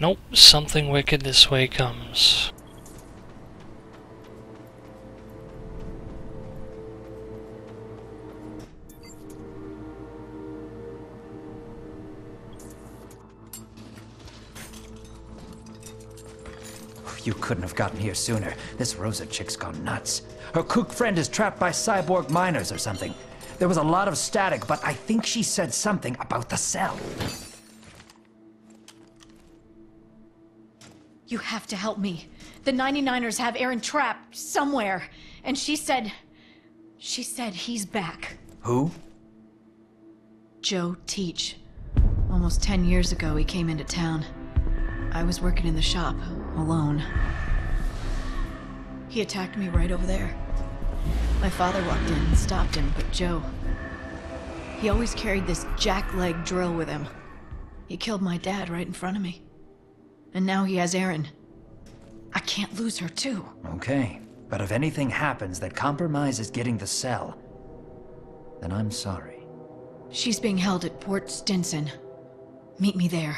Nope, something wicked this way comes. You couldn't have gotten here sooner. This Rosa chick's gone nuts. Her kook friend is trapped by cyborg miners or something. There was a lot of static, but I think she said something about the cell. You have to help me. The 99ers have Aaron trapped somewhere. And she said he's back. Who? Joe Teach. Almost 10 years ago, he came into town. I was working in the shop, alone. He attacked me right over there. My father walked in and stopped him, but Joe... he always carried this jackleg drill with him. He killed my dad right in front of me. And now he has Erin. I can't lose her, too. Okay, but if anything happens that compromises getting the cell, then I'm sorry. She's being held at Port Stinson. Meet me there.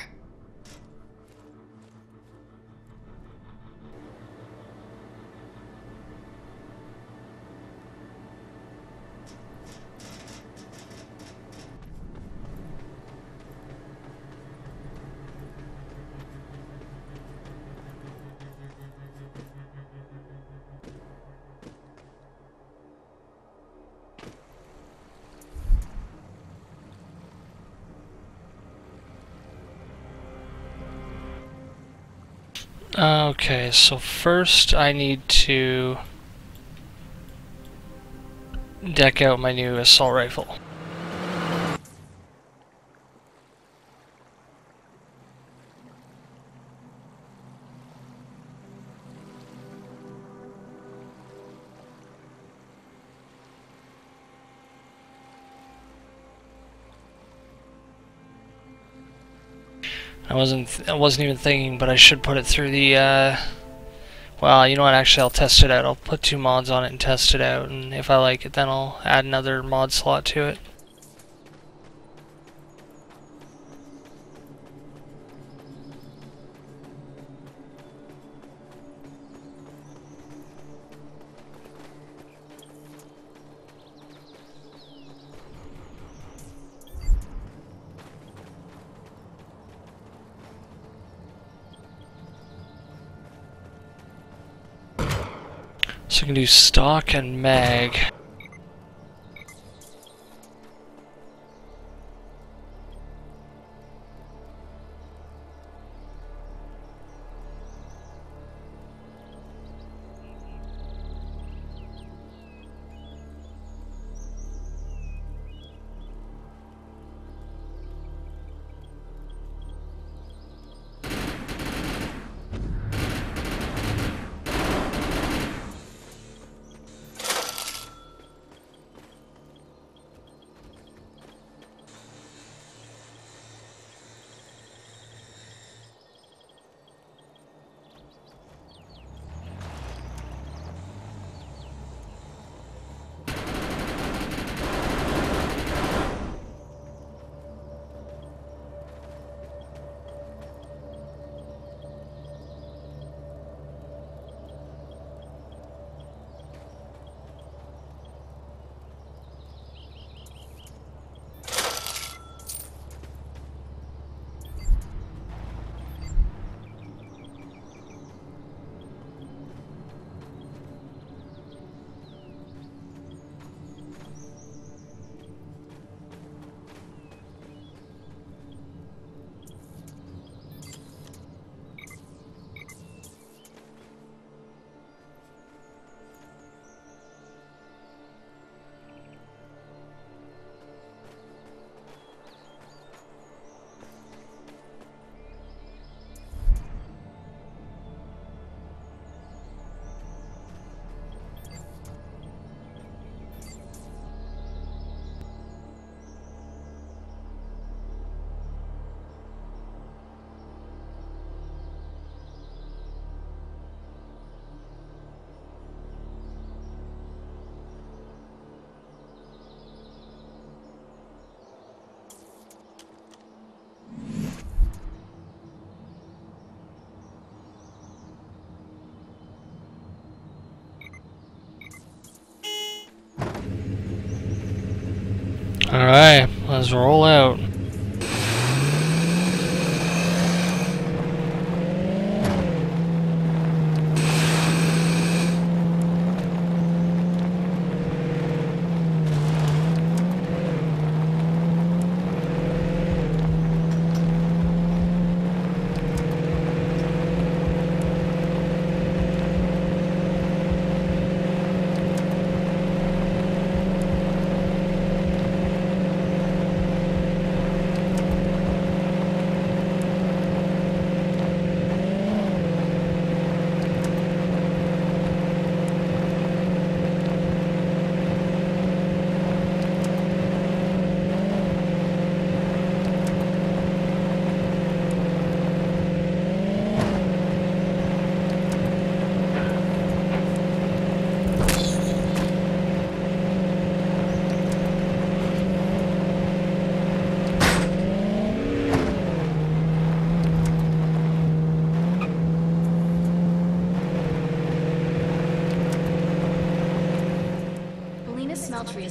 Okay, so first I need to deck out my new assault rifle. I wasn't even thinking, but I should put it through the, well, you know what, actually I'll test it out. I'll put 2 mods on it and test it out, and if I like it, then I'll add another mod slot to it. So I can do stock and mag. Alright, let's roll out.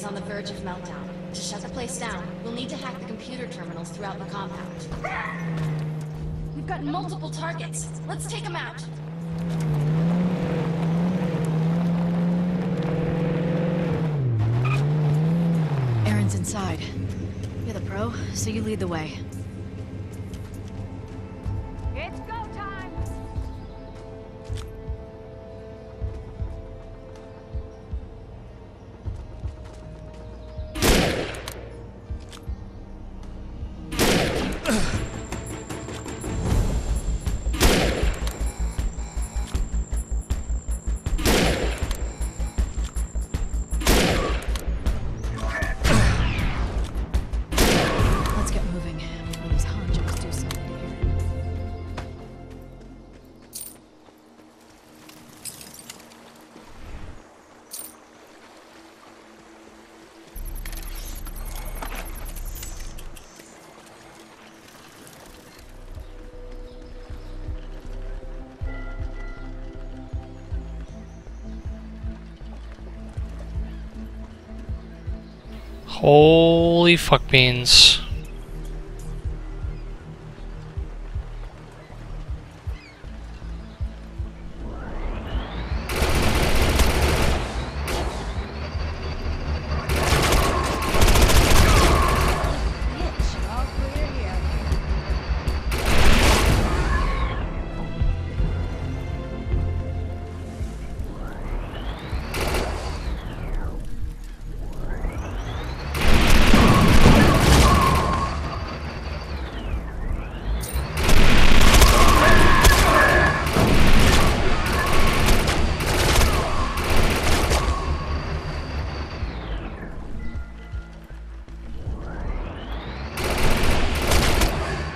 is on the verge of meltdown. To shut the place down, we'll need to hack the computer terminals throughout the compound. We've got multiple targets. Let's take them out. Aaron's inside. You're the pro, so you lead the way. It's go time! Let's get moving before these honchos do something here. Holy fuck beans. All clear here.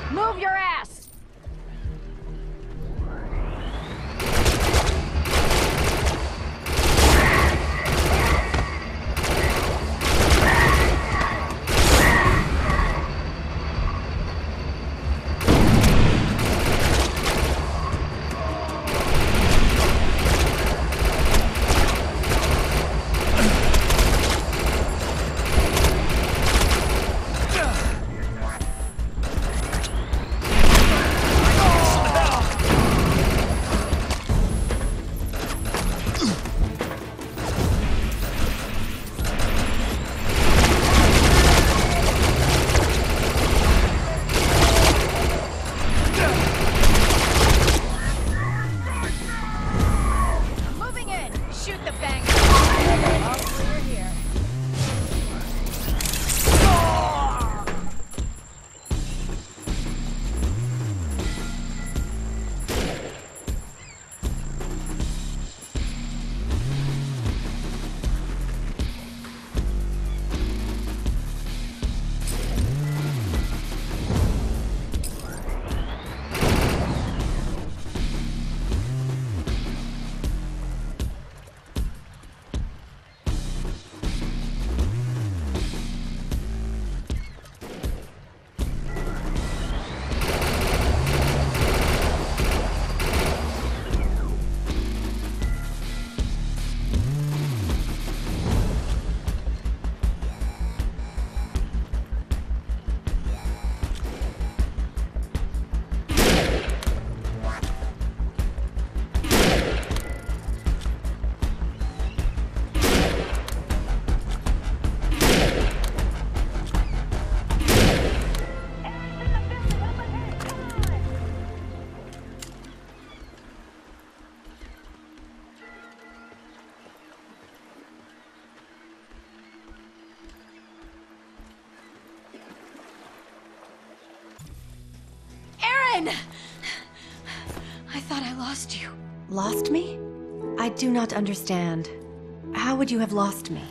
Move your ass! Moving in! Shoot the bank! All clear here. Aaron! I thought I lost you. Lost me? I do not understand. How would you have lost me?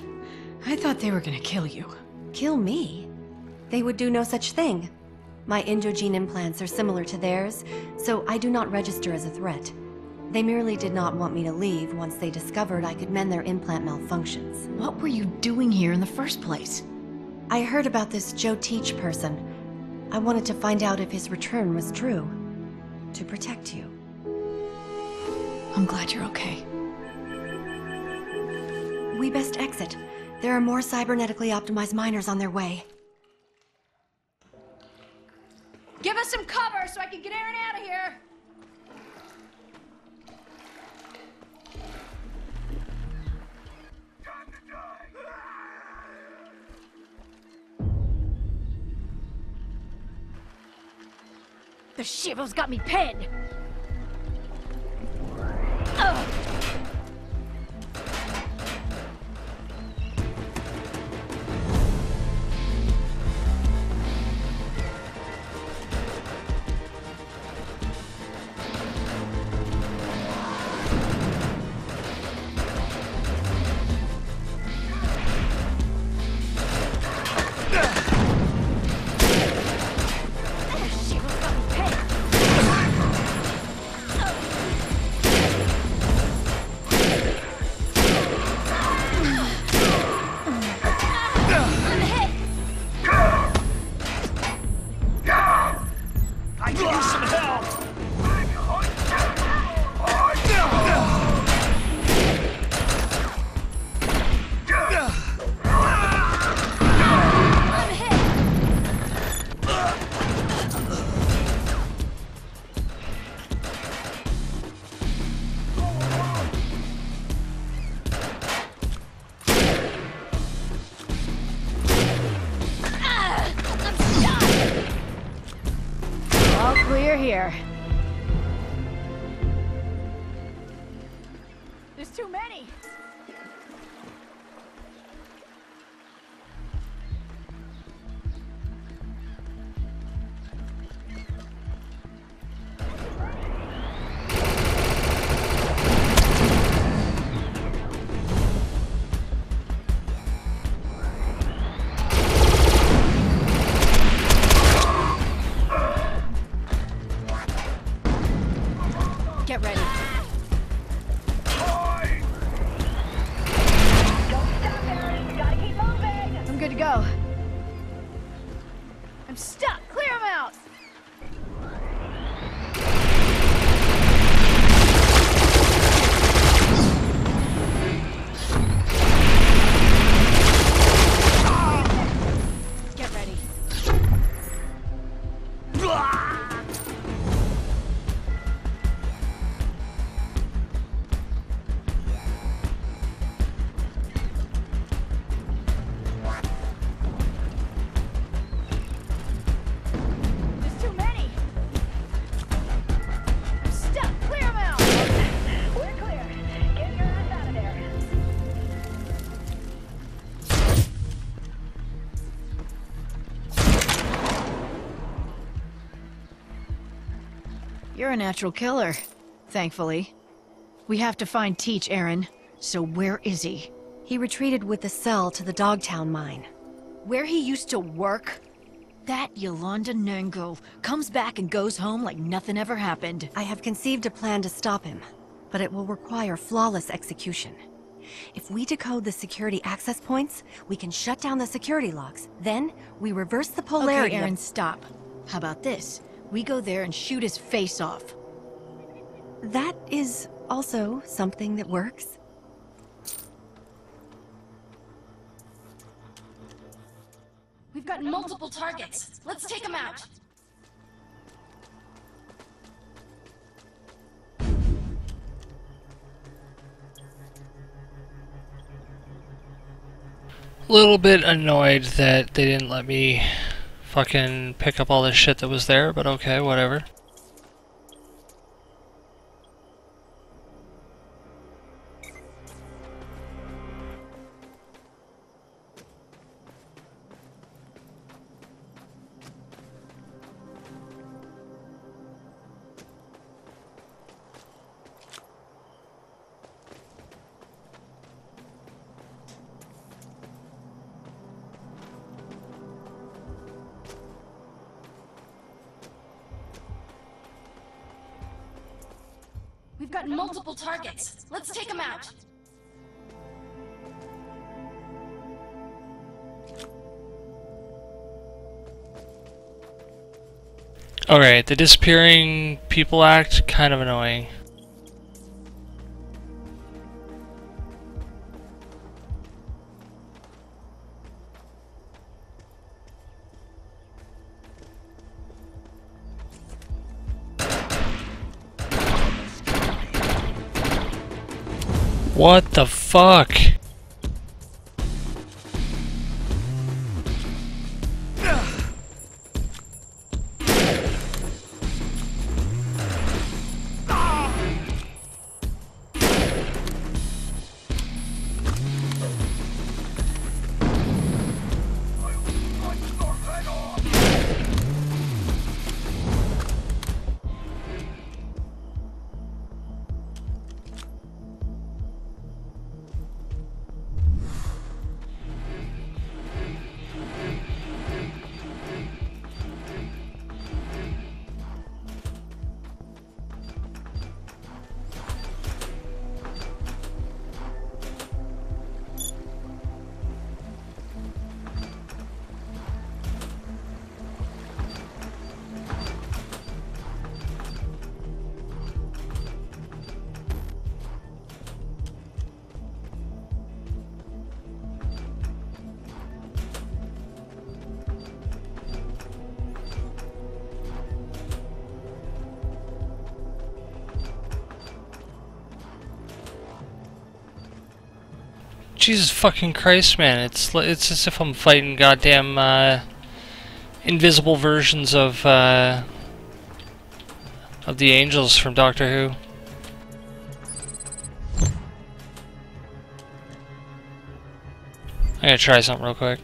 I thought they were gonna kill you. Kill me? They would do no such thing. My Indogene implants are similar to theirs, so I do not register as a threat. They merely did not want me to leave once they discovered I could mend their implant malfunctions. What were you doing here in the first place? I heard about this Joe Teach person. I wanted to find out if his return was true. To protect you. I'm glad you're okay. We best exit. There are more cybernetically optimized miners on their way. Give us some cover so I can get Aaron out of here! The shivo's got me pinned! Ugh. Here. There's too many. Get ready. Don't stop, Aaron. You gotta keep moving. I'm good to go. I'm stuck. Clear them out. Get ready. You're a natural killer, thankfully. We have to find Teach, Aaron. So where is he? He retreated with the cell to the Dogtown mine. Where he used to work? That Yolanda Nengo comes back and goes home like nothing ever happened. I have conceived a plan to stop him, but it will require flawless execution. If we decode the security access points, we can shut down the security locks. Then, we reverse the polarity Okay, Aaron, stop. How about this? We go there and shoot his face off. That is also something that works. We've got multiple targets. Let's take them out. A little bit annoyed that they didn't let me fucking pick up all this shit that was there, but okay, whatever. We've got multiple targets. Let's take them out. Alright, the disappearing people act, kind of annoying. What the fuck? Jesus fucking Christ, man! It's as if I'm fighting goddamn invisible versions of the angels from Doctor Who. I'm gonna try something real quick.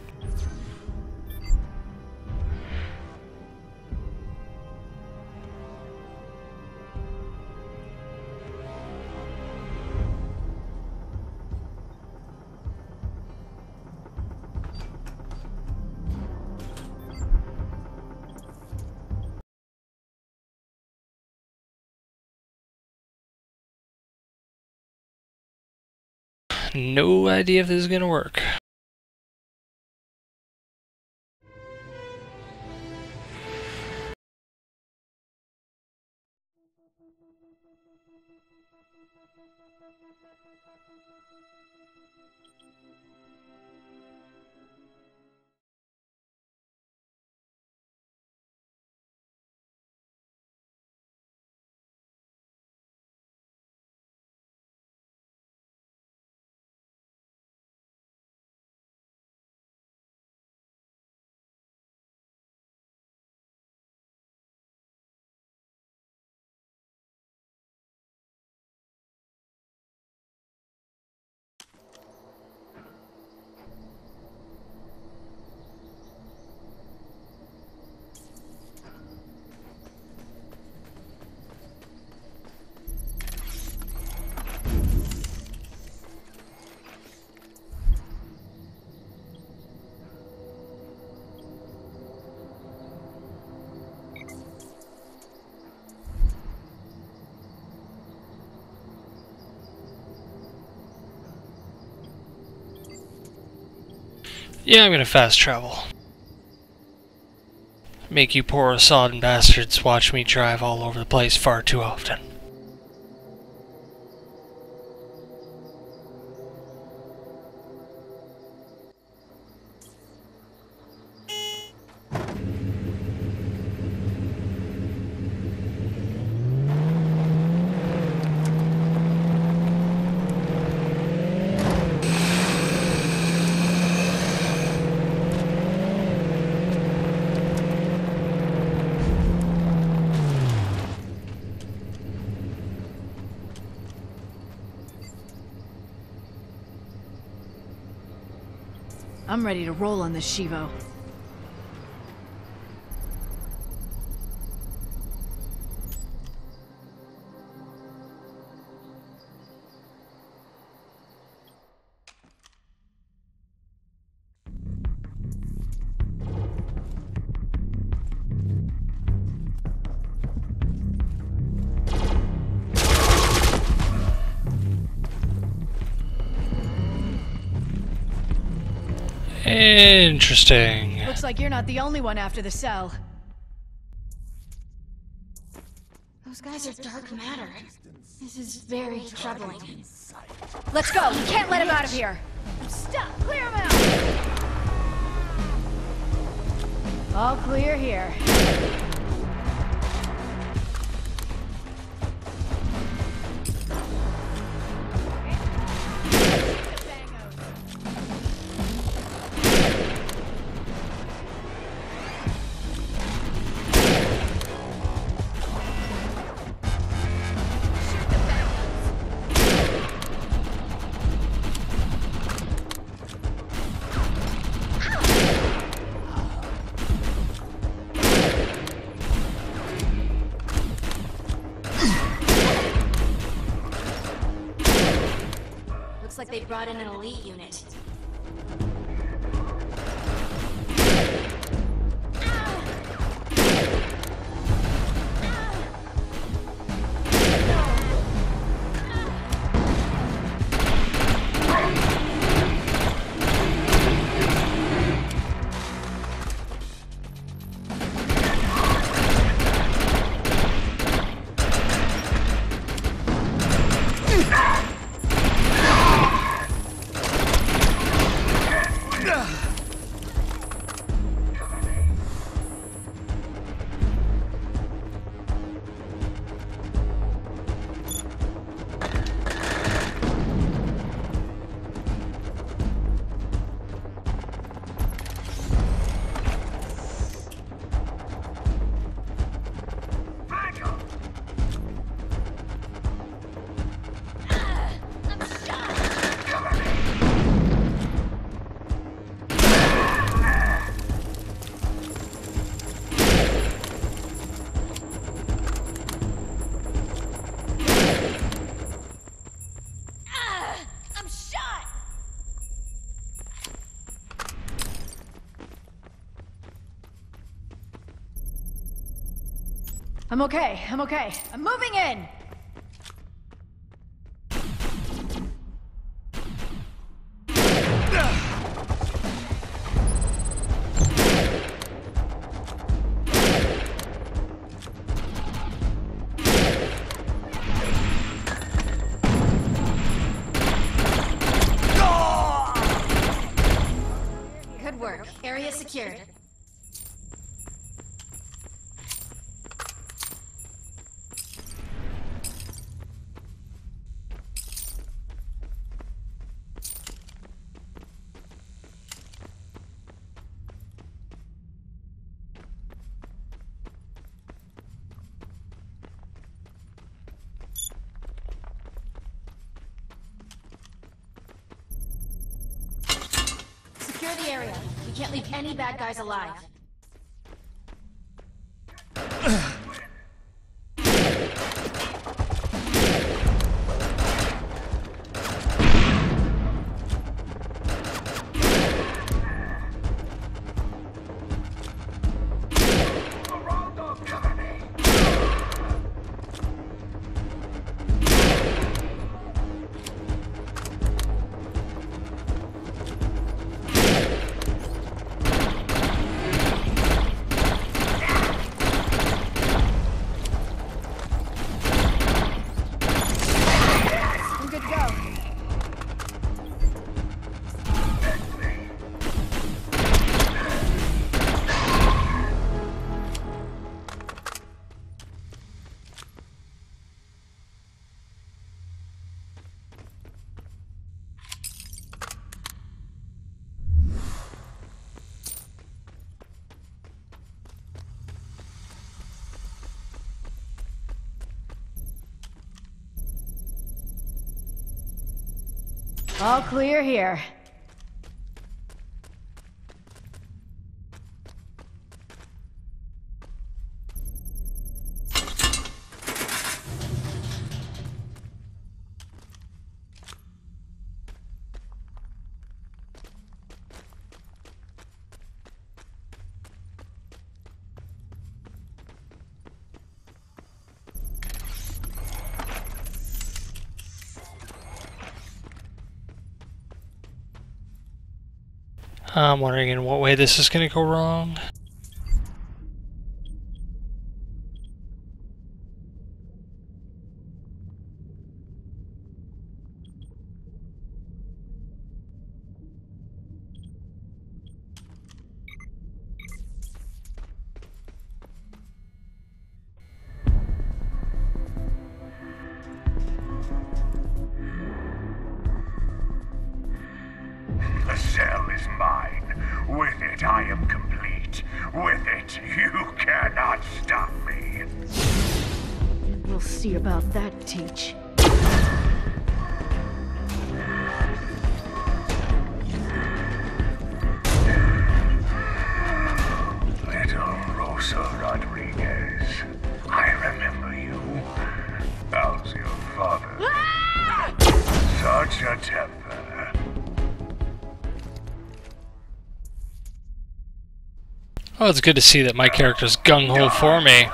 No idea if this is gonna work. Yeah, I'm gonna fast travel. Make you poor sodden bastards watch me drive all over the place far too often. I'm ready to roll on this Shivo. Interesting. Looks like you're not the only one after the cell. Those guys are dark matter. This is very troubling. Let's go! We can't let him out of here! I'm stuck! Clear him out! All clear here. like they brought in an elite unit. I'm okay. I'm moving in! Good work. Area secured. Secure the area. We can't leave any bad guys alive. All clear here. I'm wondering in what way this is going to go wrong. The cell is mine. With it, I am complete. With it, you cannot stop me. We'll see about that, Teach. Little Rosa Rodriguez. I remember you. How's your father? Such a temper. Well, it's good to see that my character's gung-ho for me.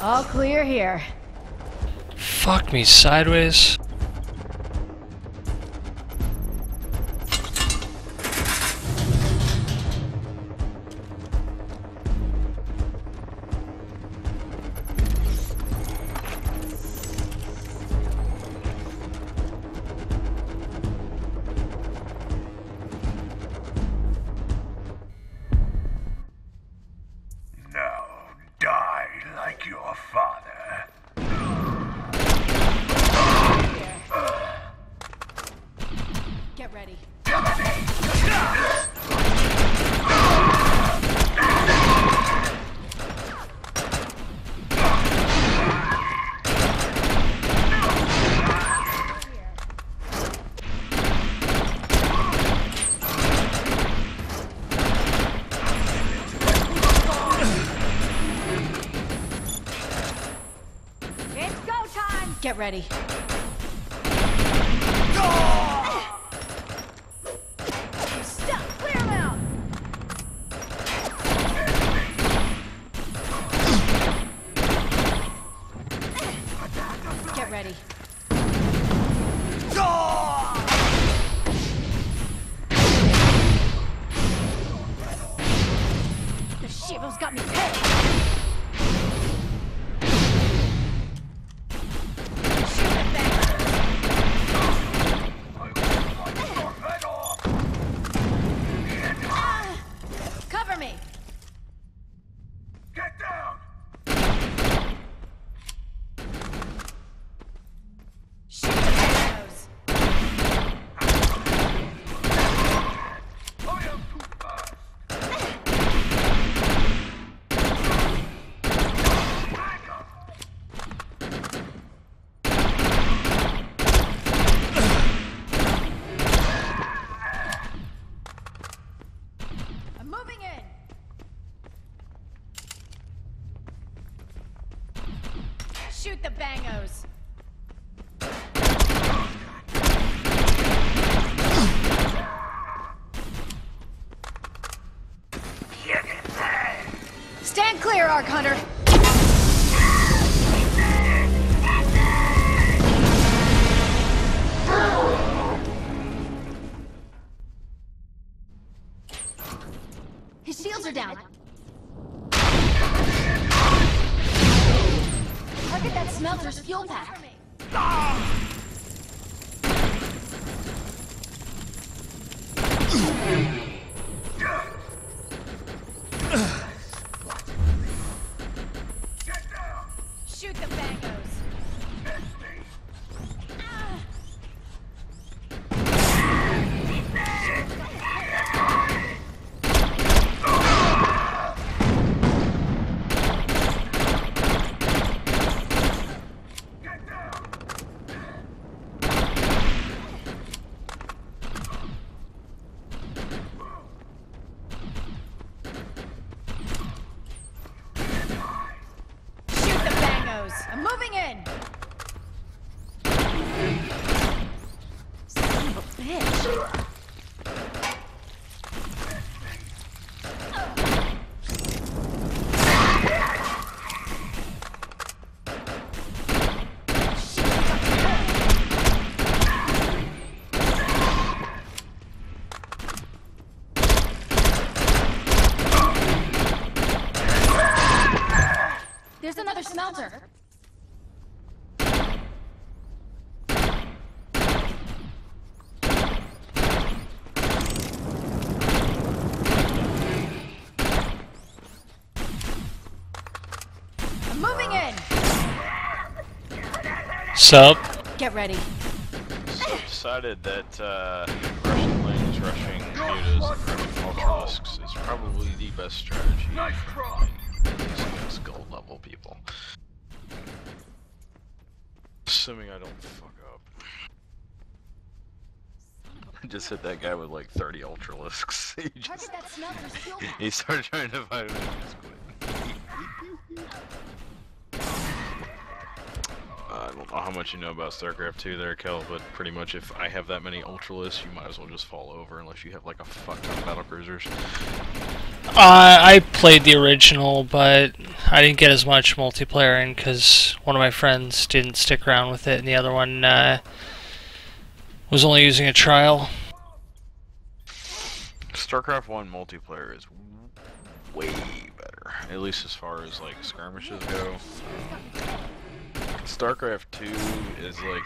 All clear here. Fuck me sideways. Your father. Get ready. Get ready. Stop! Clear him out! Get ready. The Shivo's got me pegged. Shoot the bangos! Stand clear, Arc Hunter! His shields are down. Look at that smelter's fuel pack. Shoot the bangos! I'm moving in! Son of a bitch! There's another smelter. I'm moving in. Sup? Get ready. So I've decided that rushing lanes, rushing mutas, and rushing ultralisks is probably the best strategy for at least against gold level people. Assuming I don't fuck up. I just hit that guy with like 30 ultralisks. He started trying to fight him and he just quit. I don't know how much you know about StarCraft 2 there, Kel, but pretty much if I have that many ultralisks, you might as well just fall over unless you have like a fuck ton of battlecruisers. I played the original, but I didn't get as much multiplayer in because one of my friends didn't stick around with it, and the other one was only using a trial. StarCraft 1 multiplayer is way better, at least as far as like skirmishes go. StarCraft 2 is like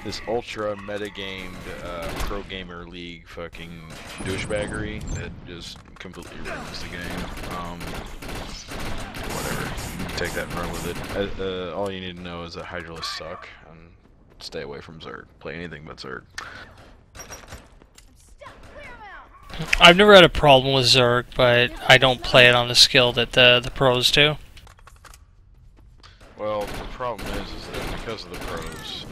this ultra metagamed pro gamer league fucking douchebaggery that just completely ruins the game. Whatever, you can take that and run with it. All you need to know is that Hydralisks suck, and stay away from Zerg. Play anything but Zerg. I've never had a problem with Zerg, but I don't play it on the skill that the pros do. Well, the problem is that because of the pros,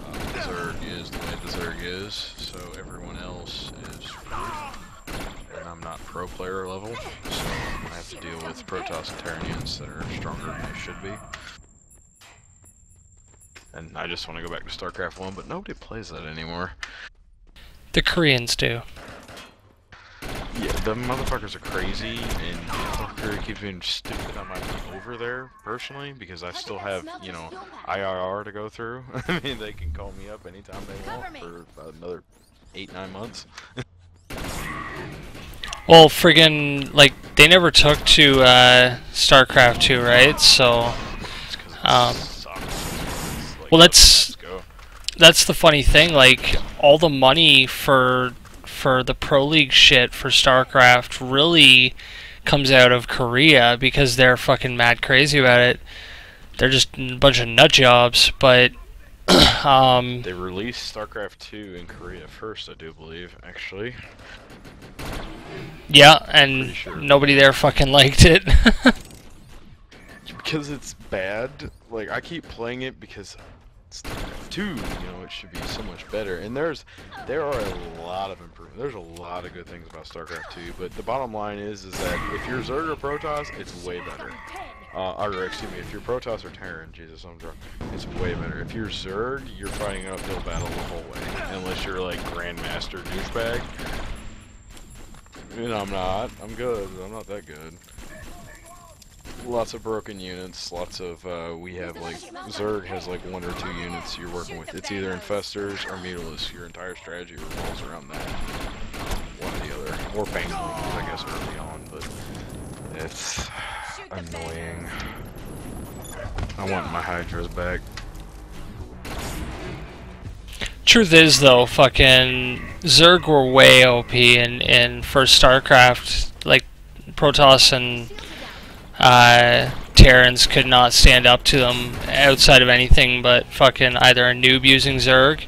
Zerg is the way the Zerg is, so everyone else is screwed. And I'm not pro player level, so I have to deal with Protoss and Terranians that are stronger than they should be. And I just want to go back to StarCraft 1, but nobody plays that anymore. The Koreans do. Yeah, the motherfuckers are crazy, and the motherfucker keeps being stupid. I might be over there, personally, because I still have, you know, IRR to go through. I mean, they can call me up anytime they want for about another 8-9 months. Well, friggin', like, they never took to StarCraft 2, right? So, well, that's the funny thing. Like, all the money for the Pro League shit for StarCraft really comes out of Korea because they're fucking mad crazy about it. They're just a bunch of nut jobs, but they released StarCraft 2 in Korea first, I do believe, actually. Yeah, and nobody there fucking liked it. Because it's bad. Like, I keep playing it because StarCraft 2, you know, it should be so much better. And there are a lot of improvements. There's a lot of good things about StarCraft 2, but the bottom line is that if you're Zerg or Protoss, it's way better. Or excuse me, if you're Protoss or Terran, Jesus, I'm drunk, it's way better. If you're Zerg, you're fighting an uphill battle the whole way, unless you're like Grandmaster douchebag. And I'm not. I'm good. I'm not that good. Lots of broken units, lots of, we have like, Zerg has like 1 or 2 units you're working with. It's either Infestors or Mutalisks. Your entire strategy revolves around that. One or the other. Or Banglings, I guess, early on, but it's annoying. I want my Hydras back. Truth is, though, fucking Zerg were way OP in first StarCraft. Like, Protoss and Terrans could not stand up to them outside of anything but fucking either a noob using Zerg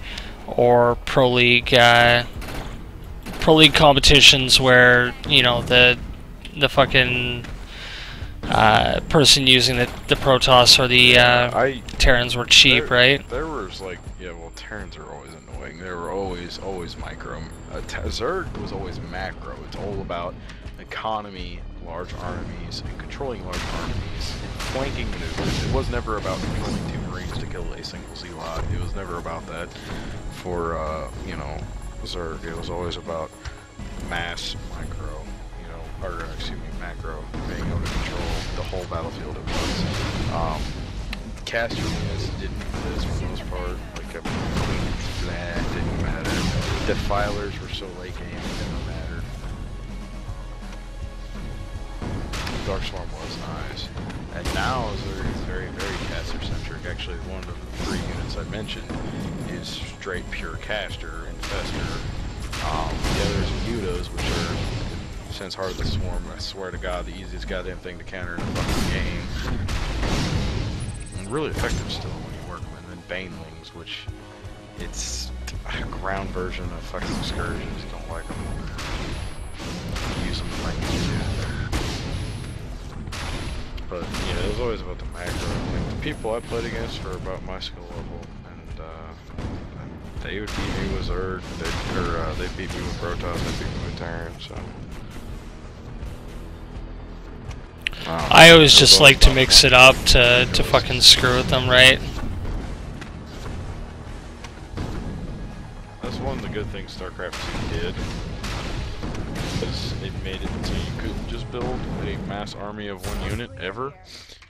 or Pro League competitions where, you know, the fucking person using the Protoss or the Terrans were cheap, right? There was like, yeah, well, Terrans are always annoying. They were always micro. Zerg was always macro. It's all about economy, large armies, and controlling large armies, and flanking maneuvers. It was never about controlling 2 Marines to kill a single Z-Lot. It was never about that for, you know, Zerg. It was always about mass micro, you know, or excuse me, macro, being able to control the whole battlefield at once. Caster units didn't exist for the most part. Like, it didn't matter. Defilers were so late game, it didn't matter. Darkstorm was nice. And now Zerg is very like actually one of the 3 units I mentioned is straight pure caster and fester. The others are Mutos, which are, since Heart of the Swarm, I swear to God, the easiest goddamn thing to counter in a fucking game. And really effective still when you work with them. And Banelings, which it's a ground version of fucking Scourges. Don't like them. Use them like you do. But yeah, it was always about the macro. Like the people I played against were about my skill level, and they would beat me with Zerg, they'd beat me with Protoss, they'd beat me with Terran, so. I always just like to mix it up to fucking screw with them, right? That's one of the good things StarCraft 2 did. Because it made it so you couldn't just build a mass army of 1 unit ever.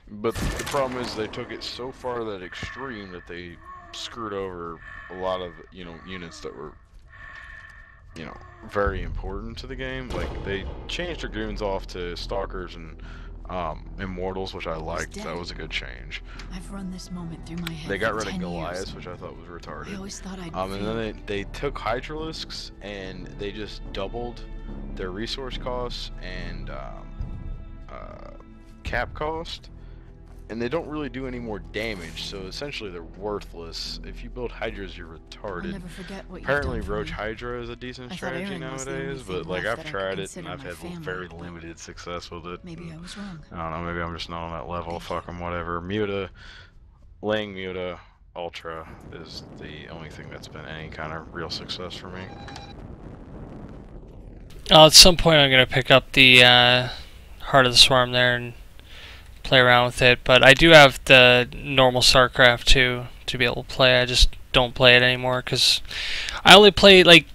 But the problem is they took it so far to that extreme that they screwed over a lot of, you know, units that were, you know, very important to the game. Like they changed their goons off to stalkers and immortals, which I liked. That was a good change. I've run this moment through my head. They got rid of 10 Goliaths, years. which I thought was retarded. I always thought I'd and then they took Hydralisks and they just doubled their resource costs and cap cost, and they don't really do any more damage, so essentially they're worthless. If you build Hydras, you're retarded. I'll never forget what you've Apparently done for Roach me. Hydra is a decent I thought strategy Aaron was the nowadays, only but thing like left I've that I tried could it and consider I've my had family, very but limited success with it. maybe I was wrong. I don't know, maybe I'm just not on that level. Fuck 'em, whatever. Muta, laying Muta, Ultra is the only thing that's been any kind of real success for me. At some point I'm going to pick up the Heart of the Swarm there and play around with it, but I do have the normal StarCraft 2 to be able to play. I just don't play it anymore because I only play, like,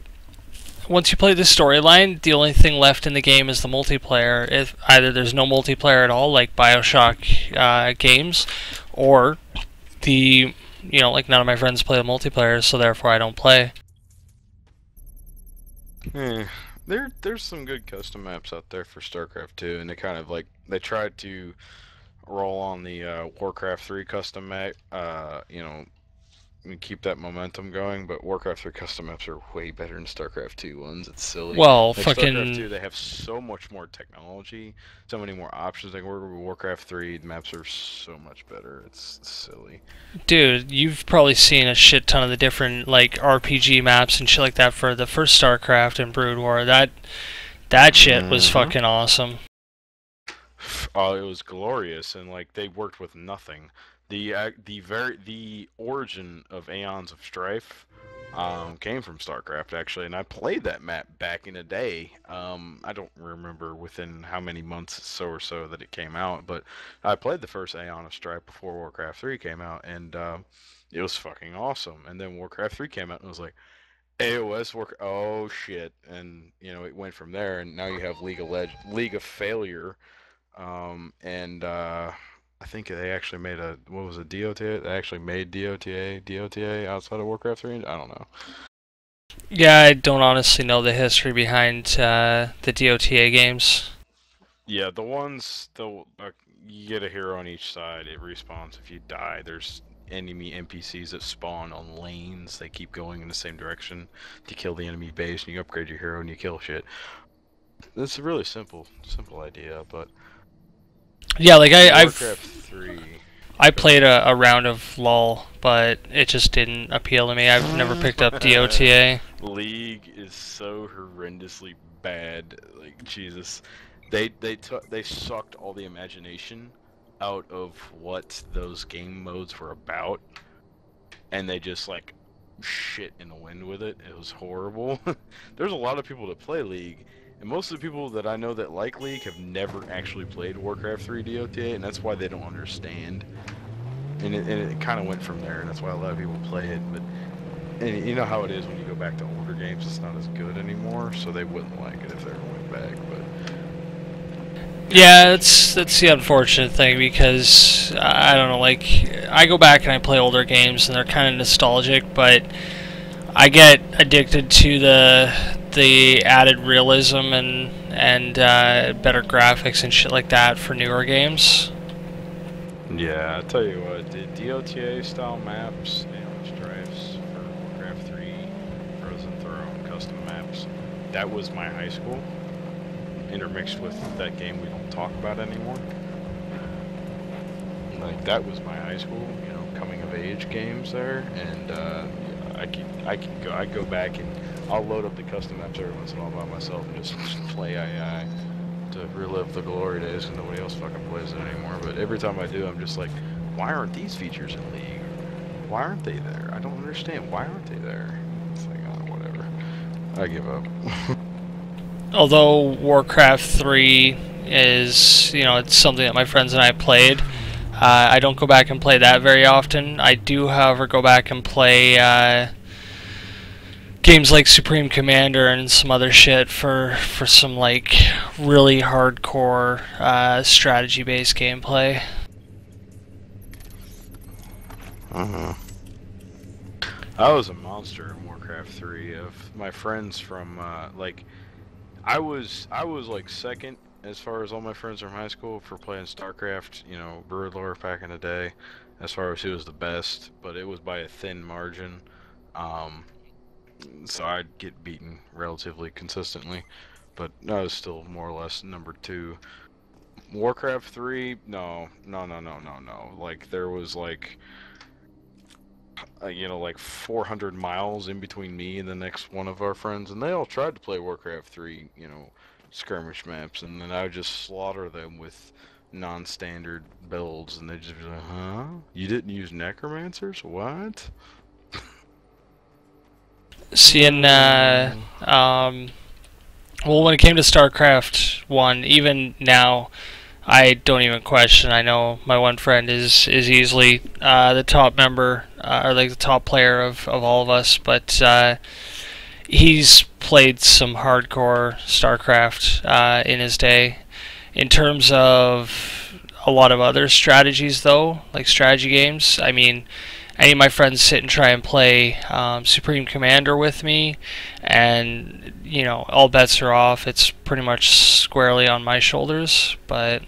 once you play the storyline, the only thing left in the game is the multiplayer. If either there's no multiplayer at all, like BioShock games, or the, you know, like none of my friends play the multiplayer, so therefore I don't play. There's some good custom maps out there for StarCraft 2, and they kind of like, they tried to roll on the Warcraft 3 custom map, you know, and keep that momentum going, but Warcraft 3 custom maps are way better than StarCraft 2 ones. It's silly. Well, like fucking... StarCraft 2, they have so much more technology, so many more options. Like Warcraft 3, the maps are so much better. It's silly. Dude, you've probably seen a shit ton of the different, like, RPG maps and shit like that for the first StarCraft and Brood War. That shit was fucking awesome. Oh, it was glorious, and like they worked with nothing. The origin of Aeons of Strife came from StarCraft actually, and I played that map back in the day. I don't remember within how many months or so that it came out, but I played the first Aeon of Strife before Warcraft 3 came out, and it was fucking awesome. And then Warcraft 3 came out, and it was like, AOS work. Oh shit! And you know, it went from there, and now you have League of Failure, and I think they actually made a, what was it, DOTA? They actually made DOTA outside of Warcraft 3. I don't know. Yeah, I don't honestly know the history behind the DOTA games. Yeah, the ones you get a hero on each side. It respawns if you die. There's enemy NPCs that spawn on lanes. They keep going in the same direction to kill the enemy base, and you upgrade your hero and you kill shit. It's a really simple idea, but yeah, like Warcraft 3. I played a round of LoL, but it just didn't appeal to me. I've never picked up DOTA. League is so horrendously bad. Like Jesus, they sucked all the imagination out of what those game modes were about, and they just like shit in the wind with it. It was horrible. There's a lot of people that play League, and most of the people that I know that like League have never actually played Warcraft 3 DOTA, and that's why they don't understand. And it kind of went from there, and that's why a lot of people play it. But and you know how it is when you go back to older games, it's not as good anymore, so they wouldn't like it if they ever went back. But yeah, that's the unfortunate thing, because I don't know, like, I go back and I play older games and they're kind of nostalgic, but I get addicted to the added realism and better graphics and shit like that for newer games. Yeah, I tell you what, the DOTA style maps, damage drives for Warcraft 3, Frozen Throne, custom maps, that was my high school, intermixed with that game we don't talk about anymore. Like, that was my high school, you know, coming of age games there, and I go back and I'll load up the custom maps every once in a while by myself and just play II to relive the glory days, and nobody else fucking plays it anymore. But every time I do, I'm just like, why aren't these features in League? Why aren't they there? I don't understand. Why aren't they there? It's like, oh, whatever. I give up. Although Warcraft 3 is, you know, it's something that my friends and I played. I don't go back and play that very often. I do, however, go back and play games like Supreme Commander and some other shit for some like really hardcore strategy-based gameplay. I was a monster in Warcraft 3. Of my friends from like, I was like second as far as all my friends from high school for playing StarCraft, you know, Broodlord back in the day, as far as who was the best, but it was by a thin margin. So I'd get beaten relatively consistently, but I was still more or less number 2. Warcraft 3, no. Like, there was like, you know, like 400 miles in between me and the next one of our friends, and they all tried to play Warcraft 3, you know, skirmish maps, and then I would just slaughter them with non-standard builds, and they'd just be like, huh? You didn't use necromancers? What? Seeing, well, when it came to StarCraft 1, even now, I don't even question. I know my one friend is easily the top member, or like the top player of all of us, but he's played some hardcore StarCraft in his day. In terms of a lot of other strategies, though, like strategy games, I mean, any of my friends sit and try and play Supreme Commander with me, and, you know, all bets are off. It's pretty much squarely on my shoulders, but...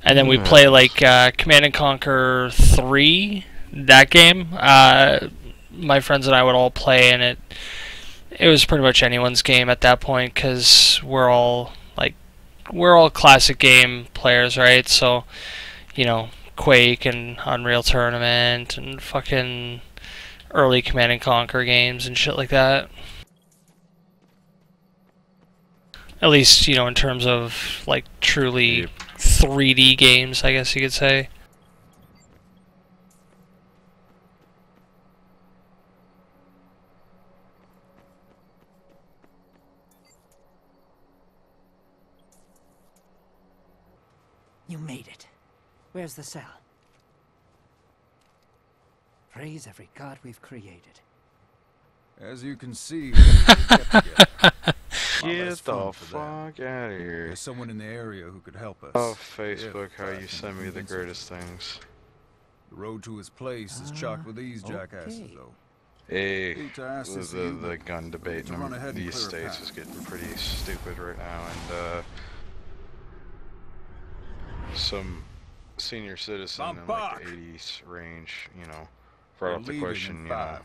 And then we play, like, Command & Conquer 3, that game. My friends and I would all play, and it was pretty much anyone's game at that point, because we're all classic game players, right? So, you know, Quake and Unreal Tournament and fucking early Command & Conquer games and shit like that. At least, you know, in terms of, like, truly 3D games, I guess you could say. You made it. Where's the cell? Praise every god we've created. As you can see, get the fuck out of here. There's someone in the area who could help us. Oh, Facebook, how you send me the greatest things. The road to his place is chocked with these jackasses, though. Hey, the gun debate in these states is getting pretty stupid right now, and some senior citizen in like the 80s range, you know, brought up the question, you know,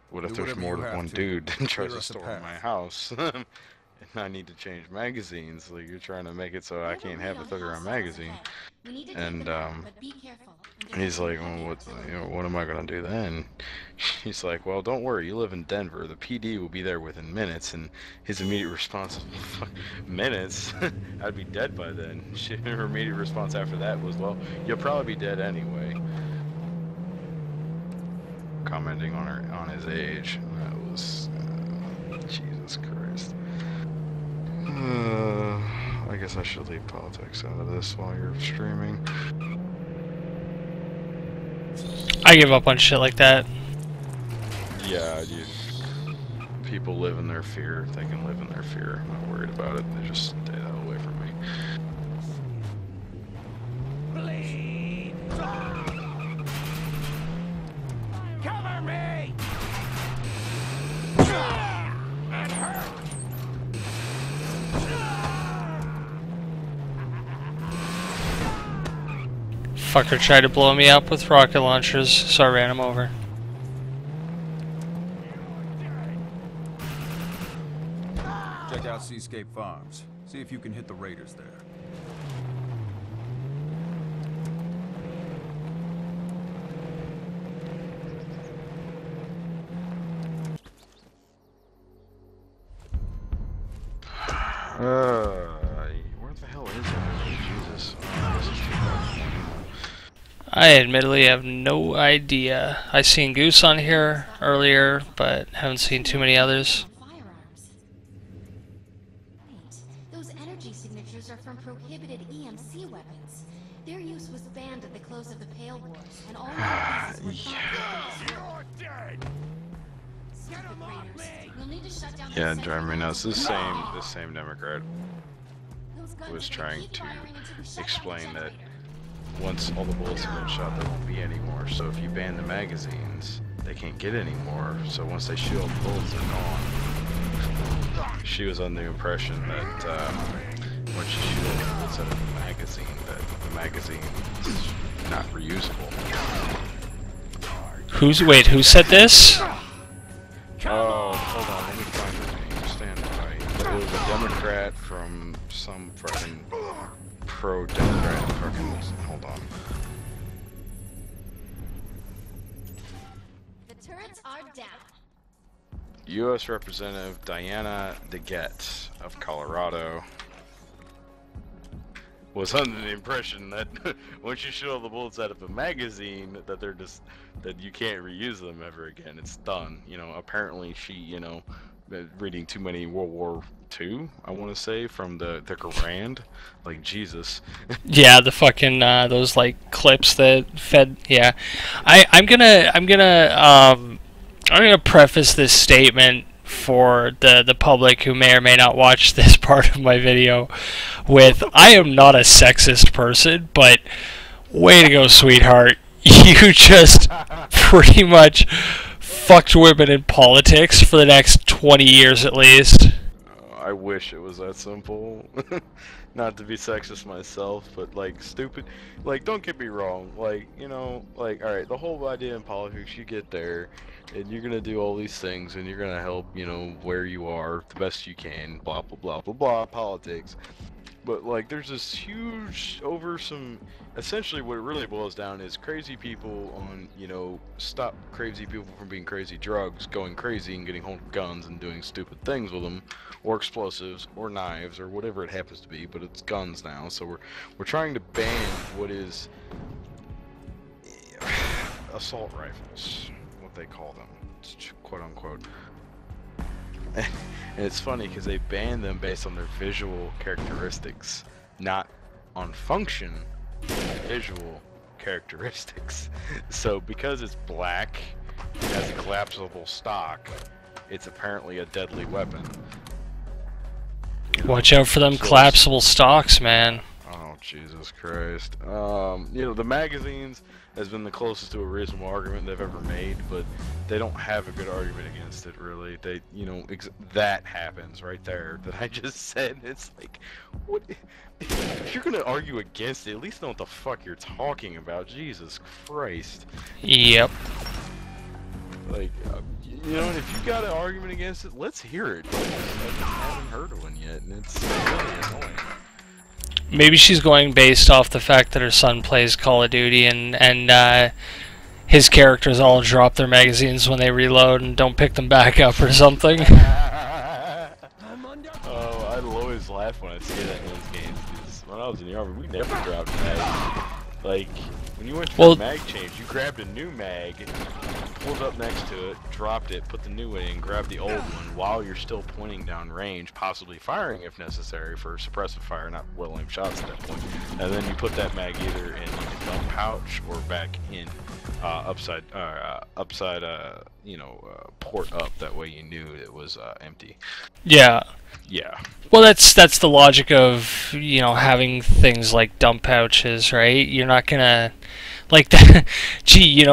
what if there's more than one dude that tries to storm my house and I need to change magazines? Like, you're trying to make it so I can't have a 30-round magazine. And he's like, well, what am I gonna do then? He's like, well, don't worry, you live in Denver. The PD will be there within minutes. And his immediate response was, minutes? I'd be dead by then. Her immediate response after that was, well, you'll probably be dead anyway. Commenting on his age. That was Jesus Christ. I guess I should leave politics out of this while you're streaming. I give up on shit like that. Yeah, people live in their fear. They can live in their fear. I'm not worried about it. They just stay that away from me. Bleed! Cover me! And hurt! Fucker tried to blow me up with rocket launchers, so I ran him over. Check out Seascape Farms. See if you can hit the raiders there. Where the hell is it? Jesus. This is too bad. I admittedly have no idea. I seen Goose on here earlier, but haven't seen too many others. Those energy signatures are from prohibited EMC weapons. Their use was banned at the close of the Pale Wars, and all pieces were you're dead. Yeah, driving me nuts. This same Democrat was trying to explain that once all the bullets have been shot, there won't be any more. So if you ban the magazines, they can't get any more. So once they shoot all the bullets, they're gone. She was under the impression that once you shoot all the bullets out of the magazine, that the magazine is not reusable. Who said this? Oh, hold on, let me find her name. Stand by. It was a Democrat from some fucking pro-Democrat fucking. Hold on. The turrets are down. U.S. Representative Diana DeGette of Colorado was under the impression that once you shoot all the bullets out of a magazine, that they're just that you can't reuse them ever again. It's done. You know, apparently she, reading too many World War II, I want to say, from the Quran, like Jesus. Yeah, the fucking those like clips that fed. Yeah, I'm gonna preface this statement for the public who may or may not watch this part of my video with, I am not a sexist person, but way to go, sweetheart. You just pretty much fucked women in politics for the next 20 years at least. I wish it was that simple. Not to be sexist myself, but like stupid. Like, don't get me wrong. Like, alright, the whole idea in politics, you get there and you're gonna do all these things and you're gonna help, where you are the best you can, blah blah blah blah blah, politics. But like, there's this huge over some. Essentially, what it really boils down is crazy people on, stop crazy people from being crazy, drugs, going crazy and getting hold of guns and doing stupid things with them, or explosives, or knives, or whatever it happens to be. But it's guns now, so we're trying to ban what is assault rifles, what they call them, quote unquote. And it's funny because they ban them based on their visual characteristics, not on function, visual characteristics. So because it's black, it has a collapsible stock, it's apparently a deadly weapon. Watch out for them collapsible stocks, man. Oh, Jesus Christ. The magazines has been the closest to a reasonable argument they've ever made, but they don't have a good argument against it, really. They, that happens right there that I just said. It's like, what? If you're gonna argue against it, at least know what the fuck you're talking about. Jesus Christ. Yep. Like, if you got an argument against it, let's hear it. I just haven't heard of one yet, and it's really annoying. Maybe she's going based off the fact that her son plays Call of Duty and his characters all drop their magazines when they reload and don't pick them back up or something. Oh, I'd always laugh when I see that in those games. When I was in the army, we never dropped mags. Like, when you went through a mag change, you grabbed a new mag, pulled up next to it, dropped it, put the new one in, grabbed the old one while you're still pointing down range, possibly firing if necessary for suppressive fire, not well-aimed shots at that point. And then you put that mag either in the gun pouch or back in upside, port up. That way you knew it was empty. Yeah. Yeah. Well, that's the logic of, having things like dump pouches, right? You're not gonna, like, gee,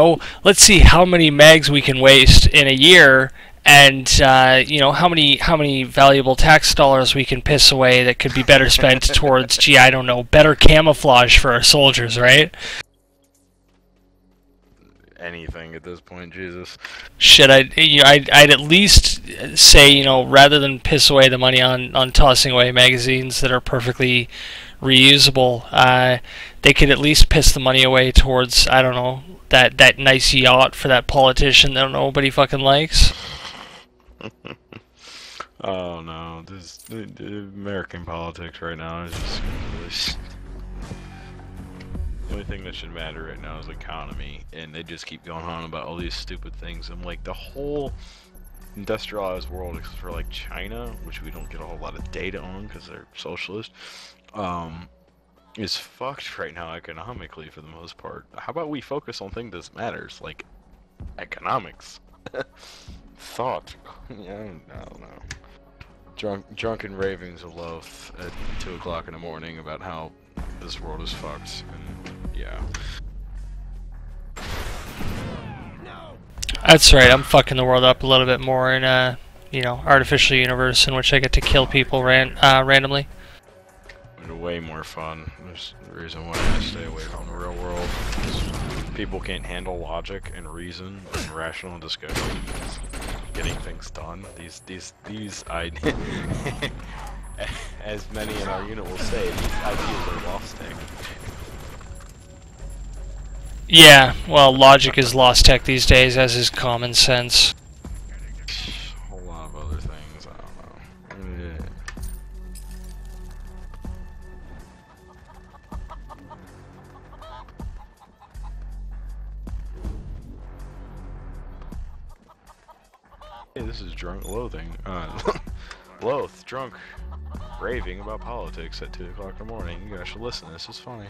let's see how many mags we can waste in a year, and how many valuable tax dollars we can piss away that could be better spent towards, gee, I don't know, better camouflage for our soldiers, right? anything at this point, Jesus. Shit, I'd at least say, you know, rather than piss away the money on tossing away magazines that are perfectly reusable, they could at least piss the money away towards, I don't know, that nice yacht for that politician that nobody fucking likes. Oh no, the American politics right now is just the only thing that should matter right now is the economy, and they just keep going on about all these stupid things. And like the whole industrialized world, except for like China, which we don't get a whole lot of data on because they're socialist, is fucked right now economically for the most part. How about we focus on things that matters, like economics, thought. Yeah, I don't know. Drunken ravings of loaf at 2 o'clock in the morning about how this world is fucked, and yeah. That's right, I'm fucking the world up a little bit more in a, you know, artificial universe in which I get to kill people randomly. It's way more fun. There's a reason why I stay away from the real world. People can't handle logic and reason and rational discussion. Getting things done. These as many in our unit will say, these ideas are lost tech. Yeah, well, logic is lost tech these days, as is common sense. A whole lot of other things, I don't know. Yeah. Hey, this is drunk loathing. Loath, drunk, raving about politics at 2 o'clock in the morning. You guys should listen. This is funny.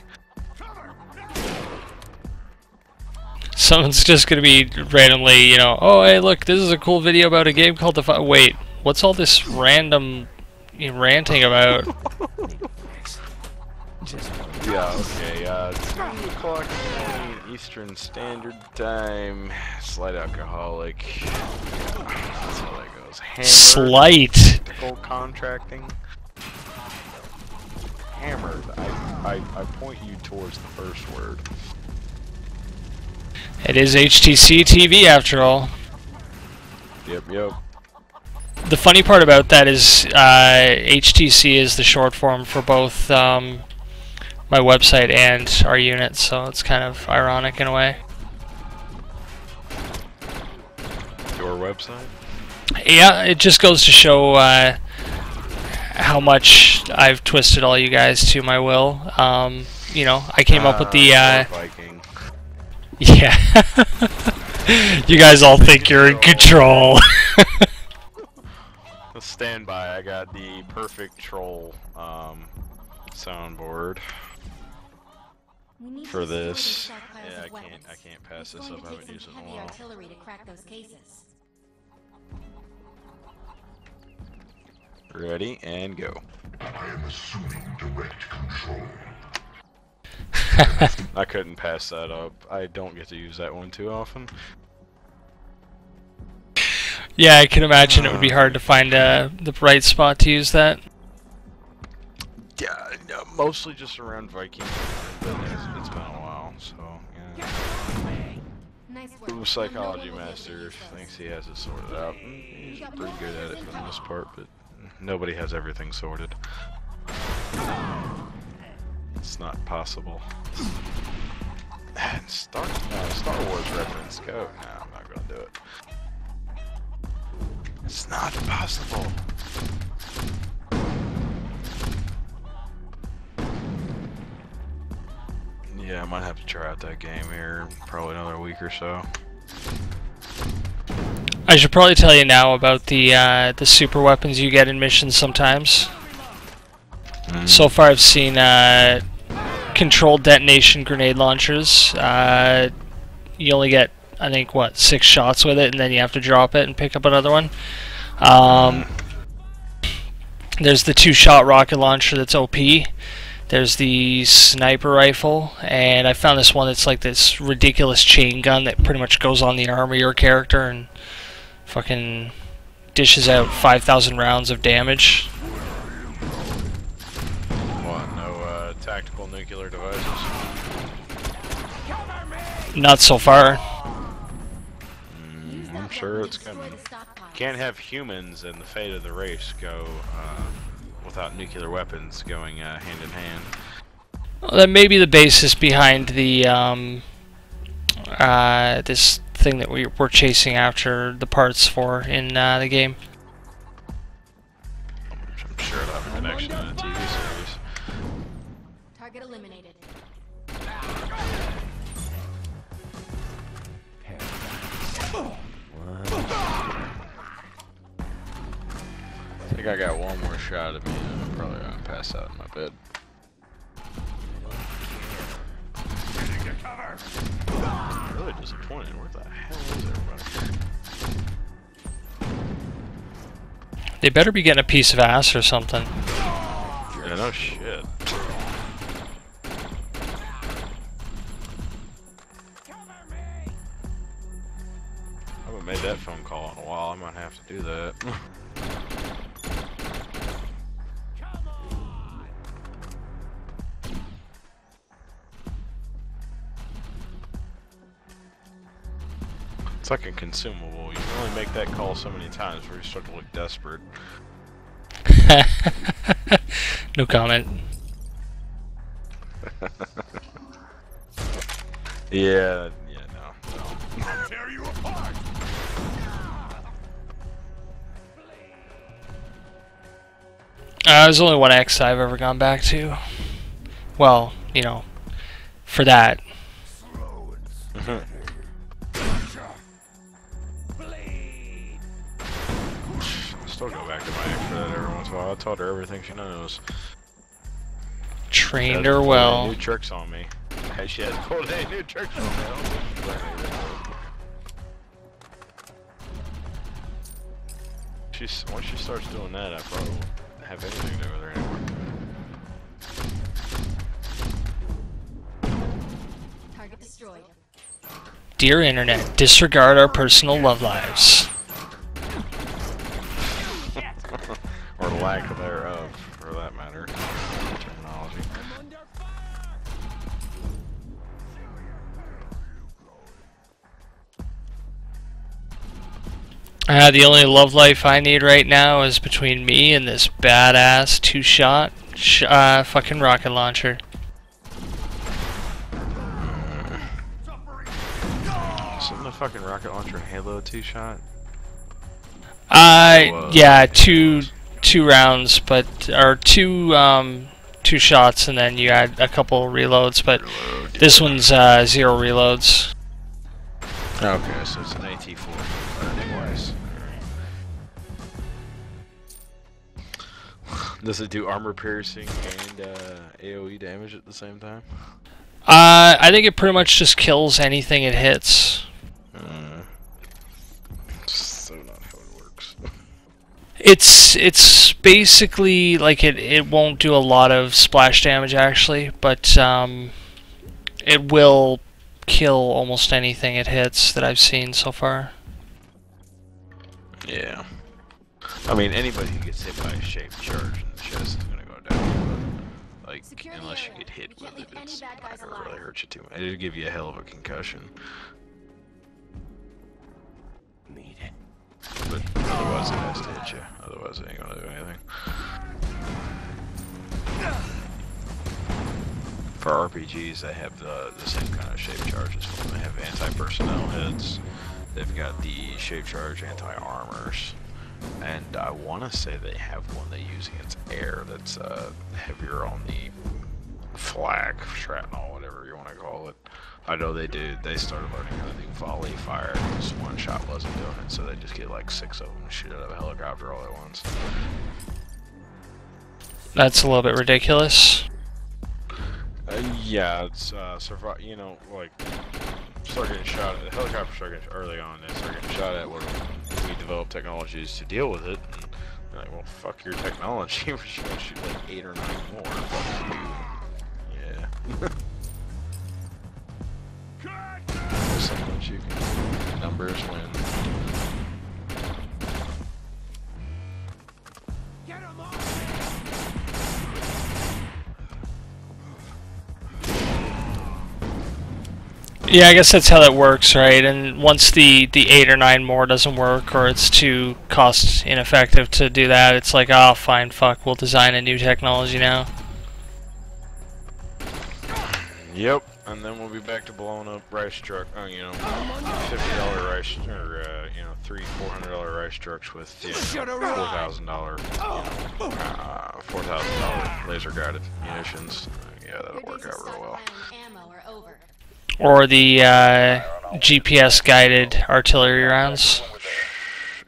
Someone's just gonna be randomly, you know, oh hey look, this is a cool video about a game called Defiance. Wait, what's all this random ranting about? Yeah, okay, 2 o'clock in the morning Eastern Standard Time. Slight alcoholic. That's how that goes. Hammered. Slight. Technical contracting. Hammered. I point you towards the first word. It is HTC-TV after all. Yep. The funny part about that is HTC is the short form for both my website and our unit, so it's kind of ironic in a way. Your website? Yeah, it just goes to show how much I've twisted all you guys to my will. You know, I came up with the Viking. Yeah. You guys all think you're in control. Stand by, I got the perfect troll soundboard for this. Yeah, I can't pass this up. I haven't used it in a while. Artillery to crack those cases. Ready and go. I am assuming direct control. I couldn't pass that up. I don't get to use that one too often. Yeah, I can imagine it would be hard to find the right spot to use that. Yeah, no, mostly just around Viking. It's been a while, so yeah. Ooh, Psychology Master thinks he has it sorted out. He's pretty good at it for the most part, but nobody has everything sorted. It's not possible. Star Wars reference, go. No, I'm not gonna do it. It's not possible. Yeah, I might have to try out that game here probably another week or so. I should probably tell you now about the super weapons you get in missions sometimes. So far I've seen controlled detonation grenade launchers. You only get, I think, what, 6 shots with it, and then you have to drop it and pick up another one. There's the 2-shot rocket launcher that's OP. There's the sniper rifle, and I found this one that's like this ridiculous chain gun that pretty much goes on the arm of your character and fucking dishes out 5,000 rounds of damage. What, no tactical nuclear devices? Not so far. sure it's coming. Can't have humans and the fate of the race go without nuclear weapons going hand in hand. Well, that may be the basis behind the this thing that we're chasing after the parts for in the game. I'm sure it'll have a connection to the TV series. Target eliminated. I think I got one more shot at me and I'm probably gonna pass out in my bed. Really disappointed. Where the hell is everybody? They better be getting a piece of ass or something. Yeah, no shit. I haven't made that phone call in a while. I might have to do that. It's like a consumable. You can only make that call so many times before you start to look desperate. No comment. Yeah, no. I'll tear you apart. There's only one X I've ever gone back to. Well, you know, for that. Still go back to my ex for that every once in a while. I taught her everything she knows. Trained her well. New tricks on me. She has pulled any new tricks on me. Once she starts doing that, I probably won't have anything to do with her anymore. Target destroyed. Dear Internet, disregard our personal love lives. Or lack thereof, for that matter. Terminology. The only love life I need right now is between me and this badass two-shot fucking rocket launcher. Isn't the fucking rocket launcher Halo two-shot? Yeah, two rounds, but or two shots, and then you add a couple reloads. But this one's 0 reloads. Okay, so it's an AT-4 device. Does it do armor piercing and AoE damage at the same time? I think it pretty much just kills anything it hits. So not how it works. It's basically like it won't do a lot of splash damage actually, but it will kill almost anything it hits that I've seen so far. Yeah. I mean, anybody who gets hit by a shaped charge in the chest is gonna go down. But, like, unless you get hit with it, it's not gonna really hurt you too much. It'll give you a hell of a concussion. Need it. But otherwise it has to hit you. Otherwise it ain't gonna do anything. For RPGs, they have the same kind of shape charges for them. They have anti-personnel heads. They've got the shape charge anti-armors. And I want to say they have one they use against air that's heavier on the flak, shrapnel, whatever you want to call it. I know they did. They started learning how to do volley fire. Just one shot wasn't doing it, so they just get like 6 of them and shoot out of a helicopter all at once. That's a little bit ridiculous. Yeah, it's you know, like start getting shot at. The helicopter start getting early on. They start getting shot at when we develop technologies to deal with it. And you're like, well, fuck your technology. We're just gonna shoot like 8 or 9 more. Fuck you. Yeah. Sometimes you can numbers win. Yeah, I guess that's how that works, right? And once the 8 or 9 more doesn't work, or it's too cost ineffective to do that, it's like, oh, fine, fuck, we'll design a new technology now. Yep, and then we'll be back to blowing up rice truck. You know, $50 rice, or you know, $400 rice trucks with $4,000 laser guided munitions. Yeah, that'll work out real well. Or the GPS guided artillery rounds.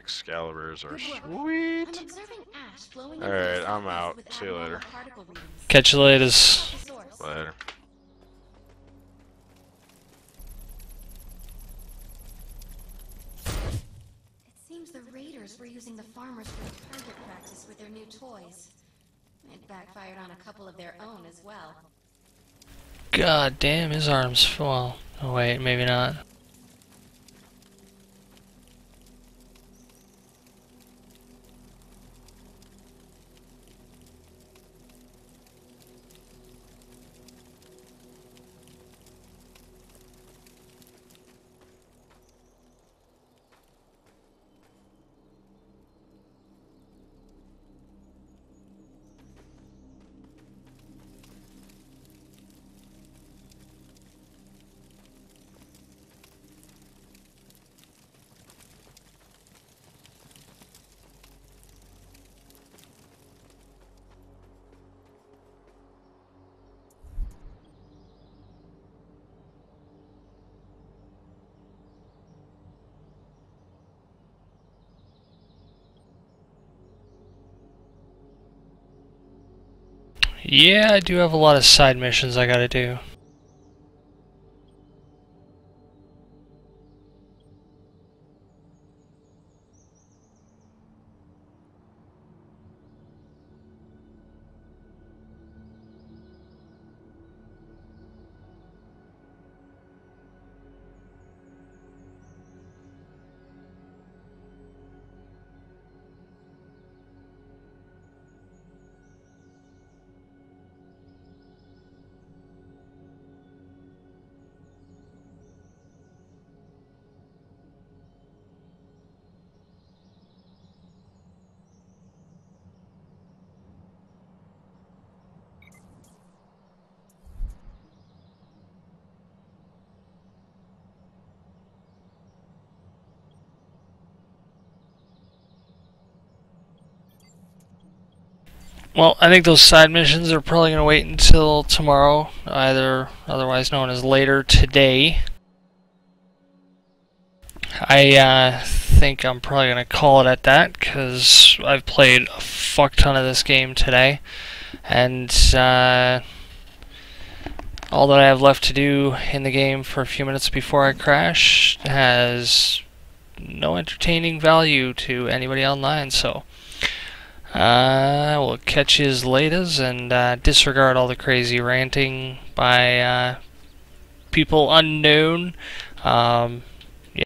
Excaliburs are sweet. Alright, I'm out. See you later. Catch you later. Later. It seems the raiders were using the farmers for target practice with their new toys. It backfired on a couple of their own as well. God damn, his arms fall. Oh wait, maybe not. Yeah, I do have a lot of side missions I gotta do. Well, I think those side missions are probably going to wait until tomorrow, either otherwise known as later today. I think I'm probably going to call it at that, because I've played a fuck ton of this game today, and all that I have left to do in the game for a few minutes before I crash has no entertaining value to anybody online, so we'll catch you later, and disregard all the crazy ranting by people unknown.